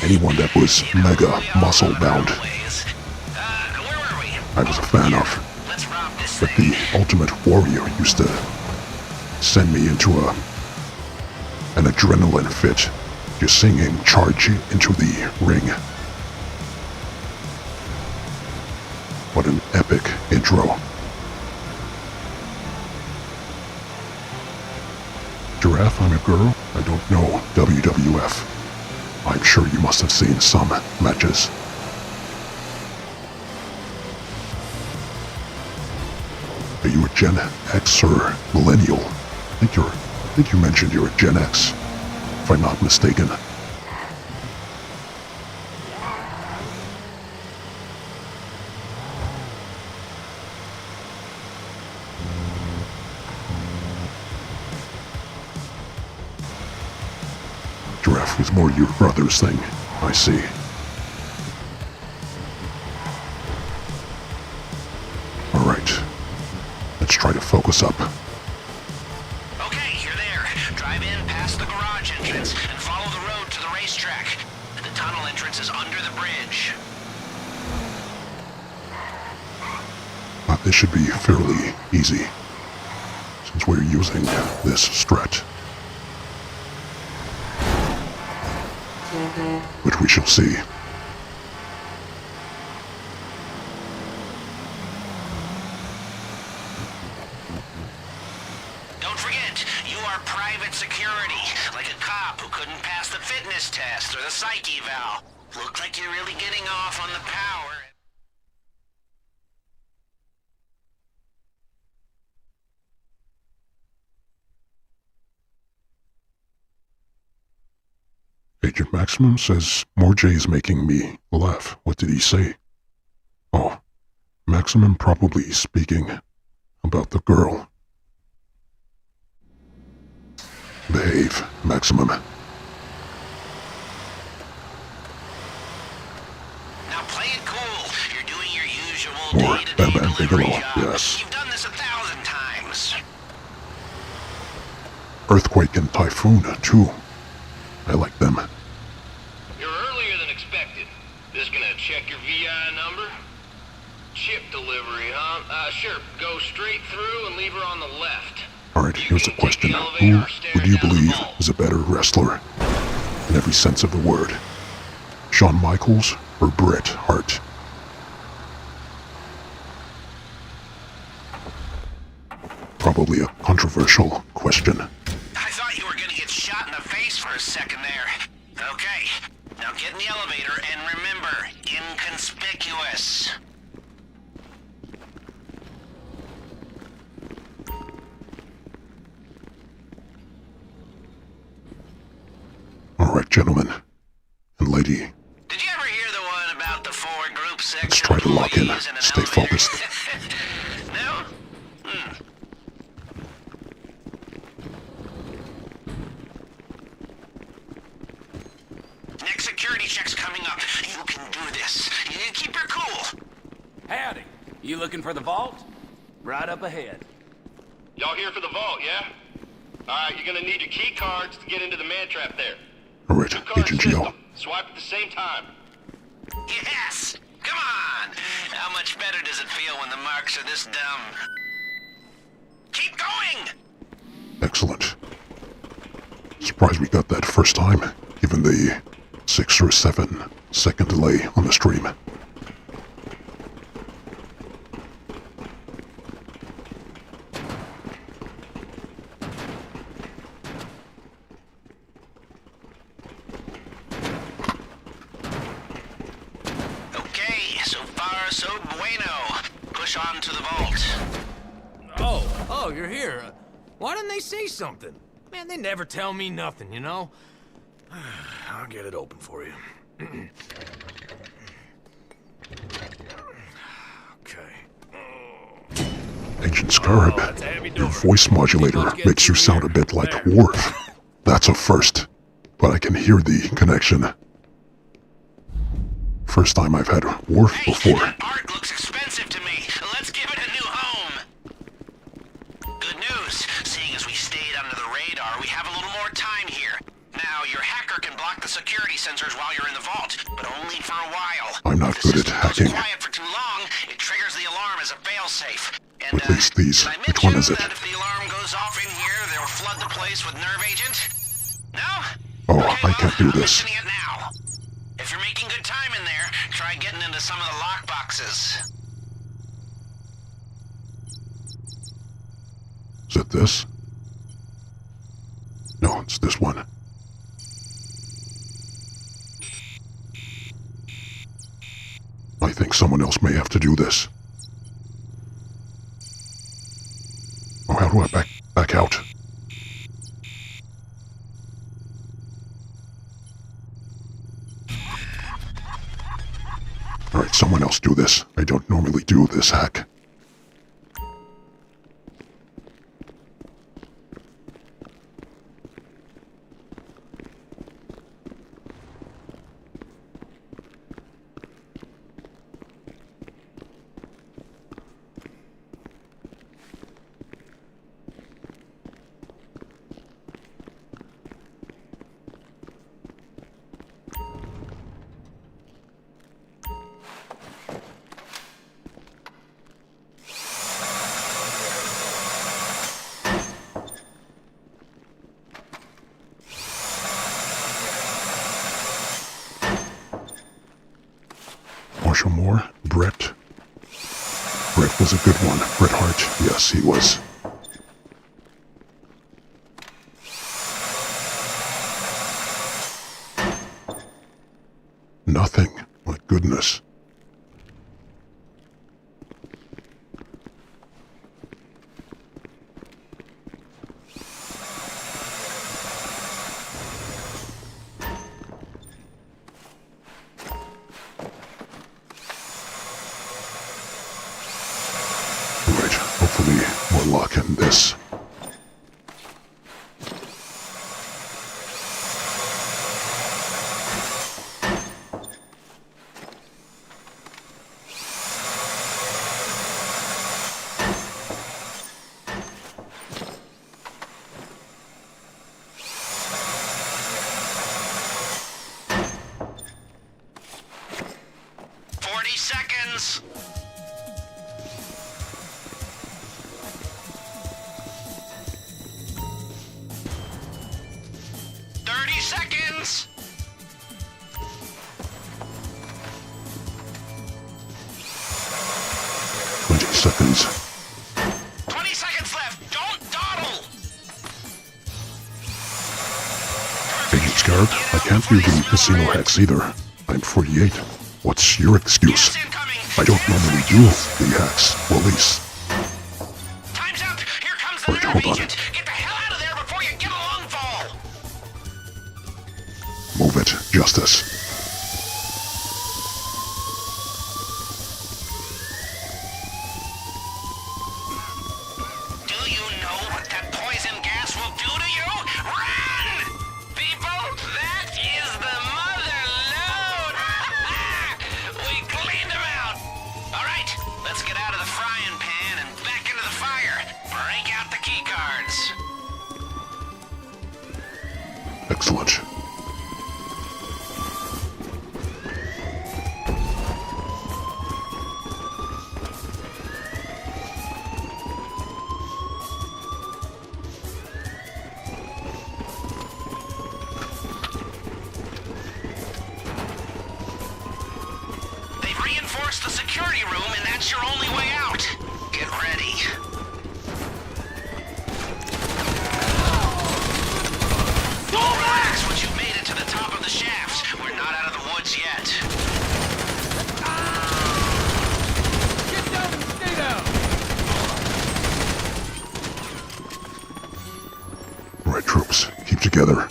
Speaker 4: Anyone that was mega muscle bound, I was a fan of. But the Ultimate Warrior used to send me into an adrenaline fit, just seeing him charge into the ring. What an epic intro. Giraffe, I'm a girl. I don't know WWF. I'm sure you must have seen some matches. Are you a Gen X or Millennial? I think you mentioned you're a Gen X, if I'm not mistaken. Giraffe was more your brother's thing, I see. Alright, let's try to focus up.
Speaker 3: Okay, you're there. Drive in past the garage entrance and follow the road to the racetrack. The tunnel entrance is under the bridge.
Speaker 4: This should be fairly easy, since we're using this strat. Which we shall see.
Speaker 3: Don't forget, you are private security, like a cop who couldn't pass the fitness test or the psych eval. Look like you're really getting off on the power.
Speaker 4: Agent Maximum says more J's making me laugh. What did he say? Oh, Maximum probably speaking about the girl. Behave, Maximum.
Speaker 3: Now play it cool. You're doing your usual
Speaker 4: More
Speaker 3: day-to-day
Speaker 4: Bam Bam
Speaker 3: delivery
Speaker 4: Bigelow,
Speaker 3: job.
Speaker 4: yes.
Speaker 3: You've done this 1,000 times.
Speaker 4: Earthquake and Typhoon, too. I like them.
Speaker 12: You're earlier than expected. Just gonna check your VI number? Chip delivery, huh? Sure. Go straight through and leave her on the left.
Speaker 4: Alright, here's a question. Who would you believe is a better wrestler? In every sense of the word. Shawn Michaels or Bret Hart? Probably a controversial question.
Speaker 3: I thought you were gonna get shot in the face for a second there. Okay, now get in the elevator and remember, inconspicuous.
Speaker 4: Alright, gentlemen and lady,
Speaker 3: Did you ever hear the one about the 4 group section
Speaker 4: let's try to lock in.
Speaker 3: employees an
Speaker 4: Stay
Speaker 3: elevator?
Speaker 4: focused.
Speaker 3: No? Next security check's coming up. You can do this. You keep your cool.
Speaker 2: Howdy. You looking for the vault? Right up ahead.
Speaker 12: Y'all here for the vault, yeah? Alright, you're gonna need your key cards to get into the man trap there.
Speaker 4: Alright,
Speaker 12: 2-card
Speaker 4: Agent Geo.
Speaker 12: system. Swipe at the same time.
Speaker 3: Yes! Come on! How much better does it feel when the marks are this dumb? Keep going!
Speaker 4: Excellent. Surprised we got that first time, given the 6 or 7 second delay on the stream.
Speaker 3: So bueno. Push on to the vault.
Speaker 2: Oh, you're here. Why didn't they say something? Man, they never tell me nothing, you know? I'll get it open for you. Okay.
Speaker 4: Agent Scarab, your voice modulator makes you sound a bit like Worf. That's a first, but I can hear the connection. First time I've had Worf before.
Speaker 3: Art looks expensive to me. Let's give it a new home. Good news. Seeing as we stayed under the radar, we have a little more time here. Now, your hacker can block the security sensors while you're in the vault, but only for a while.
Speaker 4: I'm not good at hacking.
Speaker 3: If the system goes quiet for too long, it triggers the alarm as a failsafe. And,
Speaker 4: At least these.
Speaker 3: did I
Speaker 4: Which one is
Speaker 3: mention
Speaker 4: it?
Speaker 3: that if the alarm goes off in here, they'll flood the place with nerve agent? No?
Speaker 4: Oh,
Speaker 3: Okay,
Speaker 4: I can't do
Speaker 3: I'm
Speaker 4: this.
Speaker 3: mentioning it now. If you're making good time in there, try getting into some of the lockboxes.
Speaker 4: Is it this? No, it's this one. I think someone else may have to do this. Oh, how do I back out? Alright, someone else do this. I don't normally do this hack. Marshall Moore? Brett? Brett was a good one. Bret Hart. Yes, he was. Nothing. My goodness. Hopefully, more luck in this.
Speaker 3: Seconds. Seconds!
Speaker 4: 20 seconds.
Speaker 3: 20 seconds left! Don't dawdle!
Speaker 4: Agent Scarab, I can't do the casino hacks either. I'm 48. What's your excuse? I don't normally do the hacks. Release.
Speaker 3: Time's up! Here comes the nerve agent! Get the hell out of there before you get a lung fall!
Speaker 4: Move it, Justice.
Speaker 3: Do you know what that poison gas will do to you? Run! People, that is the mother lode! We cleaned them out! Alright, let's get out of the frying pan and back into the fire. Break out the key cards.
Speaker 4: Excellent.
Speaker 3: Reinforce the security room, and that's your only way out. Get ready. Don't relax once you've made it to the top of the shaft. We're not out of the woods yet.
Speaker 4: troops. Keep together.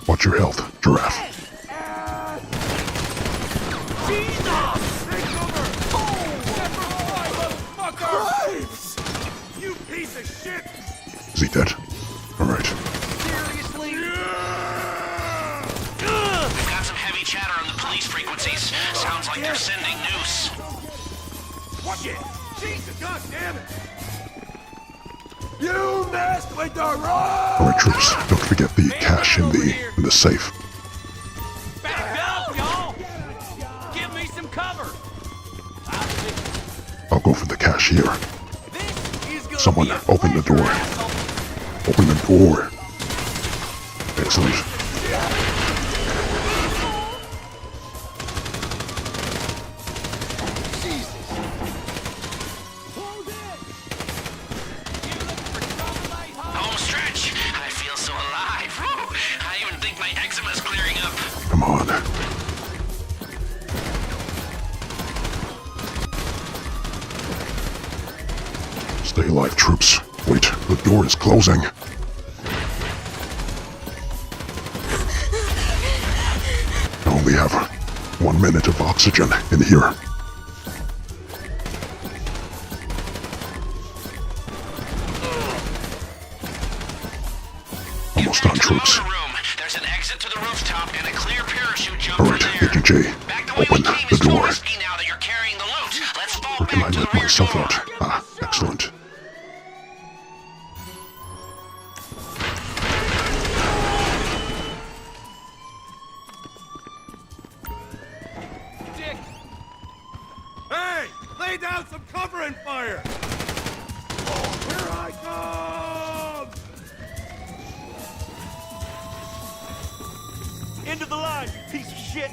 Speaker 4: Watch your health, Giraffe.
Speaker 2: You piece of shit!
Speaker 4: Is he dead? Alright.
Speaker 2: Seriously?
Speaker 3: We've got some heavy chatter on the police frequencies. Sounds like they're sending noose.
Speaker 2: Watch it! Jesus, God damn it! You messed with the road!
Speaker 4: Alright, troops. Don't forget the cash in the safe.
Speaker 8: Back up, y'all! Give me some cover!
Speaker 4: I'll go for the cash here. Someone open the door. Open the door. Excellent.
Speaker 3: Home stretch. I feel so alive. Whew. I even think my eczema's clearing up.
Speaker 4: Come on. Stay alive, troops. Wait, the door is closing. I only have 1 minute of oxygen in here. Almost done, troops.
Speaker 3: There's an exit to the rooftop and a clear parachute jump
Speaker 4: Alright,
Speaker 3: from there.
Speaker 4: Agent J,
Speaker 3: Back the way
Speaker 4: open
Speaker 3: we came
Speaker 4: the
Speaker 3: is too
Speaker 4: door.
Speaker 3: risky now that you're carrying the loot. Let's fall
Speaker 4: Or can I
Speaker 3: back to the
Speaker 4: let
Speaker 3: rear
Speaker 4: myself
Speaker 3: door.
Speaker 4: out? Ah, excellent.
Speaker 2: Dick! Hey! Lay down some cover and fire! Here I come! Into the line, you piece of shit!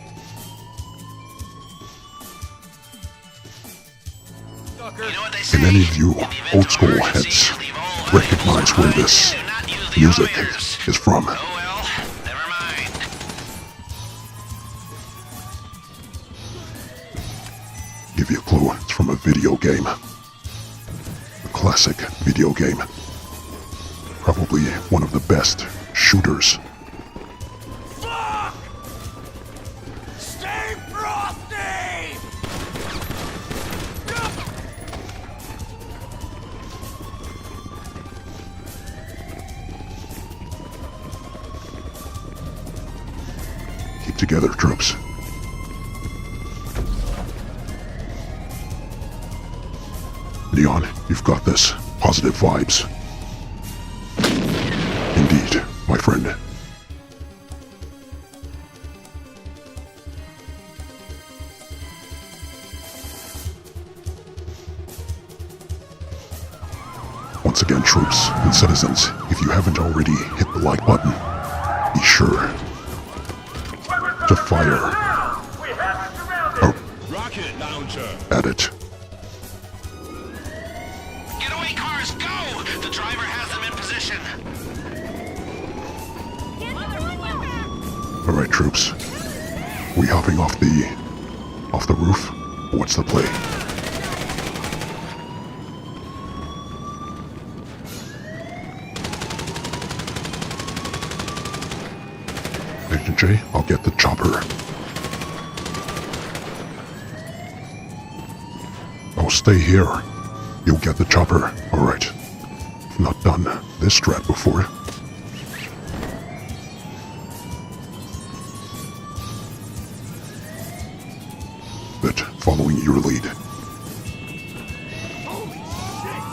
Speaker 3: You know what they say?
Speaker 4: Can any of you
Speaker 3: In the event
Speaker 4: old
Speaker 3: of
Speaker 4: school
Speaker 3: emergency,
Speaker 4: heads
Speaker 3: leave all
Speaker 4: recognize where
Speaker 3: valuables
Speaker 4: this
Speaker 3: behind and do not use the
Speaker 4: music
Speaker 3: elevators.
Speaker 4: is from?
Speaker 3: Oh well, never mind.
Speaker 4: Give you a clue, it's from a video game. A classic video game. Probably one of the best shooters.
Speaker 2: Fuck! Stay frosty!
Speaker 4: Keep together, troops. Leon, you've got this. Positive vibes. Indeed, my friend. Once again, troops and citizens, if you haven't already hit the like button, be sure to fire
Speaker 1: Rocket launcher.
Speaker 4: at it.
Speaker 3: Getaway cars, go! The driver has them in position.
Speaker 4: Alright, troops. We hopping off the roof? What's the play? Agent J, I'll get the chopper. Oh, stay here. You'll get the chopper. Alright. Not done this strat before. But following your lead.
Speaker 2: Holy shit!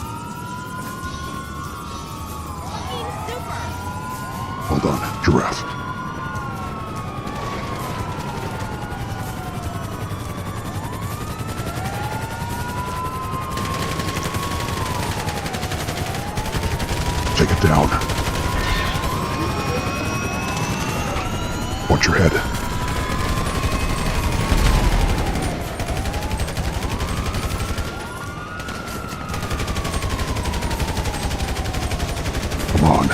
Speaker 4: Hold on, Giraffe. Take it down. Watch your head. Come on.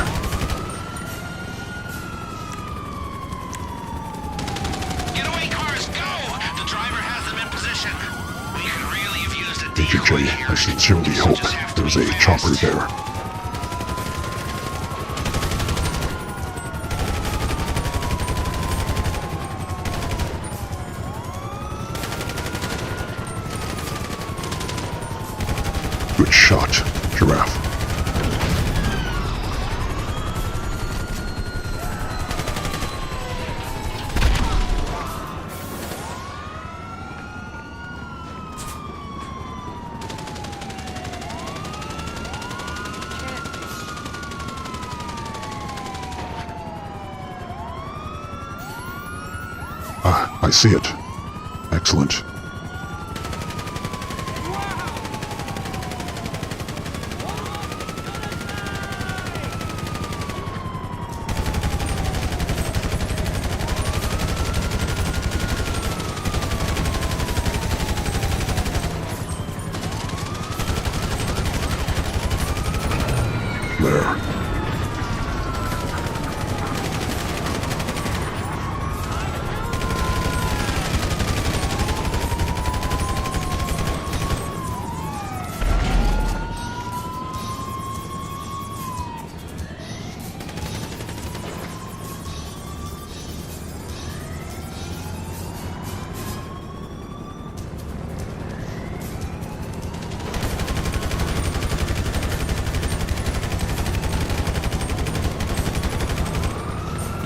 Speaker 3: Getaway cars, go! The driver has them in position. We could really have used a
Speaker 4: Agent
Speaker 3: decoy
Speaker 4: J,
Speaker 3: here.
Speaker 4: I sincerely hope
Speaker 3: Just have to
Speaker 4: there's
Speaker 3: be
Speaker 4: a
Speaker 3: fast.
Speaker 4: chopper there. Good shot, Giraffe. Ah, I see it. Excellent. There.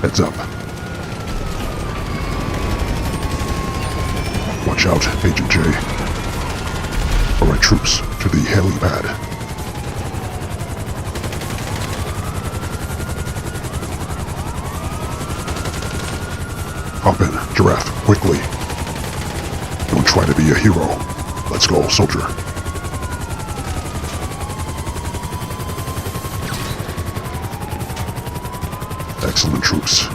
Speaker 4: Heads up. Watch out, Agent J. Alright, troops, to the helipad. Hop in, Giraffe, quickly. Don't try to be a hero. Let's go, soldier. Excellent, troops.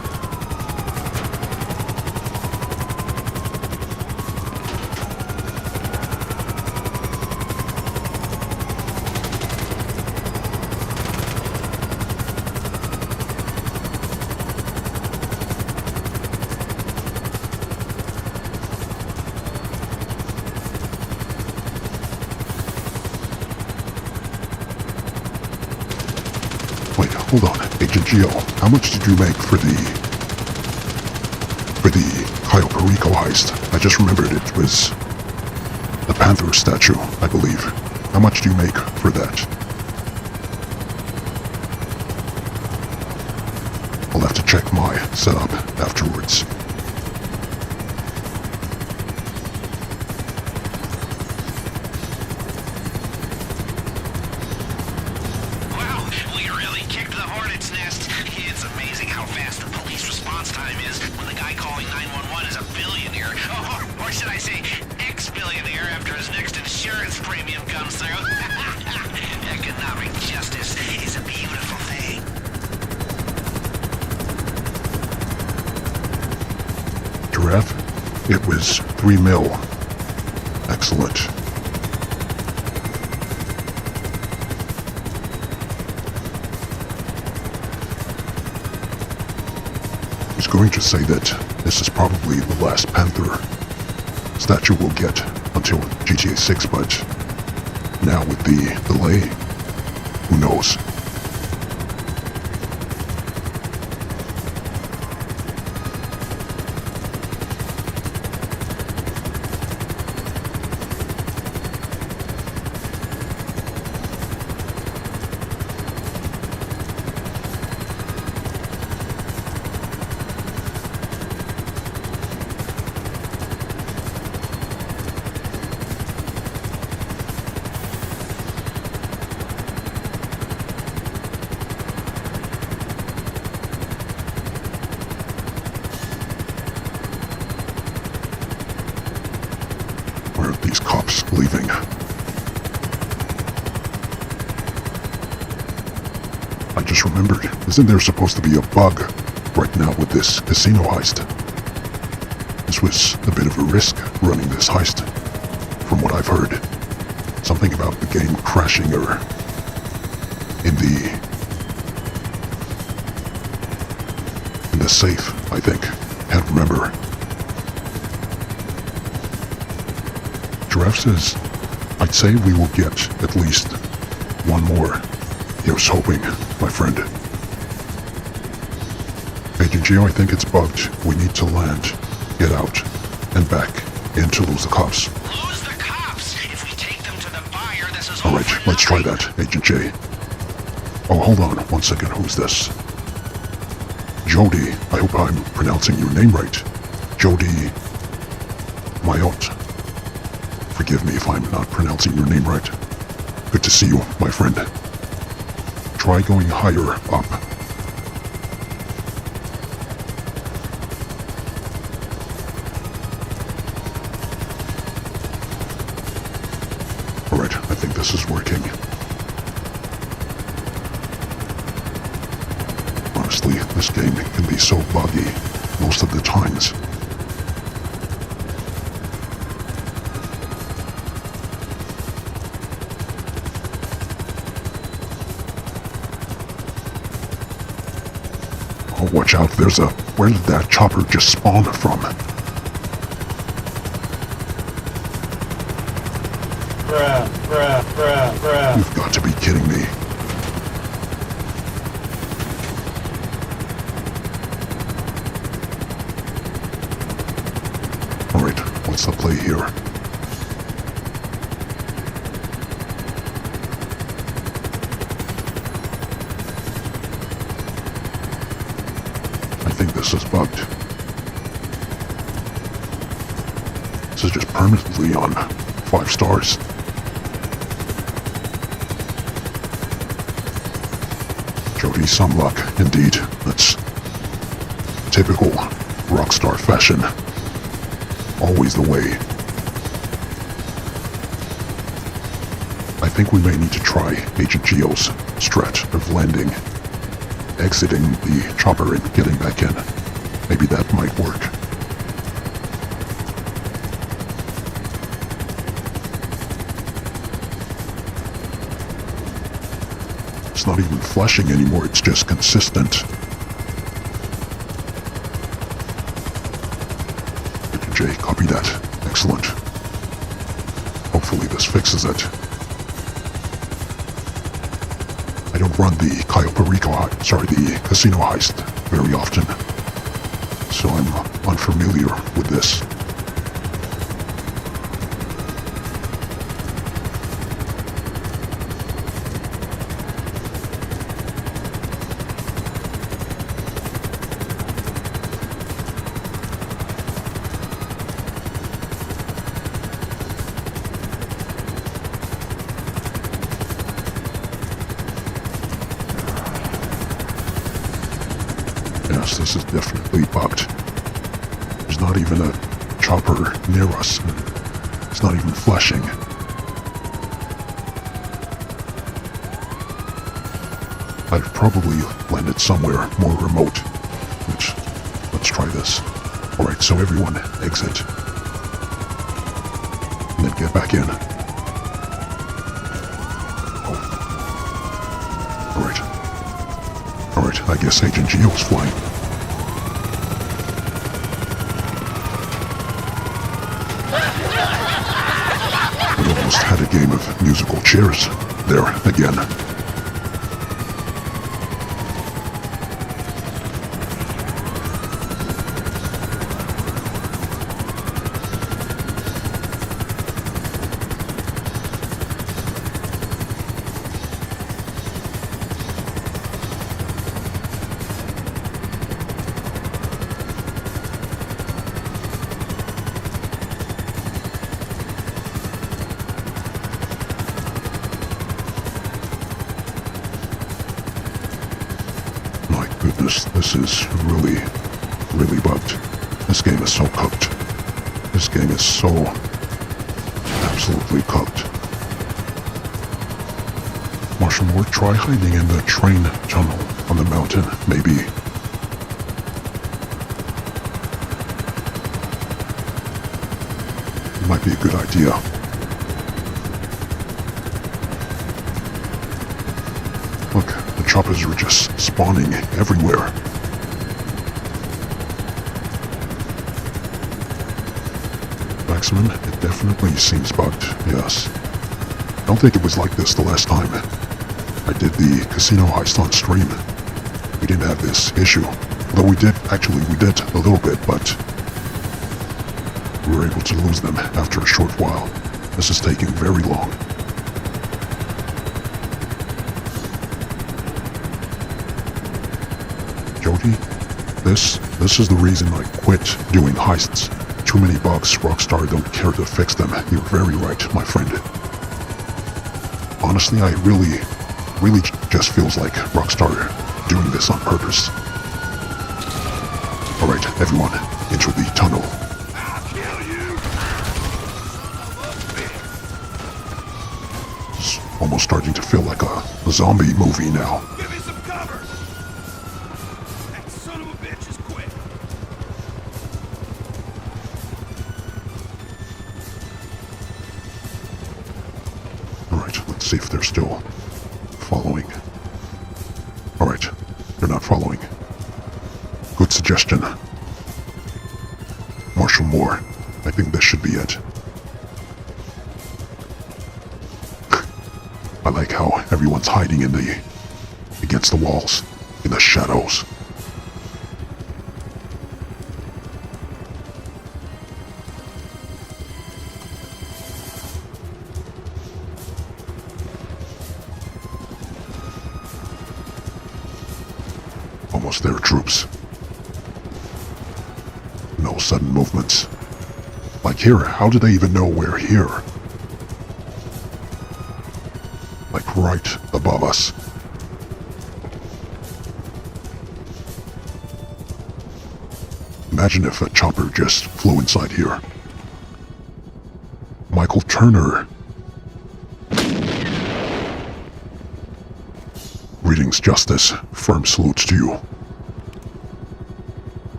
Speaker 4: Wait, hold on. Agent Geo, how much did you make for the Cayo Perico heist? I just remembered it was the Panther statue, I believe. How much do you make for that? I'll have to check my setup afterwards. Giraffe, it was 3 mil. Excellent. I was going to say that this is probably the last Panther statue we'll get until GTA 6, but now with the delay, who knows? Where are these cops leaving? I just remembered, isn't there supposed to be a bug right now with this casino heist? This was a bit of a risk running this heist, from what I've heard. Something about the game crashing or in the safe, I think. Can't remember. Giraffe says, I'd say we will get at least one more. Here's hoping, my friend. Agent Geo, I think it's bugged. We need to land, get out, and back, and to lose the cops.
Speaker 3: Lose the cops? If we take them to the fire, this is
Speaker 4: All right, let's try that, Agent J. Oh, hold on 1 second. Who's this? Jody. I hope I'm pronouncing your name right. Jody Mayotte. Forgive me if I'm not pronouncing your name right. Good to see you, my friend. Try going higher up. Alright, I think this is working. Honestly, this game can be so buggy most of the times. Oh, watch out, there's a... Where did that chopper just spawn from? You've got to be kidding me. Alright, what's the play here? I think this is bugged. This is just permanently on 5 stars. Jody, some luck, indeed. That's typical rockstar fashion. Always the way. I think we may need to try Agent Geo's strat of landing, exiting the chopper and getting back in. Maybe that might work. It's not even flashing anymore, it's just consistent. Agent J, copy that. Excellent. Hopefully this fixes it. I don't run the the casino heist very often, so I'm unfamiliar with this. Yes, this is definitely bugged. There's not even a chopper near us. It's not even flashing. I've probably landed somewhere more remote. Let's try this. Alright, so everyone exit. And then get back in. Oh. Alright, I guess Agent Geo's flying. We almost had a game of musical chairs there again. This is really bugged. This game is so cooked. This game is so absolutely cooked. Marshal Moore, try hiding in the train tunnel on the mountain, maybe. It might be a good idea. Look, the choppers are just spawning everywhere. Baxman, it definitely seems bugged, yes. I don't think it was like this the last time I did the casino heist on stream. We didn't have this issue. Although we did a little bit, but we were able to lose them after a short while. This is taking very long. Jody, this is the reason I quit doing heists. Too many bugs, Rockstar don't care to fix them. You're very right, my friend. Honestly, I really just feels like Rockstar doing this on purpose. Alright, everyone, enter the tunnel. It's almost starting to feel like a zombie movie now.
Speaker 1: Give me some cover! That son of a bitch is quick!
Speaker 4: Alright, let's see if they're still following. Alright, they're not following. Good suggestion. Marshal Moore, I think this should be it. I like how everyone's hiding against the walls, in the shadows. Almost there, troops. No sudden movements. Like here, how do they even know we're here? Like right above us. Imagine if a chopper just flew inside here. Michael Turner. Greetings, Justice. Firm salutes to you.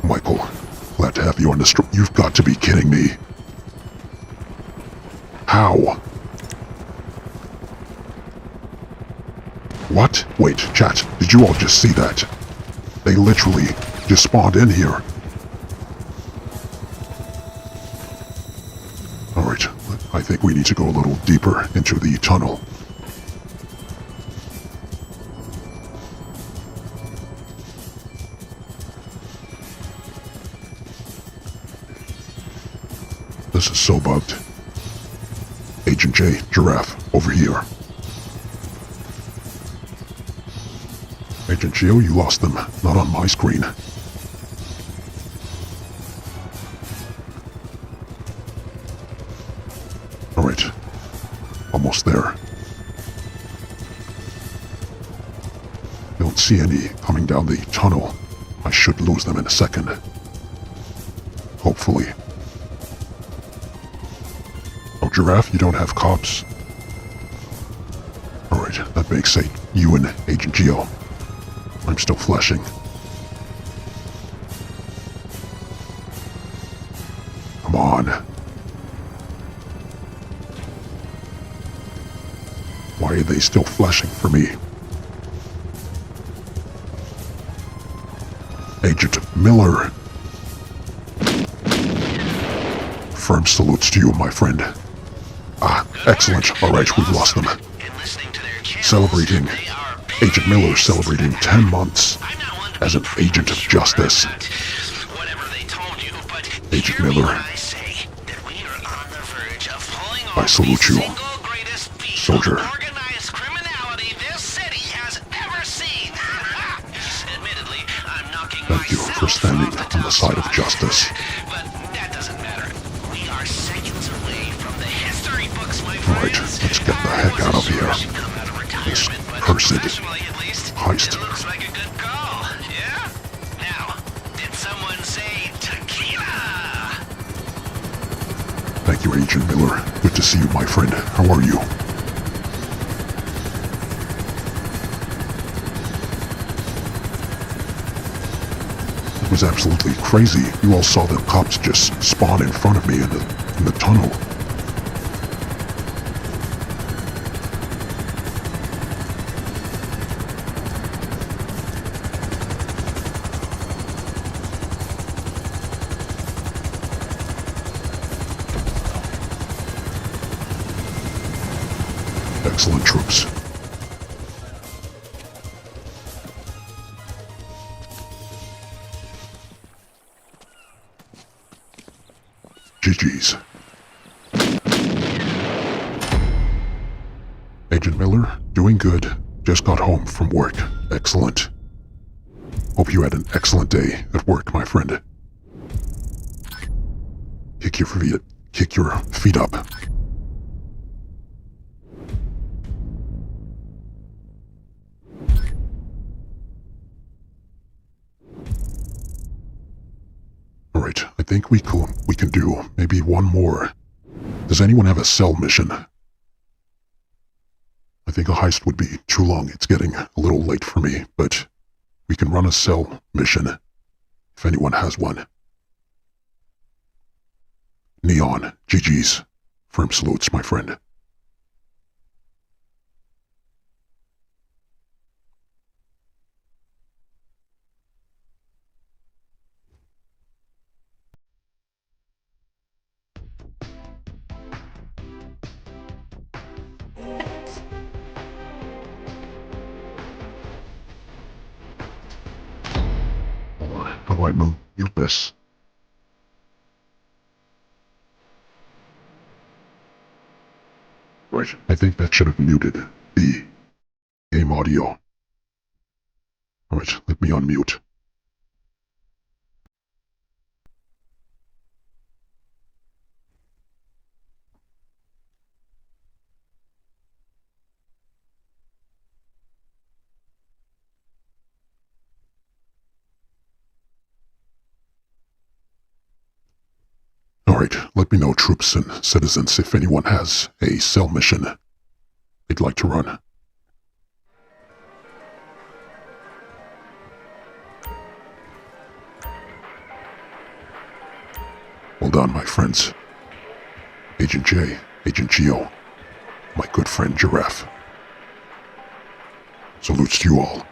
Speaker 4: Michael, glad to have you on the street. You've got to be kidding me. How? What? Wait, chat, did you all just see that? They literally just spawned in here. Alright, I think we need to go a little deeper into the tunnel. This is so bugged. Agent J, Giraffe, over here. Agent Geo, you lost them. Not on my screen. Alright. Almost there. Don't see any coming down the tunnel. I should lose them in a second. Hopefully. Oh, Giraffe, you don't have cops. Alright, that makes you and Agent Geo. I'm still flashing. Come on. Why are they still flashing for me? Agent Miller. Firm salutes to you, my friend. Ah, excellent. Alright, we've lost them. Celebrating. Agent Miller celebrating 10 months as an agent of justice. Agent Miller, I salute you, soldier. Thank you for standing on the side of justice. Alright, let's get the heck out of here. This cursed heist.
Speaker 3: Looks like a good call, yeah? Now, did someone say tequila?
Speaker 4: Thank you, Agent Miller. Good to see you, my friend. How are you? It was absolutely crazy. You all saw the cops just spawn in front of me in the tunnel. Excellent, troops. GG's. Agent Miller, doing good. Just got home from work. Excellent. Hope you had an excellent day at work, my friend. Kick your feet up. Alright, I think we can do maybe one more. Does anyone have a cell mission? I think a heist would be too long. It's getting a little late for me, but we can run a cell mission if anyone has one. Neon, GG's. Firm salutes, my friend. How do I mute this? Right, I think that should have muted the game audio. Alright, let me unmute. Alright, let me know, troops and citizens, if anyone has a cell mission they'd like to run. Well done, my friends. Agent J, Agent Geo, my good friend Giraffe. Salutes to you all.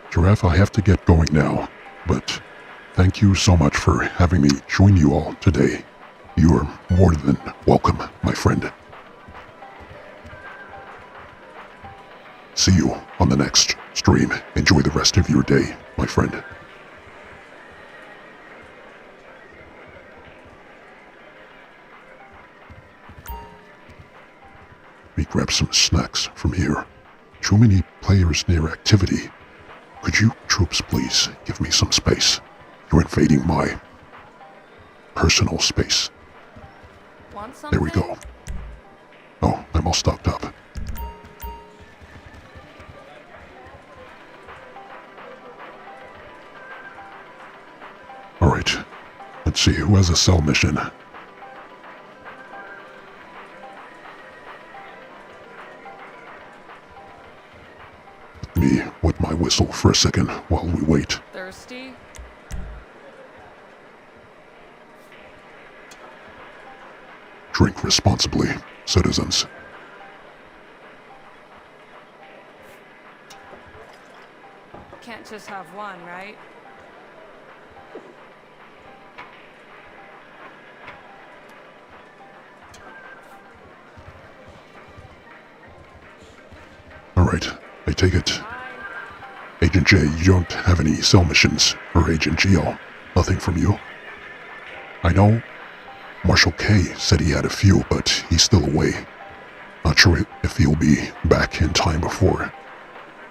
Speaker 4: Giraffe, I have to get going now, but thank you so much for having me join you all today. You are more than welcome, my friend. See you on the next stream. Enjoy the rest of your day, my friend. Let me grab some snacks from here. Too many players near activity. Could you, troops, please give me some space? You're invading my personal space.
Speaker 6: Want something?
Speaker 4: There we go. Oh, I'm all stocked up. Alright, let's see, who has a cell mission? Let me wet my whistle for a second while we wait.
Speaker 6: Thirsty?
Speaker 4: Drink responsibly, citizens.
Speaker 6: Can't just have one, right?
Speaker 4: Alright, I take it. Agent J, you don't have any cell missions, or Agent Geo? Nothing from you? I know Marshal K said he had a few, but he's still away. Not sure if he'll be back in time before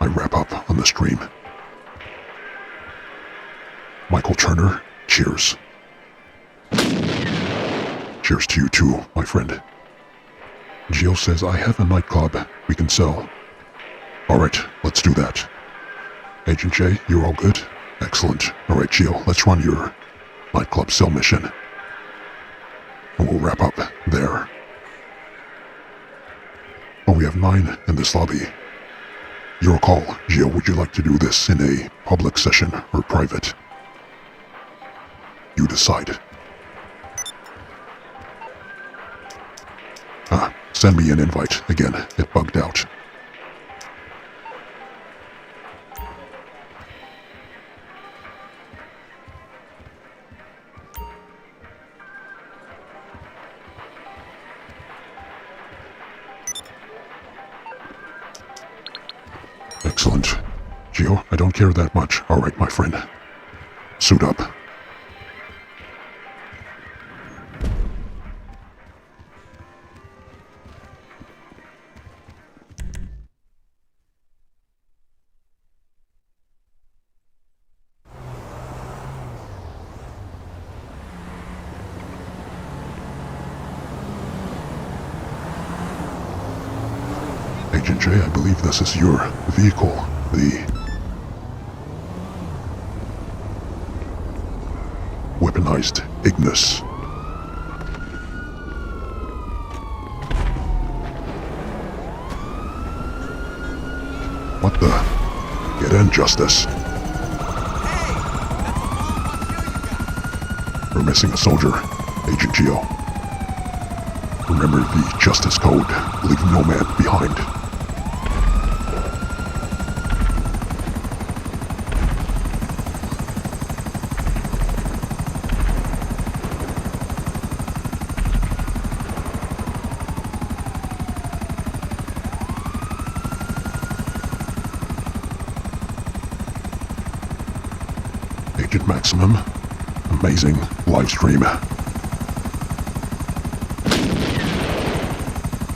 Speaker 4: I wrap up on the stream. Michael Turner, cheers. Cheers to you too, my friend. Geo says I have a nightclub we can sell. Alright, let's do that. Agent J, you're all good? Excellent. Alright, Geo, let's run your nightclub cell mission. And we'll wrap up there. Oh, we have 9 in this lobby. Your call, Geo. Would you like to do this in a public session or private? You decide. Send me an invite. Again, it bugged out. Excellent. Geo, I don't care that much. Alright, my friend. Suit up. Agent J, I believe this is your vehicle, the weaponized Ignis. What the? Get in, Justice. We're missing a soldier, Agent Geo. Remember the Justice Code. Leave no man behind. Agent Maximum. Amazing live stream.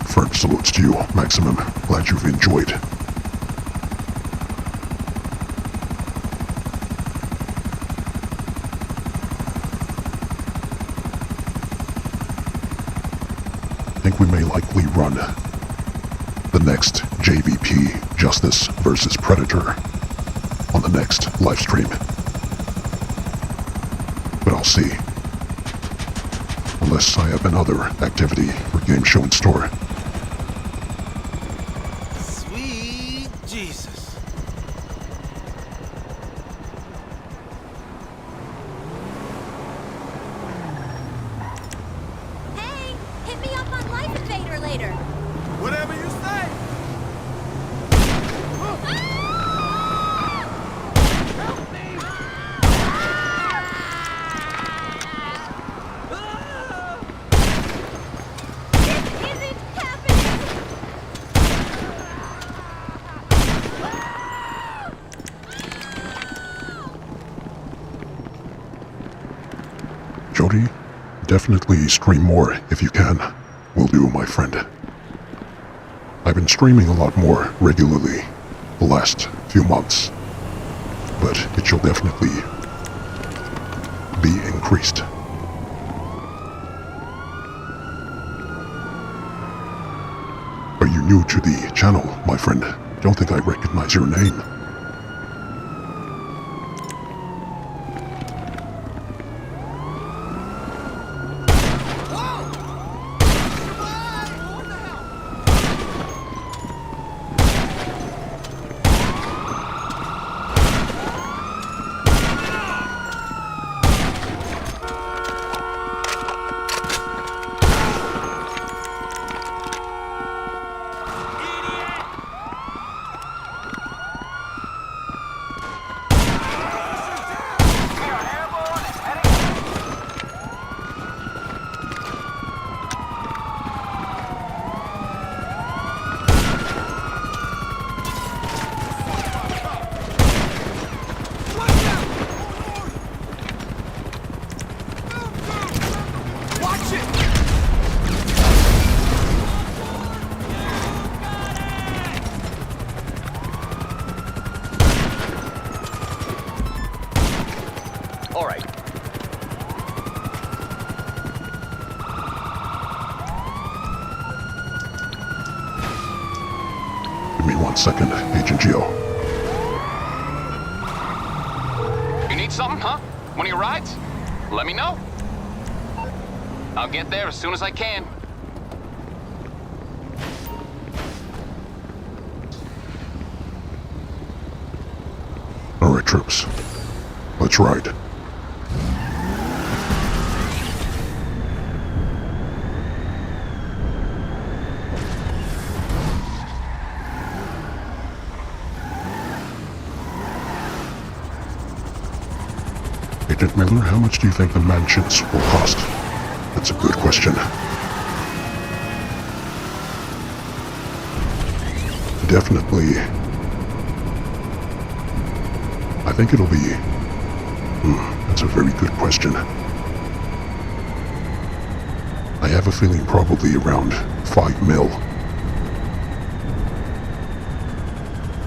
Speaker 4: Firm salutes to you, Maximum. Glad you've enjoyed. I think we may likely run the next JVP, Justice versus Predator, on the next live stream. But I'll see. Unless I have another activity or game show in store.
Speaker 2: Sweet Jesus.
Speaker 13: Hey, hit me up on Life Invader later.
Speaker 2: Whatever you say.
Speaker 8: Help me!
Speaker 4: Jody, definitely stream more if you can. Will do, my friend. I've been streaming a lot more regularly the last few months, but it shall definitely be increased. Are you new to the channel, my friend? Don't think I recognize your name. Give me 1 second, Agent Geo.
Speaker 8: You need something, huh? One of your rides? Let me know. I'll get there as soon as I can.
Speaker 4: Alright, troops. Let's ride. Agent Miller, how much do you think the mansions will cost? That's a good question. Definitely. I think it'll be... that's a very good question. I have a feeling probably around 5 mil.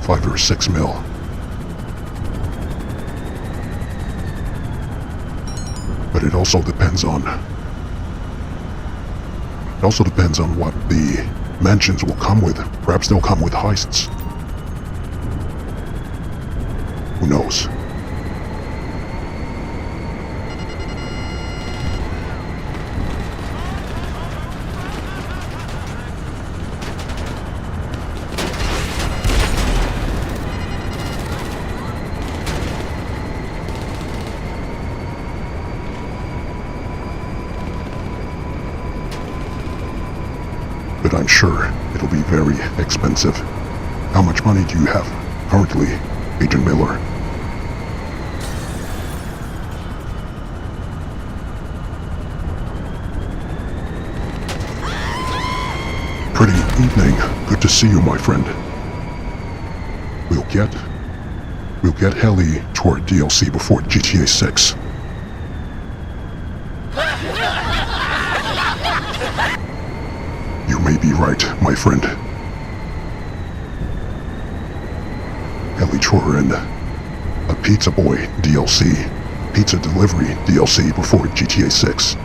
Speaker 4: 5 or 6 mil. But it also depends on... what the mansions will come with. Perhaps they'll come with heists. Who knows? But I'm sure it'll be very expensive. How much money do you have currently, Agent Miller? Pretty evening. Good to see you, my friend. We'll get Helly toward DLC before GTA 6. You may be right, my friend. Helly Chore and a Pizza Boy DLC, Pizza Delivery DLC before GTA 6.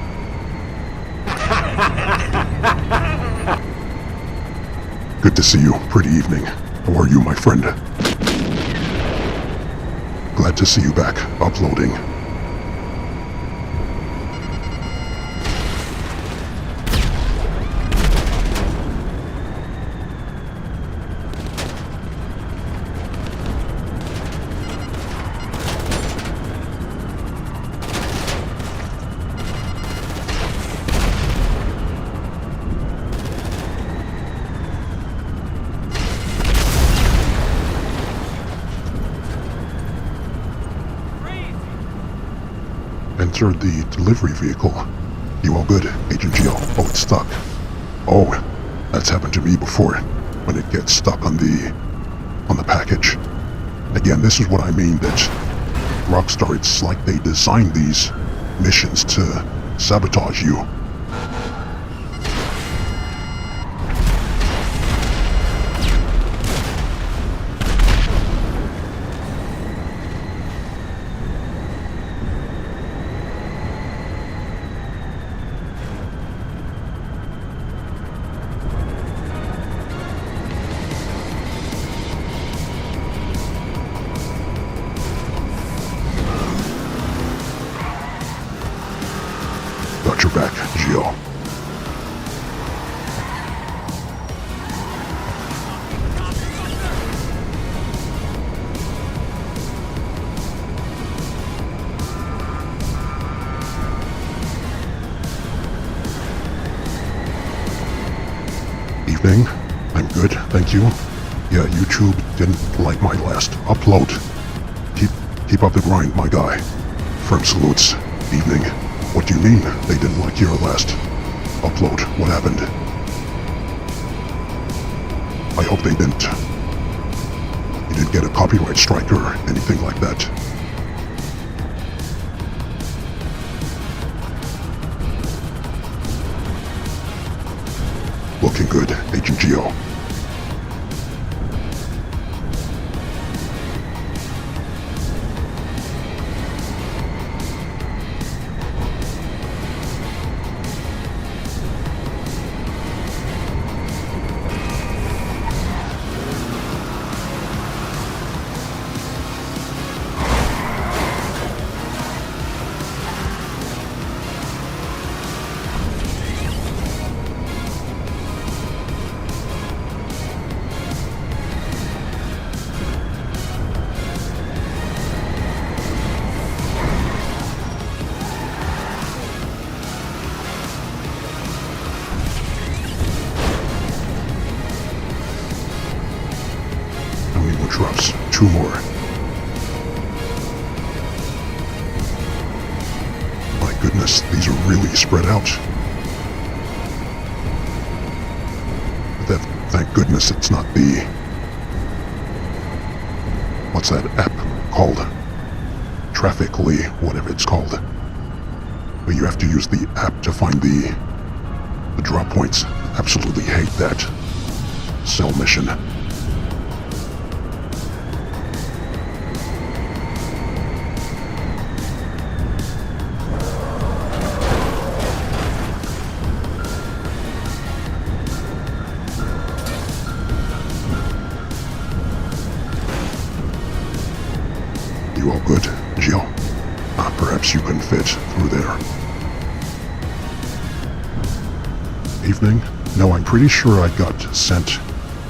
Speaker 4: Good to see you. Pretty evening. How are you, my friend? Glad to see you back, uploading. Entered the delivery vehicle. You all good, Agent Geo? Oh, it's stuck. Oh, that's happened to me before, when it gets stuck on the package. Again, this is what I mean that Rockstar, it's like they designed these missions to sabotage you. Got your back, Geo. Evening. I'm good, thank you. Yeah, YouTube didn't like my last upload. Keep up the grind, my guy. Firm salutes. Evening. What do you mean they didn't like your last upload? What happened? I hope they didn't. You didn't get a copyright strike or anything like that. Looking good, Agent Geo. Drops. 2 more. My goodness, these are really spread out. Thank goodness it's not the... What's that app called? Trafficly, whatever it's called. But you have to use the app to find the drop points. Absolutely hate that cell mission. there. Evening? No, I'm pretty sure I got sent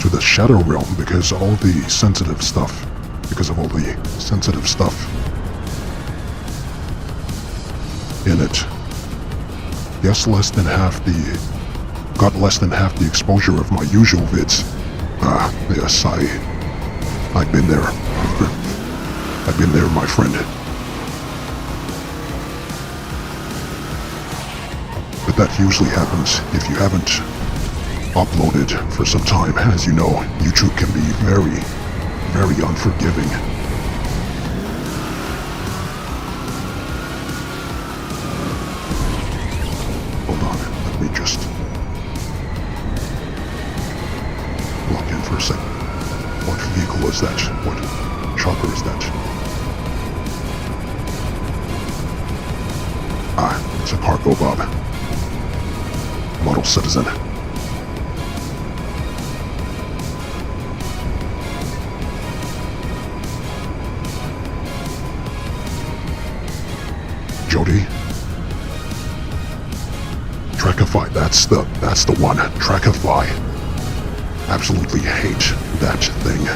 Speaker 4: to the Shadow Realm because of all the sensitive stuff. In it. Guess got less than half the exposure of my usual vids. Yes, I've been there. I've been there, my friend. But that usually happens if you haven't uploaded for some time. As you know, YouTube can be very, very unforgiving. Hold on, let me just log in for a second. What vehicle is that? What chopper is that? It's a cargo bob. Model Citizen. Jody. Trackify, that's the one. Trackify. Absolutely hate that thing.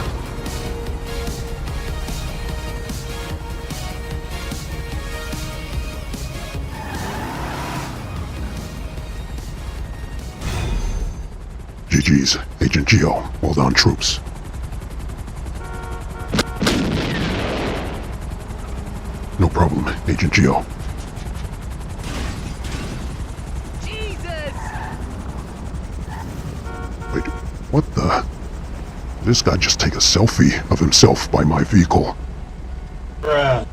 Speaker 4: GG's, Agent Geo. Well done, troops. No problem, Agent Geo. Wait, what the? Did this guy just take a selfie of himself by my vehicle? Bruh.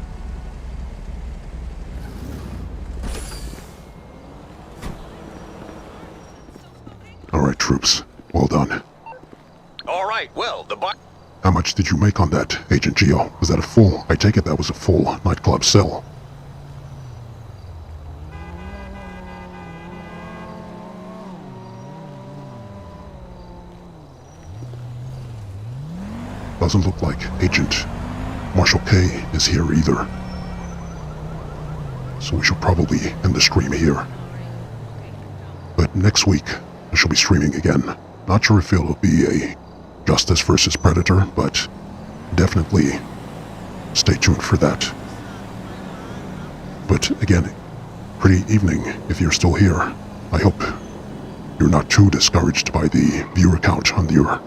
Speaker 4: Alright, troops. Well done.
Speaker 1: Alright, well, the
Speaker 4: How much did you make on that, Agent Geo? Was that a full? I take it that was a full nightclub sell. Doesn't look like Agent Marshall K is here either. So we should probably end the stream here. But next week, I shall be streaming again. Not sure if it'll be a Justice versus Predator, but definitely stay tuned for that. But again, pretty evening if you're still here. I hope you're not too discouraged by the viewer count on your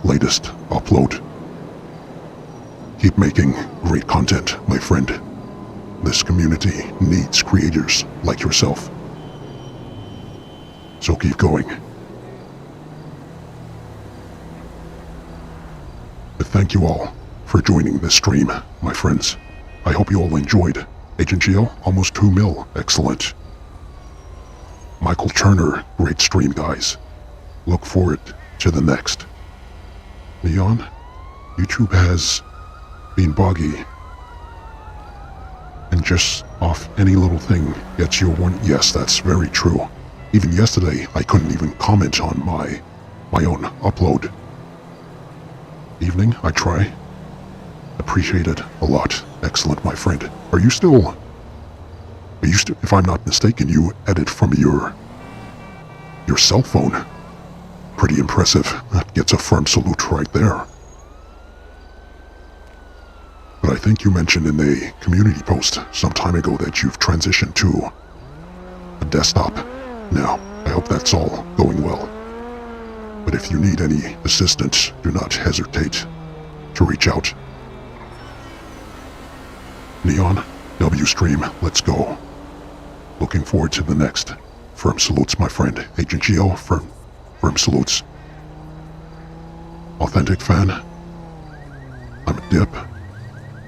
Speaker 4: latest upload. Keep making great content, my friend. This community needs creators like yourself. So keep going. But thank you all for joining this stream, my friends. I hope you all enjoyed. Agent Geo, almost 2 mil, excellent. Michael Turner, great stream, guys. Look forward to the next. Leon, YouTube has been buggy. And just off any little thing gets you one. Yes, that's very true. Even yesterday, I couldn't even comment on my own upload. Evening, I try. Appreciate it a lot. Excellent, my friend. Are you still, if I'm not mistaken, you edit from your cell phone. Pretty impressive. That gets a firm salute right there. But I think you mentioned in a community post some time ago that you've transitioned to a desktop now. I hope that's all going well. But if you need any assistance, do not hesitate to reach out. Neon, W stream, let's go. Looking forward to the next. Firm salutes, my friend. Agent Geo, firm salutes. Authentic fan, I'm a dip.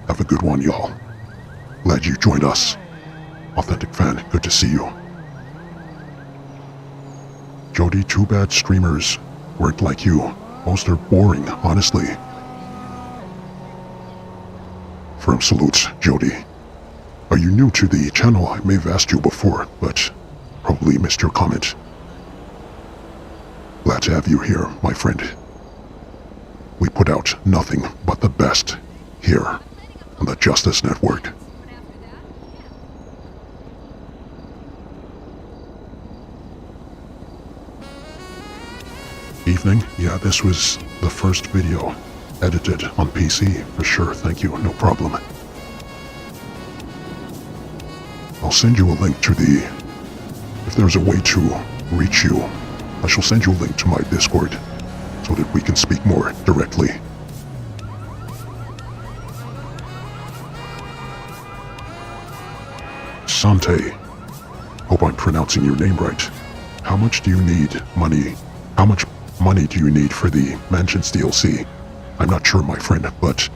Speaker 4: Have a good one, y'all. Glad you joined us. Authentic fan, good to see you. Jody, too bad streamers weren't like you. Most are boring, honestly. Firm salutes, Jody. Are you new to the channel? I may have asked you before, but probably missed your comment. Glad to have you here, my friend. We put out nothing but the best here on the Justice Network. evening. Yeah, this was the first video edited on PC, for sure. Thank you, no problem. I'll send you a link to the... If there's a way to reach you, I shall send you a link to my Discord so that we can speak more directly. Sante, hope I'm pronouncing your name right. How much do you need money? How much money do you need for the Mansions DLC? I'm not sure, my friend, but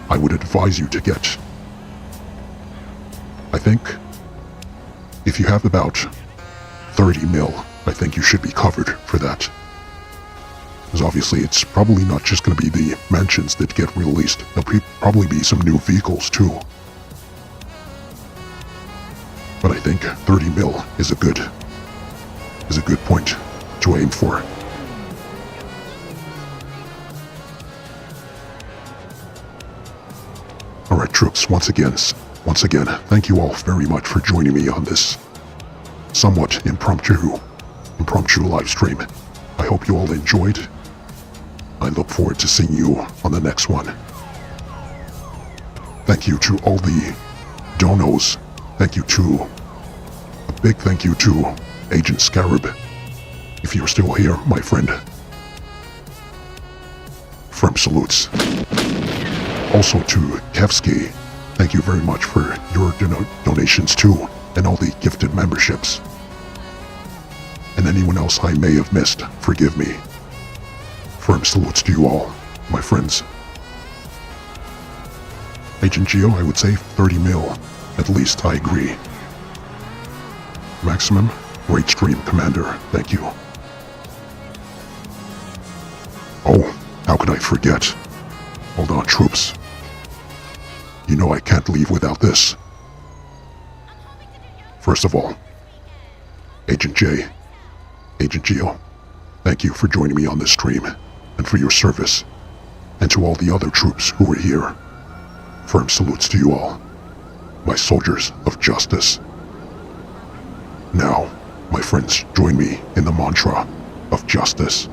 Speaker 4: I would advise you to get... I think if you have about 30 mil, I think you should be covered for that. Because obviously it's probably not just going to be the mansions that get released. There'll probably be some new vehicles too. But I think 30 mil is a good point to aim for. Alright troops, once again, thank you all very much for joining me on this somewhat impromptu live stream. I hope you all enjoyed. I look forward to seeing you on the next one. Thank you to all the donos. A big thank you to Agent Scarab. If you're still here, my friend. Firm salutes. Also to Kevsky, thank you very much for your donations too, and all the gifted memberships. And anyone else I may have missed, forgive me. Firm salutes to you all, my friends. Agent Geo, I would say 30 mil. At least, I agree. Maximum, great stream, Commander. Thank you. Oh, how could I forget? Hold on, troops. You know I can't leave without this. First of all, Agent J, Agent Geo, thank you for joining me on this stream, and for your service, and to all the other troops who are here. Firm salutes to you all, my soldiers of justice. Now, my friends, join me in the mantra of justice.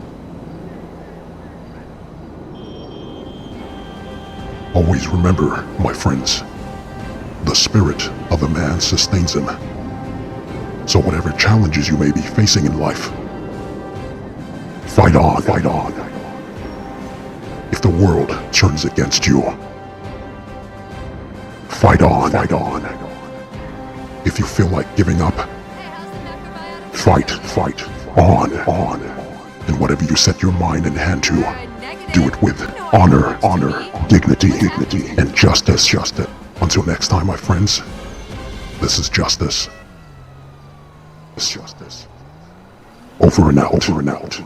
Speaker 4: Always remember, my friends, the spirit of a man sustains him. So whatever challenges you may be facing in life, fight on, fight on. If the world turns against you, fight on, fight on. If you feel like giving up, fight on. And whatever you set your mind and hand to, do it with honor, dignity, and justice. Until next time, my friends, this is Justice. Over and out.